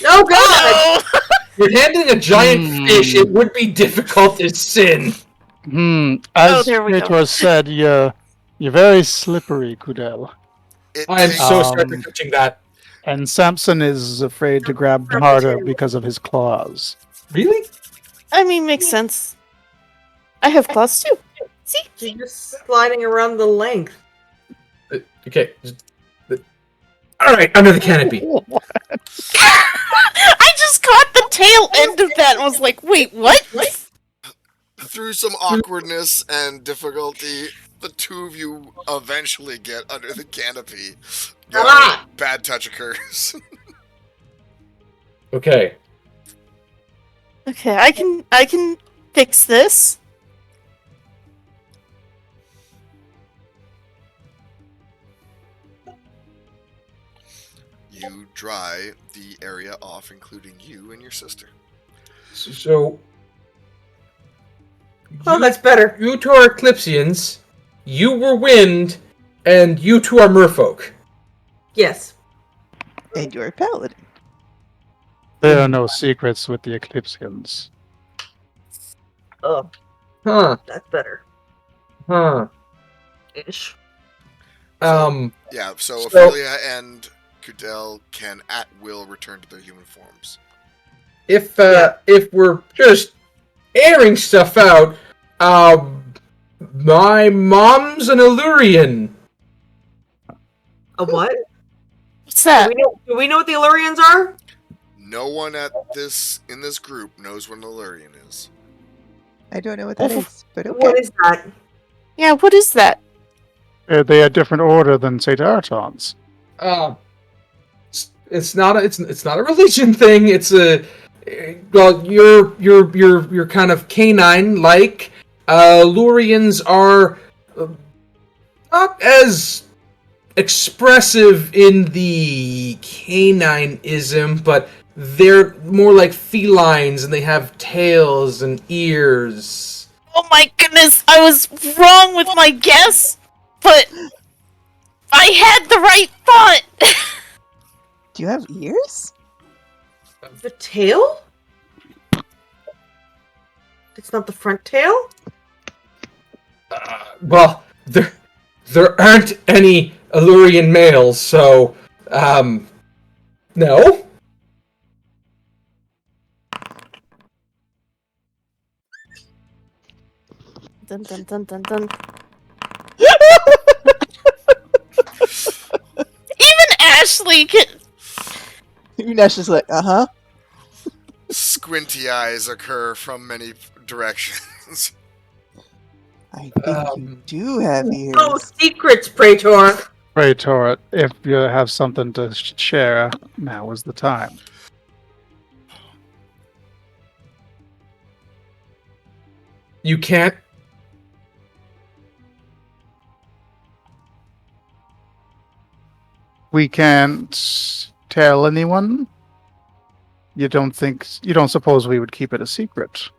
Oh god! Oh no! You're handling a giant fish. It would be difficult as sin. As there we go. Praetor said, you're very slippery, Cudele. I am so Um, sorry for touching that. And Samson is afraid to grab harder because of his claws. Really? I mean, makes sense. I have claws too. See? She's just sliding around the length. Okay. All right, under the canopy. I just caught the tail end of that and was like, wait, what? Through some awkwardness and difficulty, the two of you eventually get under the canopy. Ah! Bad touch occurs. Okay. Okay, I can fix this. You dry the area off, including you and your sister. So Oh, that's better. you two are Eclipsians, you were wind, and you two are merfolk. Yes. And you're a paladin. There are no secrets with the Eclipsians. Oh, Huh. that's better. Huh. Ish. Yeah, so So- Ophelia and Cudele can at will return to their human forms. If Yeah. if we're just airing stuff out, my mom's an Illyrian. A what? What's that? Do we know what the Illyrians are? No one in this group knows what an Illyrian is. I don't know what that Oh, is, but okay. What is that? Yeah, what is that? They are a different order than St. Artons. It's not a religion thing. It's a well, you're kind of canine like. Lurians are not as expressive in the canine-ism, but they're more like felines, and they have tails and ears. Oh my goodness, I was wrong with my guess, but I had the right thought. Do you have ears? The tail? It's not the front tail? Well, there aren't any Illyrian males, so no. Dun dun dun dun dun. Even Ashley can. Nash is like, uh-huh. Squinty eyes occur from many directions. I think you do have ears. Oh, secrets, Praetor. Praetor, if you have something to share, now is the time. You can't. We can't tell anyone? You don't suppose we would keep it a secret?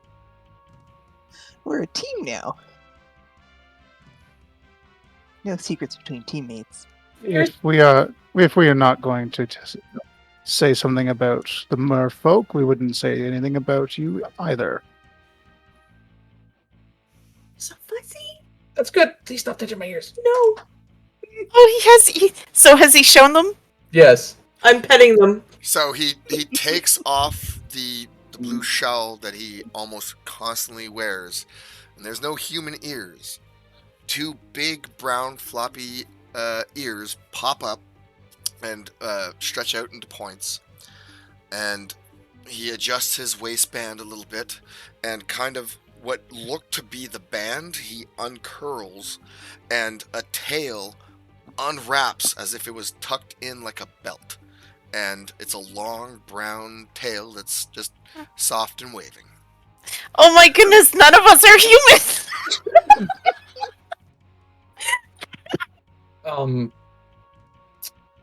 We're a team now. No secrets between teammates. If we are not going to say something about the merfolk, we wouldn't say anything about you either. So fuzzy? That's good. Please stop touching my ears. No. Oh, so has he shown them? Yes. I'm petting them. So he takes off the blue shell that he almost constantly wears, and there's no human ears. Two big brown floppy ears pop up and stretch out into points, and he adjusts his waistband a little bit, and kind of what looked to be the band he uncurls, and a tail unwraps as if it was tucked in like a belt, and it's a long brown tail that's just soft and waving. Oh my goodness, none of us are human.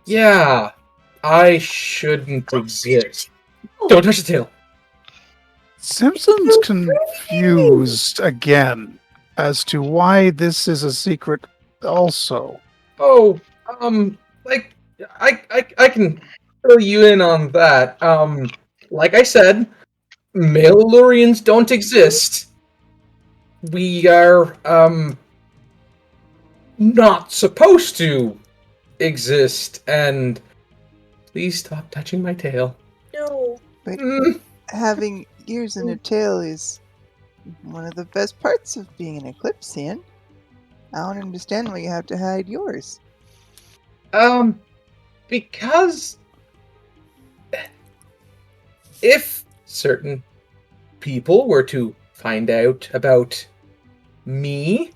Yeah, I shouldn't exist. Don't touch the tail. Simpson's confused again as to why this is a secret also. Oh, like, I can fill you in on that. Like I said, male Illurians don't exist. We are, not supposed to exist, and please stop touching my tail. No. But Mm. having ears and a tail is one of the best parts of being an Eclipsian. I don't understand why you have to hide yours. because if certain people were to find out about me,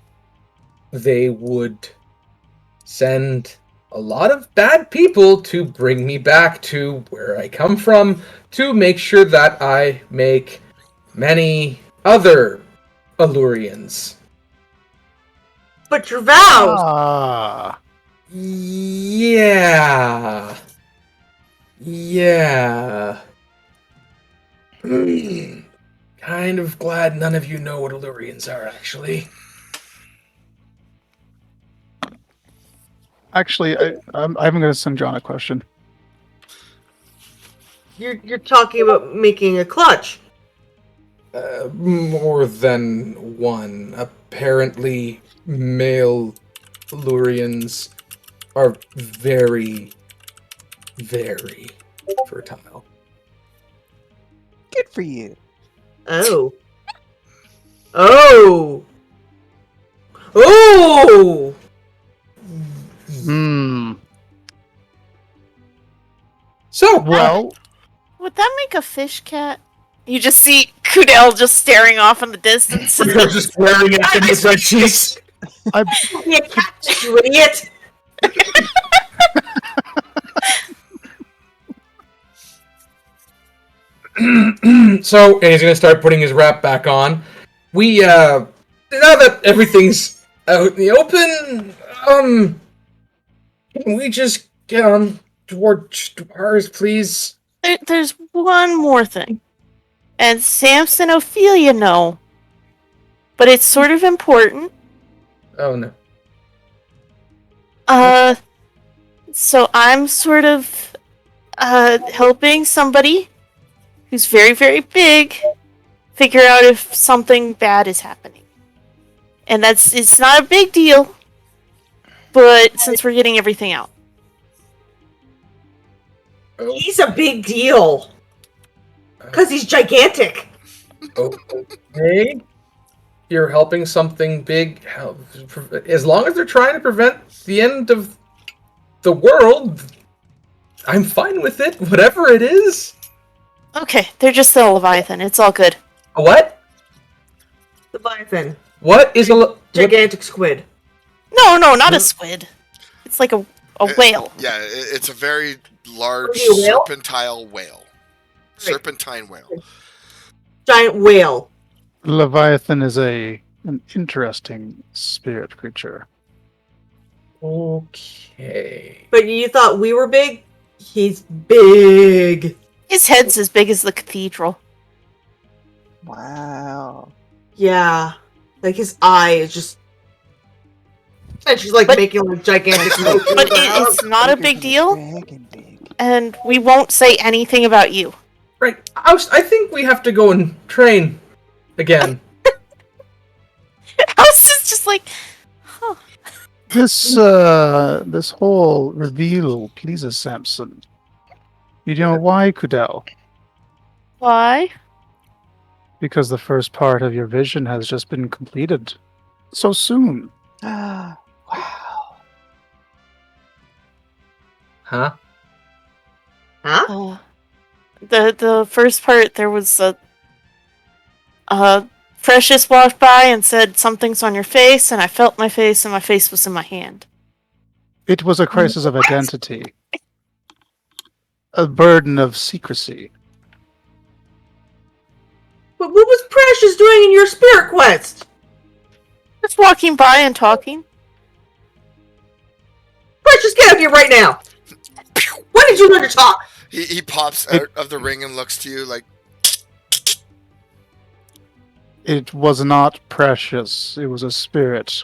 they would send a lot of bad people to bring me back to where I come from to make sure that I make many other Allurians. But your vows. Ah. Yeah. Yeah. Kind of glad none of you know what Allurians are, actually. Actually, I'm going to send John a question. You're talking about making a clutch. More than one. Apparently, male Allurians are very, very fertile. Good for you. Oh. Oh. Oh. Hmm. So, Well, Would that make a fish cat? You just see Cudele just staring off in the distance. they're just glaring at him with red cheeks. You catfish, you idiot. So, and he's gonna start putting his wrap back on. We, now that everything's out in the open, can we just get on towards ours, please? There's one more thing. And Samson and Ophelia know. But it's sort of important. Oh no. So I'm sort of, helping somebody who's very, very big figure out if something bad is happening. And it's not a big deal, but since we're getting everything out. He's a big deal. Because he's gigantic. Okay. You're helping something big. As long as they're trying to prevent the end of the world, I'm fine with it. Whatever it is. Okay, they're just the Leviathan. It's all good. A what? Leviathan. What is a Gigantic squid. No, not a squid. It's like a whale. Yeah, it's a very large Is it a whale? serpentine whale. Right. Serpentine whale. Giant whale. Leviathan is an interesting spirit creature. Okay. But you thought we were big? He's big. His head's as big as the cathedral. Wow. Yeah. Like his eye is just. And she's like But- making like gigantic motions. But it's not a Bigger big than deal, dragon big. and we won't say anything about you. Right. I think we have to go and train again. House is just like, huh. This whole reveal pleases Samson. You know why, Cudele? Why? Because the first part of your vision has just been completed. So soon. Wow. Huh? Huh? The first part, there was a Precious walked by and said, "Something's on your face," and I felt my face, and my face was in my hand. It was a crisis of identity. A burden of secrecy. But what was Precious doing in your spirit quest? Just walking by and talking. Precious, get out here right now! When did you learn to talk? He pops out of the ring and looks to you like, It was not precious. It was a spirit.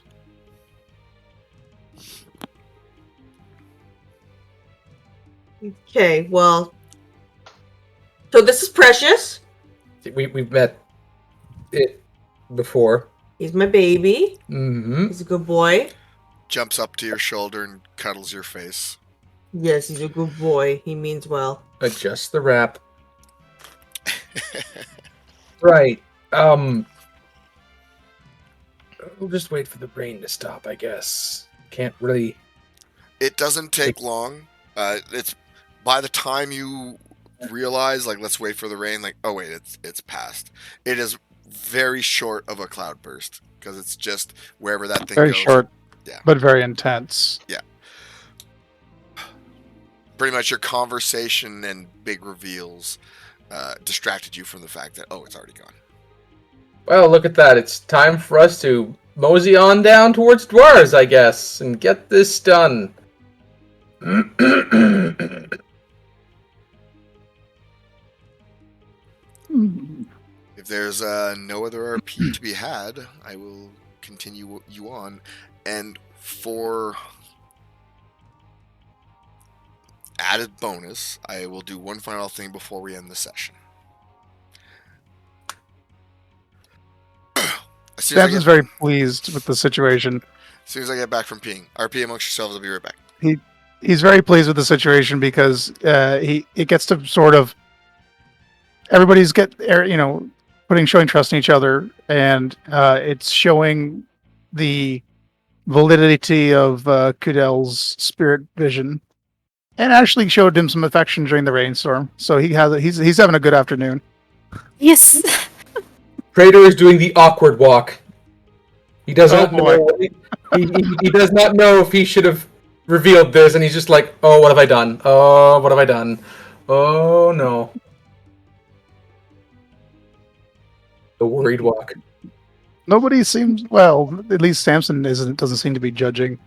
Okay, well. So this is Precious. We've met it before. He's my baby. Mm-hmm. He's a good boy. jumps up to your shoulder and cuddles your face. Yes, he's a good boy. He means well. Adjust the wrap. Right. We'll just wait for the brain to stop, I guess. Can't really. It doesn't take long It's by the time you realize, like, let's wait for the rain. Like, oh wait, it's past. It is very short of a cloud burst because it's just wherever that thing Very goes. short, Yeah. but very intense. Pretty much your conversation and big reveals distracted you from the fact that it's already gone. Well, look at that. It's time for us to mosey on down towards Dwars, I guess, and get this done. Hmm. If there's no other RP to be had, I will continue you on. And for added bonus, I will do one final thing before we end the session. Samson's very pleased with the situation. As soon as I get back from peeing, RP amongst yourselves. I'll be right back. He's very pleased with the situation because it gets to sort of everybody's showing trust in each other, and it's showing the validity of Cudele's spirit vision, and actually showed him some affection during the rainstorm. So he's having a good afternoon. Yes. Praetor is doing the awkward walk. He does not boy. know. He does not know if he should have revealed this, and he's just like, "Oh, what have I done? Oh, what have I done? Oh no." The worried walk. Nobody seems at least Samson doesn't seem to be judging.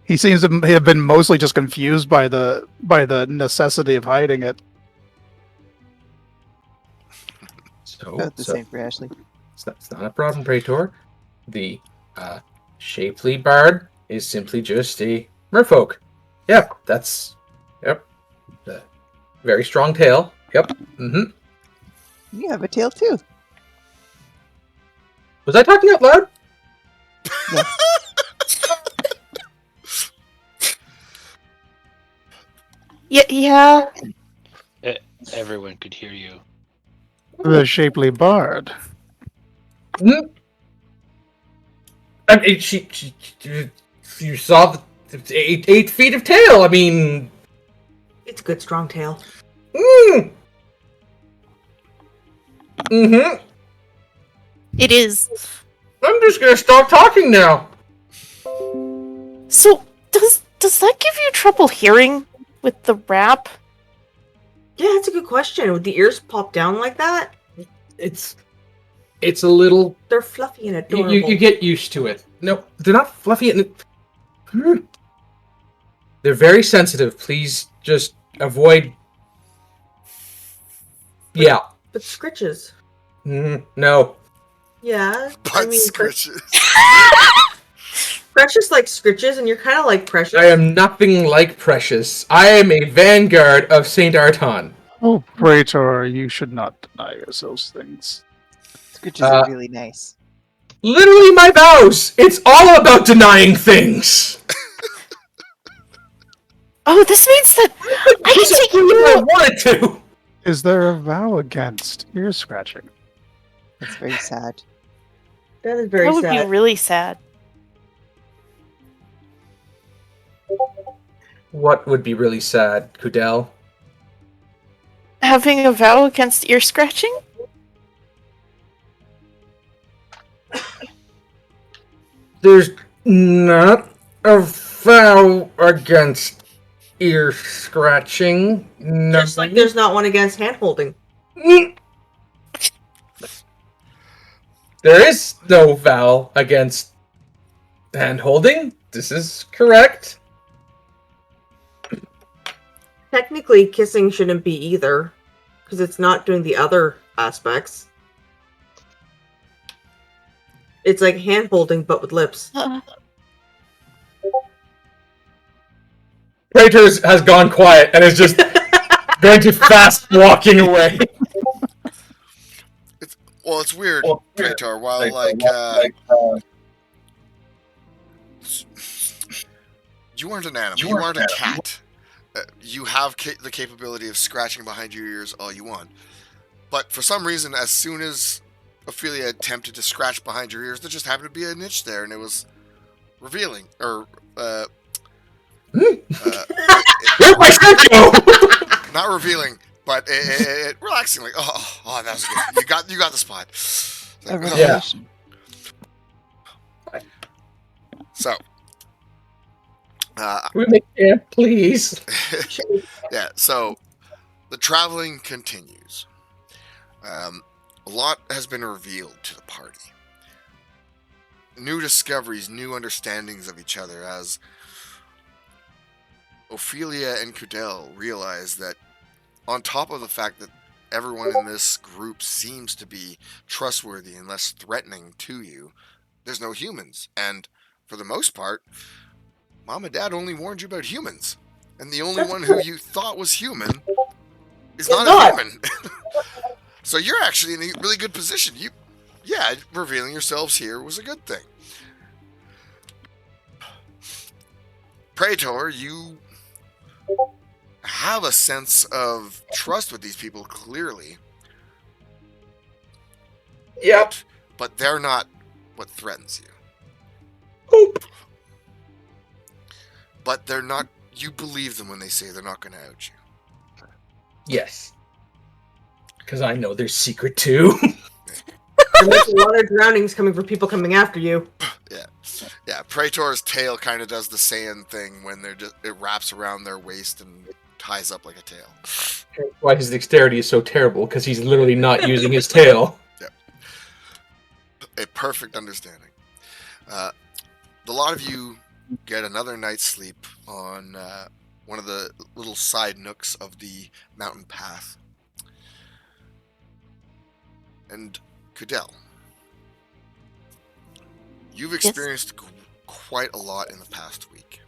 He seems to have been mostly just confused by the necessity of hiding it. About the same for Ashley. It's not a problem, Praetor. The shapely bard is simply just a merfolk. Yep, the very strong tail. Yep. Mm-hmm. You have a tail too. Was I talking out loud? Yeah. Everyone could hear you. The shapely bard. Mm-hmm. I mean, you saw the 8 feet of tail. I mean, It's a good strong tail. mm. Mm-hmm. It is. I'm just gonna stop talking now. So, does that give you trouble hearing with the rap? Yeah, that's a good question. Would the ears pop down like that? It's a little. They're fluffy and adorable. You get used to it. No, they're not fluffy and. They're very sensitive. Please just avoid. Yeah. But scritches. No. Yeah. But scritches. Precious like scritches, and you're kind of like Precious. I am nothing like Precious. I am a vanguard of Saint Arton. Oh, Praetor, you should not deny yourselves things. Scritches are really nice. Literally my vows! It's all about denying things! Oh, this means that I can take you I out. wanted to! Is there a vow against ear scratching? That's very sad. That is very That would sad. be really sad. What would be really sad, Cudele? Having a vow against ear scratching? There's not a vow against ear scratching. No. Just like there's not one against hand holding. There is no vow against hand holding. This is correct. Technically, kissing shouldn't be either, because it's not doing the other aspects. It's like hand holding, but with lips. Praetor has gone quiet and is just going to fast walking away. It's weird, Praetor. While you aren't an animal, you aren't a cat. You have the capability of scratching behind your ears all you want. But for some reason, as soon as Ophelia attempted to scratch behind your ears, there just happened to be a niche there, and it was revealing, or Where's my shirt go? Not revealing, but relaxing. Like, oh, that was good. You got the spot. A Like, revelation. So, Can we make camp, please? yeah. So the traveling continues. A lot has been revealed to the party. New discoveries, new understandings of each other, as Ophelia and Cudele realize that, on top of the fact that everyone in this group seems to be trustworthy and less threatening to you, there's no humans. And for the most part, Mom and Dad only warned you about humans. And the only one who you thought was human is not a human. So you're actually in a really good position. Revealing yourselves here was a good thing. Praetor, you have a sense of trust with these people, clearly. Yep. But they're not what threatens you. Oop. But they're not. You believe them when they say they're not going to out you. Yes. Because I know their secret too. There's a lot of drownings coming from people coming after you. Yeah. Praetor's tail kind of does the Saiyan thing when it wraps around their waist and ties up like a tail. Why his dexterity is so terrible, because he's literally not using his tail. Yep. A perfect understanding. A lot of you get another night's sleep on one of the little side nooks of the mountain path. And Cudele, you've experienced quite a lot in the past week.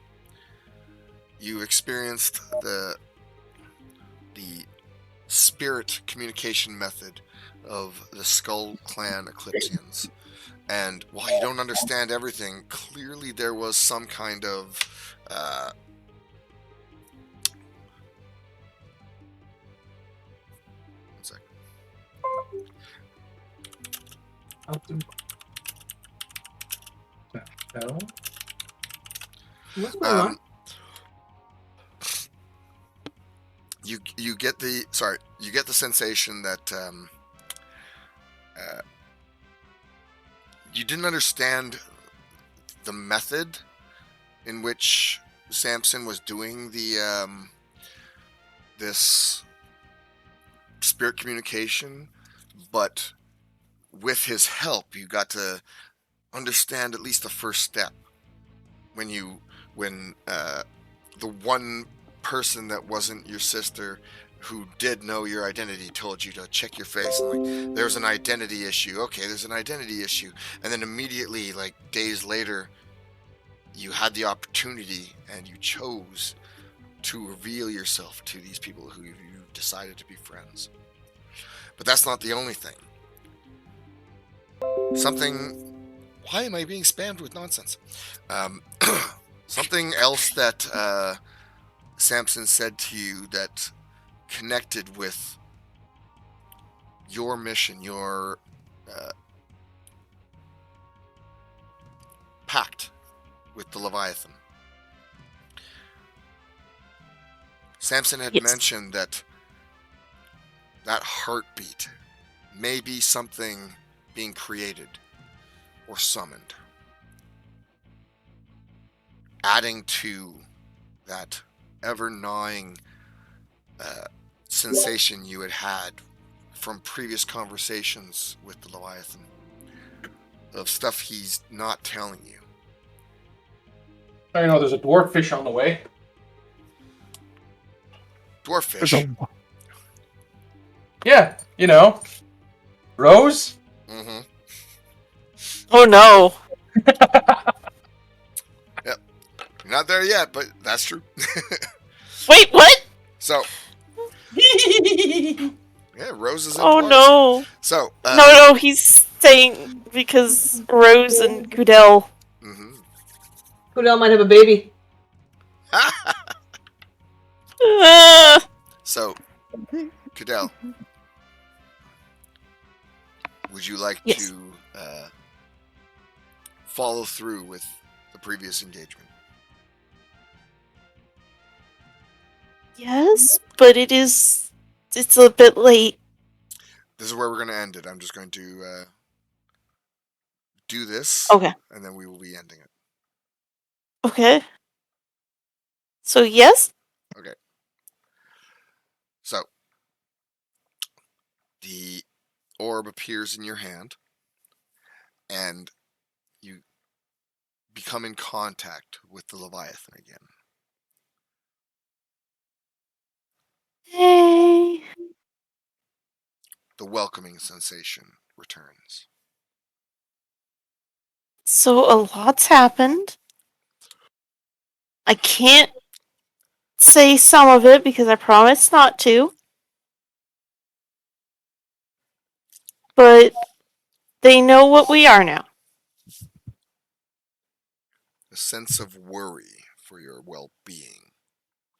You experienced the spirit communication method of the Skull Clan Eclipsians. And while you don't understand everything, clearly there was some kind of one sec. No. What's going on? You get the sensation that you didn't understand the method in which Samson was doing the this spirit communication, but with his help, you got to understand at least the first step. When the one person that wasn't your sister, who did know your identity, told you to check your face, and like, there's an identity issue. Okay, there's an identity issue, and then immediately, like days later, you had the opportunity and you chose to reveal yourself to these people who you decided to be friends. But that's not the only thing. Why am I being spammed with nonsense? Something else that Samson said to you that connected with your mission, your pact with the Leviathan. Samson had mentioned that heartbeat may be something being created or summoned, adding to that ever gnawing sensation you had from previous conversations with the Leviathan, of stuff he's not telling you. I know there's a dwarffish on the way. Dwarffish. Yeah, you know. Rose? Mm-hmm. Oh no. Yep. You're not there yet, but that's true. Wait, what? So, yeah, Rose is in Oh Dwarves. no. So, No, he's saying because Rose and Cudele. Mm-hmm. Cudele might have a baby. So, Cudele, would you like Yes. to follow through with the previous engagement? Yes, but it's a bit late. This is where we're going to end it. I'm just going to do this, Okay. and then we will be ending it. Okay. So yes? Okay. So, the orb appears in your hand, and you become in contact with the Leviathan again. Hey. The welcoming sensation returns. So a lot's happened. I can't say some of it because I promised not to. But they know what we are now. A sense of worry for your well-being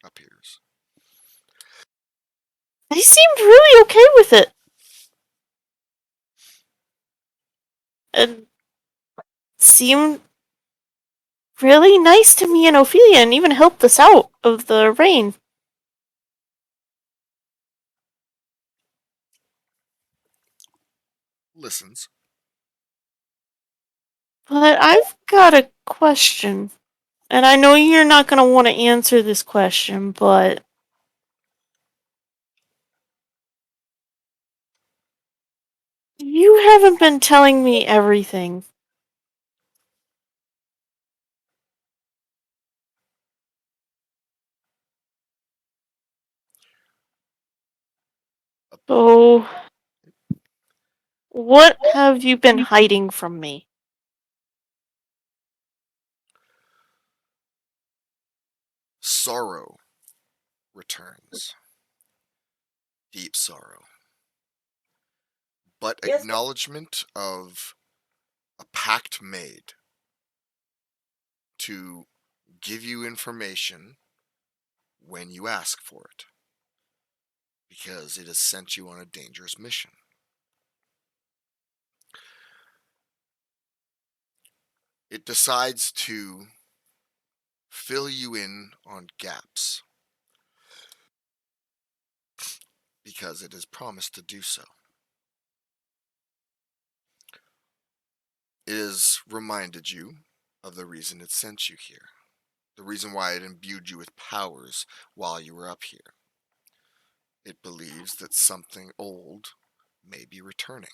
appears. They seemed really okay with it. And seemed really nice to me and Ophelia and even helped us out of the rain. Listens. But I've got a question. And I know you're not going to want to answer this question, but you haven't been telling me everything. So, what have you been hiding from me? Sorrow returns. Deep sorrow. But Yes. acknowledgement of a pact made to give you information when you ask for it, because it has sent you on a dangerous mission. It decides to fill you in on gaps because it has promised to do so. It has reminded you of the reason it sent you here, the reason why it imbued you with powers while you were up here. It believes that something old may be returning.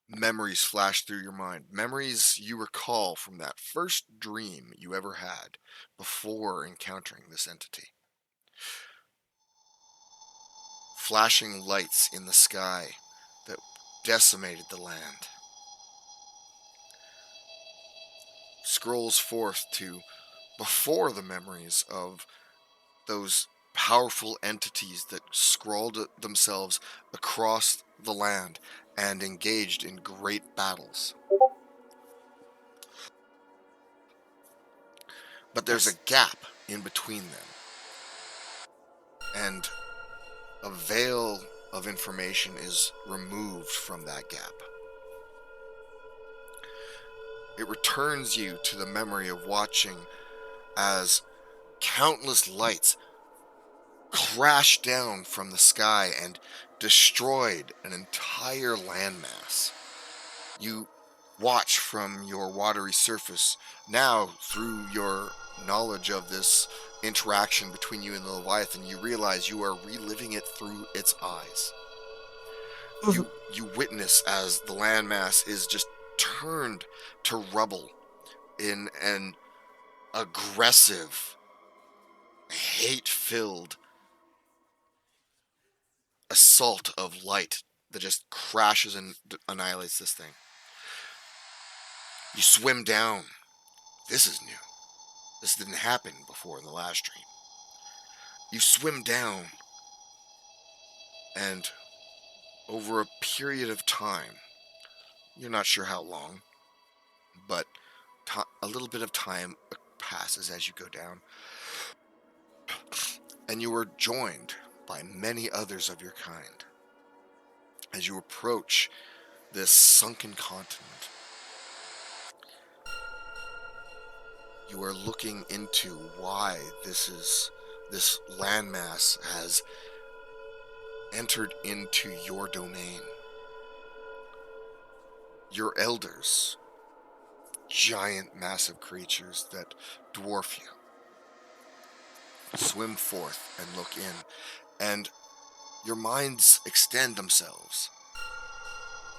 Memories flash through your mind. Memories you recall from that first dream you ever had before encountering this entity. Flashing lights in the sky that decimated the land. Scrolls forth to before the memories of those powerful entities that scrawled themselves across the land and engaged in great battles. But there's a gap in between them. And a veil of information is removed from that gap. It returns you to the memory of watching as countless lights crashed down from the sky and destroyed an entire landmass. You watch from your watery surface, now through your knowledge of this interaction between you and the Leviathan, you realize you are reliving it through its eyes. You witness as the landmass is just turned to rubble in an aggressive, hate-filled assault of light that just crashes and annihilates this thing. You swim down. This is new. This didn't happen before in the last dream. You swim down, and over a period of time, you're not sure how long, but a little bit of time passes as you go down, and you are joined by many others of your kind as you approach this sunken continent. You are looking into why this landmass has entered into your domain. Your elders, giant, massive creatures that dwarf you, swim forth and look in, and your minds extend themselves.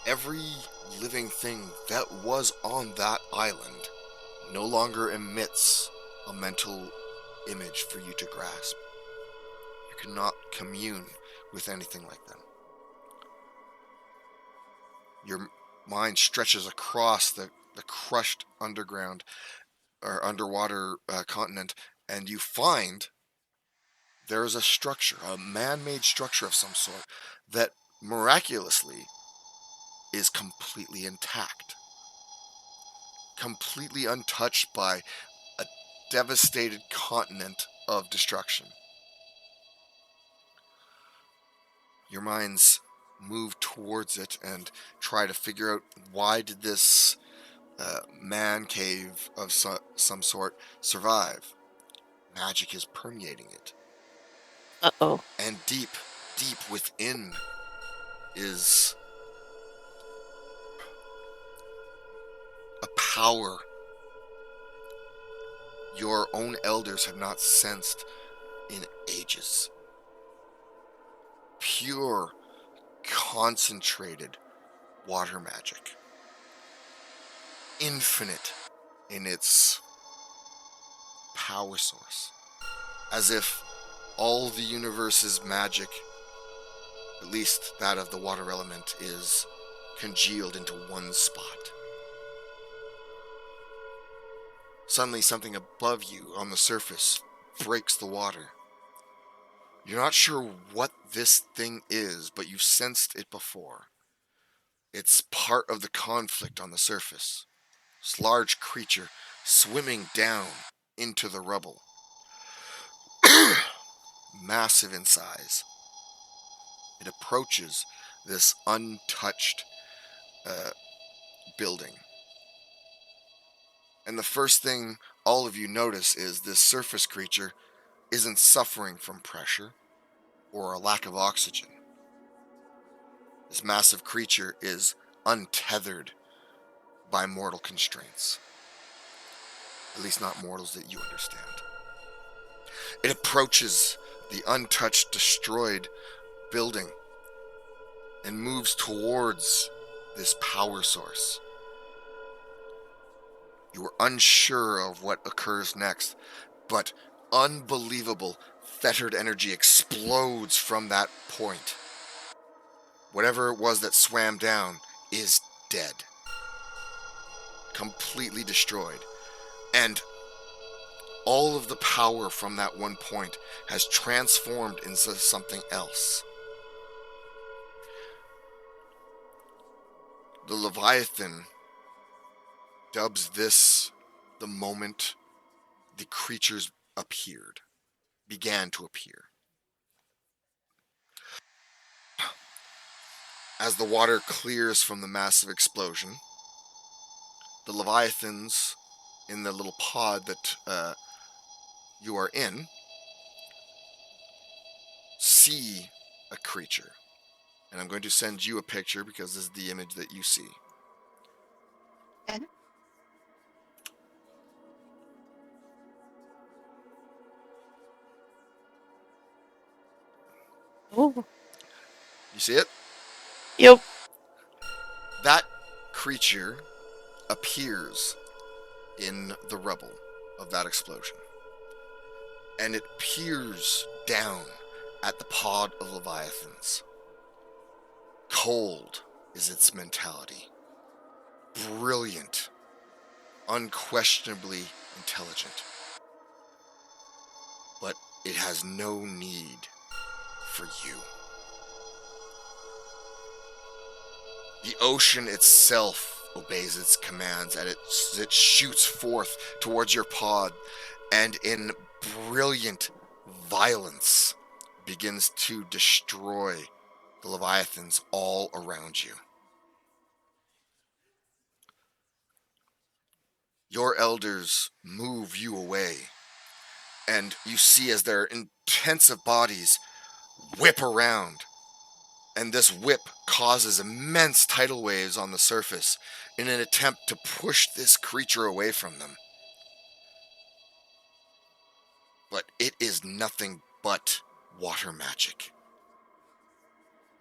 Every living thing that was on that island no longer emits a mental image for you to grasp. You cannot commune with anything like them. Your mind stretches across the crushed underground or underwater continent, and you find there is a structure, a man-made structure of some sort, that miraculously is completely intact, completely untouched by a devastated continent of destruction. Your minds move towards it and try to figure out, why did this man cave of some sort survive? Magic is permeating it. Uh-oh. And deep within is a power your own elders have not sensed in ages. Pure, concentrated water magic. Infinite in its power source. As if all the universe's magic, at least that of the water element, is congealed into one spot. Suddenly something above you on the surface breaks the water. You're not sure what this thing is, but you've sensed it before. It's part of the conflict on the surface. This large creature swimming down into the rubble. Massive in size. It approaches this untouched building. And the first thing all of you notice is this surface creature isn't suffering from pressure or a lack of oxygen. This massive creature is untethered by mortal constraints. At least not mortals that you understand. It approaches the untouched, destroyed building and moves towards this power source. You are unsure of what occurs next, but unbelievable fettered energy explodes from that point. Whatever it was that swam down is dead. Completely destroyed. And all of the power from that one point has transformed into something else. The Leviathan dubs this the moment the creatures began to appear. As the water clears from the massive explosion, the Leviathans in the little pod that you are in see a creature. And I'm going to send you a picture because this is the image that you see. Oh. You see it? Yep. That creature appears in the rubble of that explosion. And it peers down at the pod of Leviathans. Cold is its mentality. Brilliant. Unquestionably intelligent. But it has no need for you. The ocean itself obeys its commands, and it shoots forth towards your pod, and in brilliant violence begins to destroy the Leviathans all around you. your elders move you away, and you see as their intensive bodies whip around, and this whip causes immense tidal waves on the surface in an attempt to push this creature away from them. But it is nothing but water magic.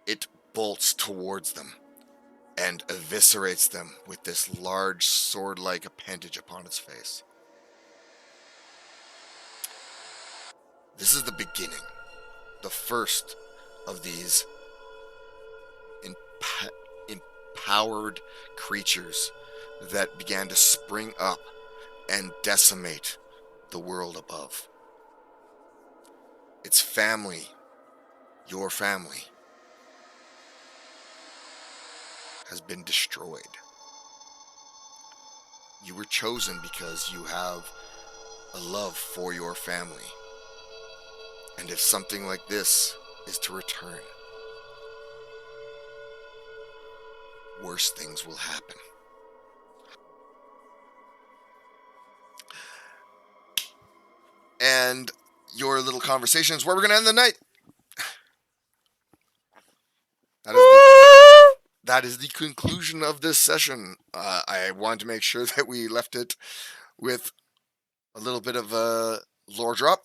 It bolts towards them and eviscerates them with this large sword-like appendage upon its face. This is the beginning, the first of these empowered creatures that began to spring up and decimate the world above. Its family, your family, has been destroyed. You were chosen because you have a love for your family. And if something like this is to return, worse things will happen. And your little conversation is where we're going to end the night. That is the conclusion of this session. I wanted to make sure that we left it with a little bit of a lore drop.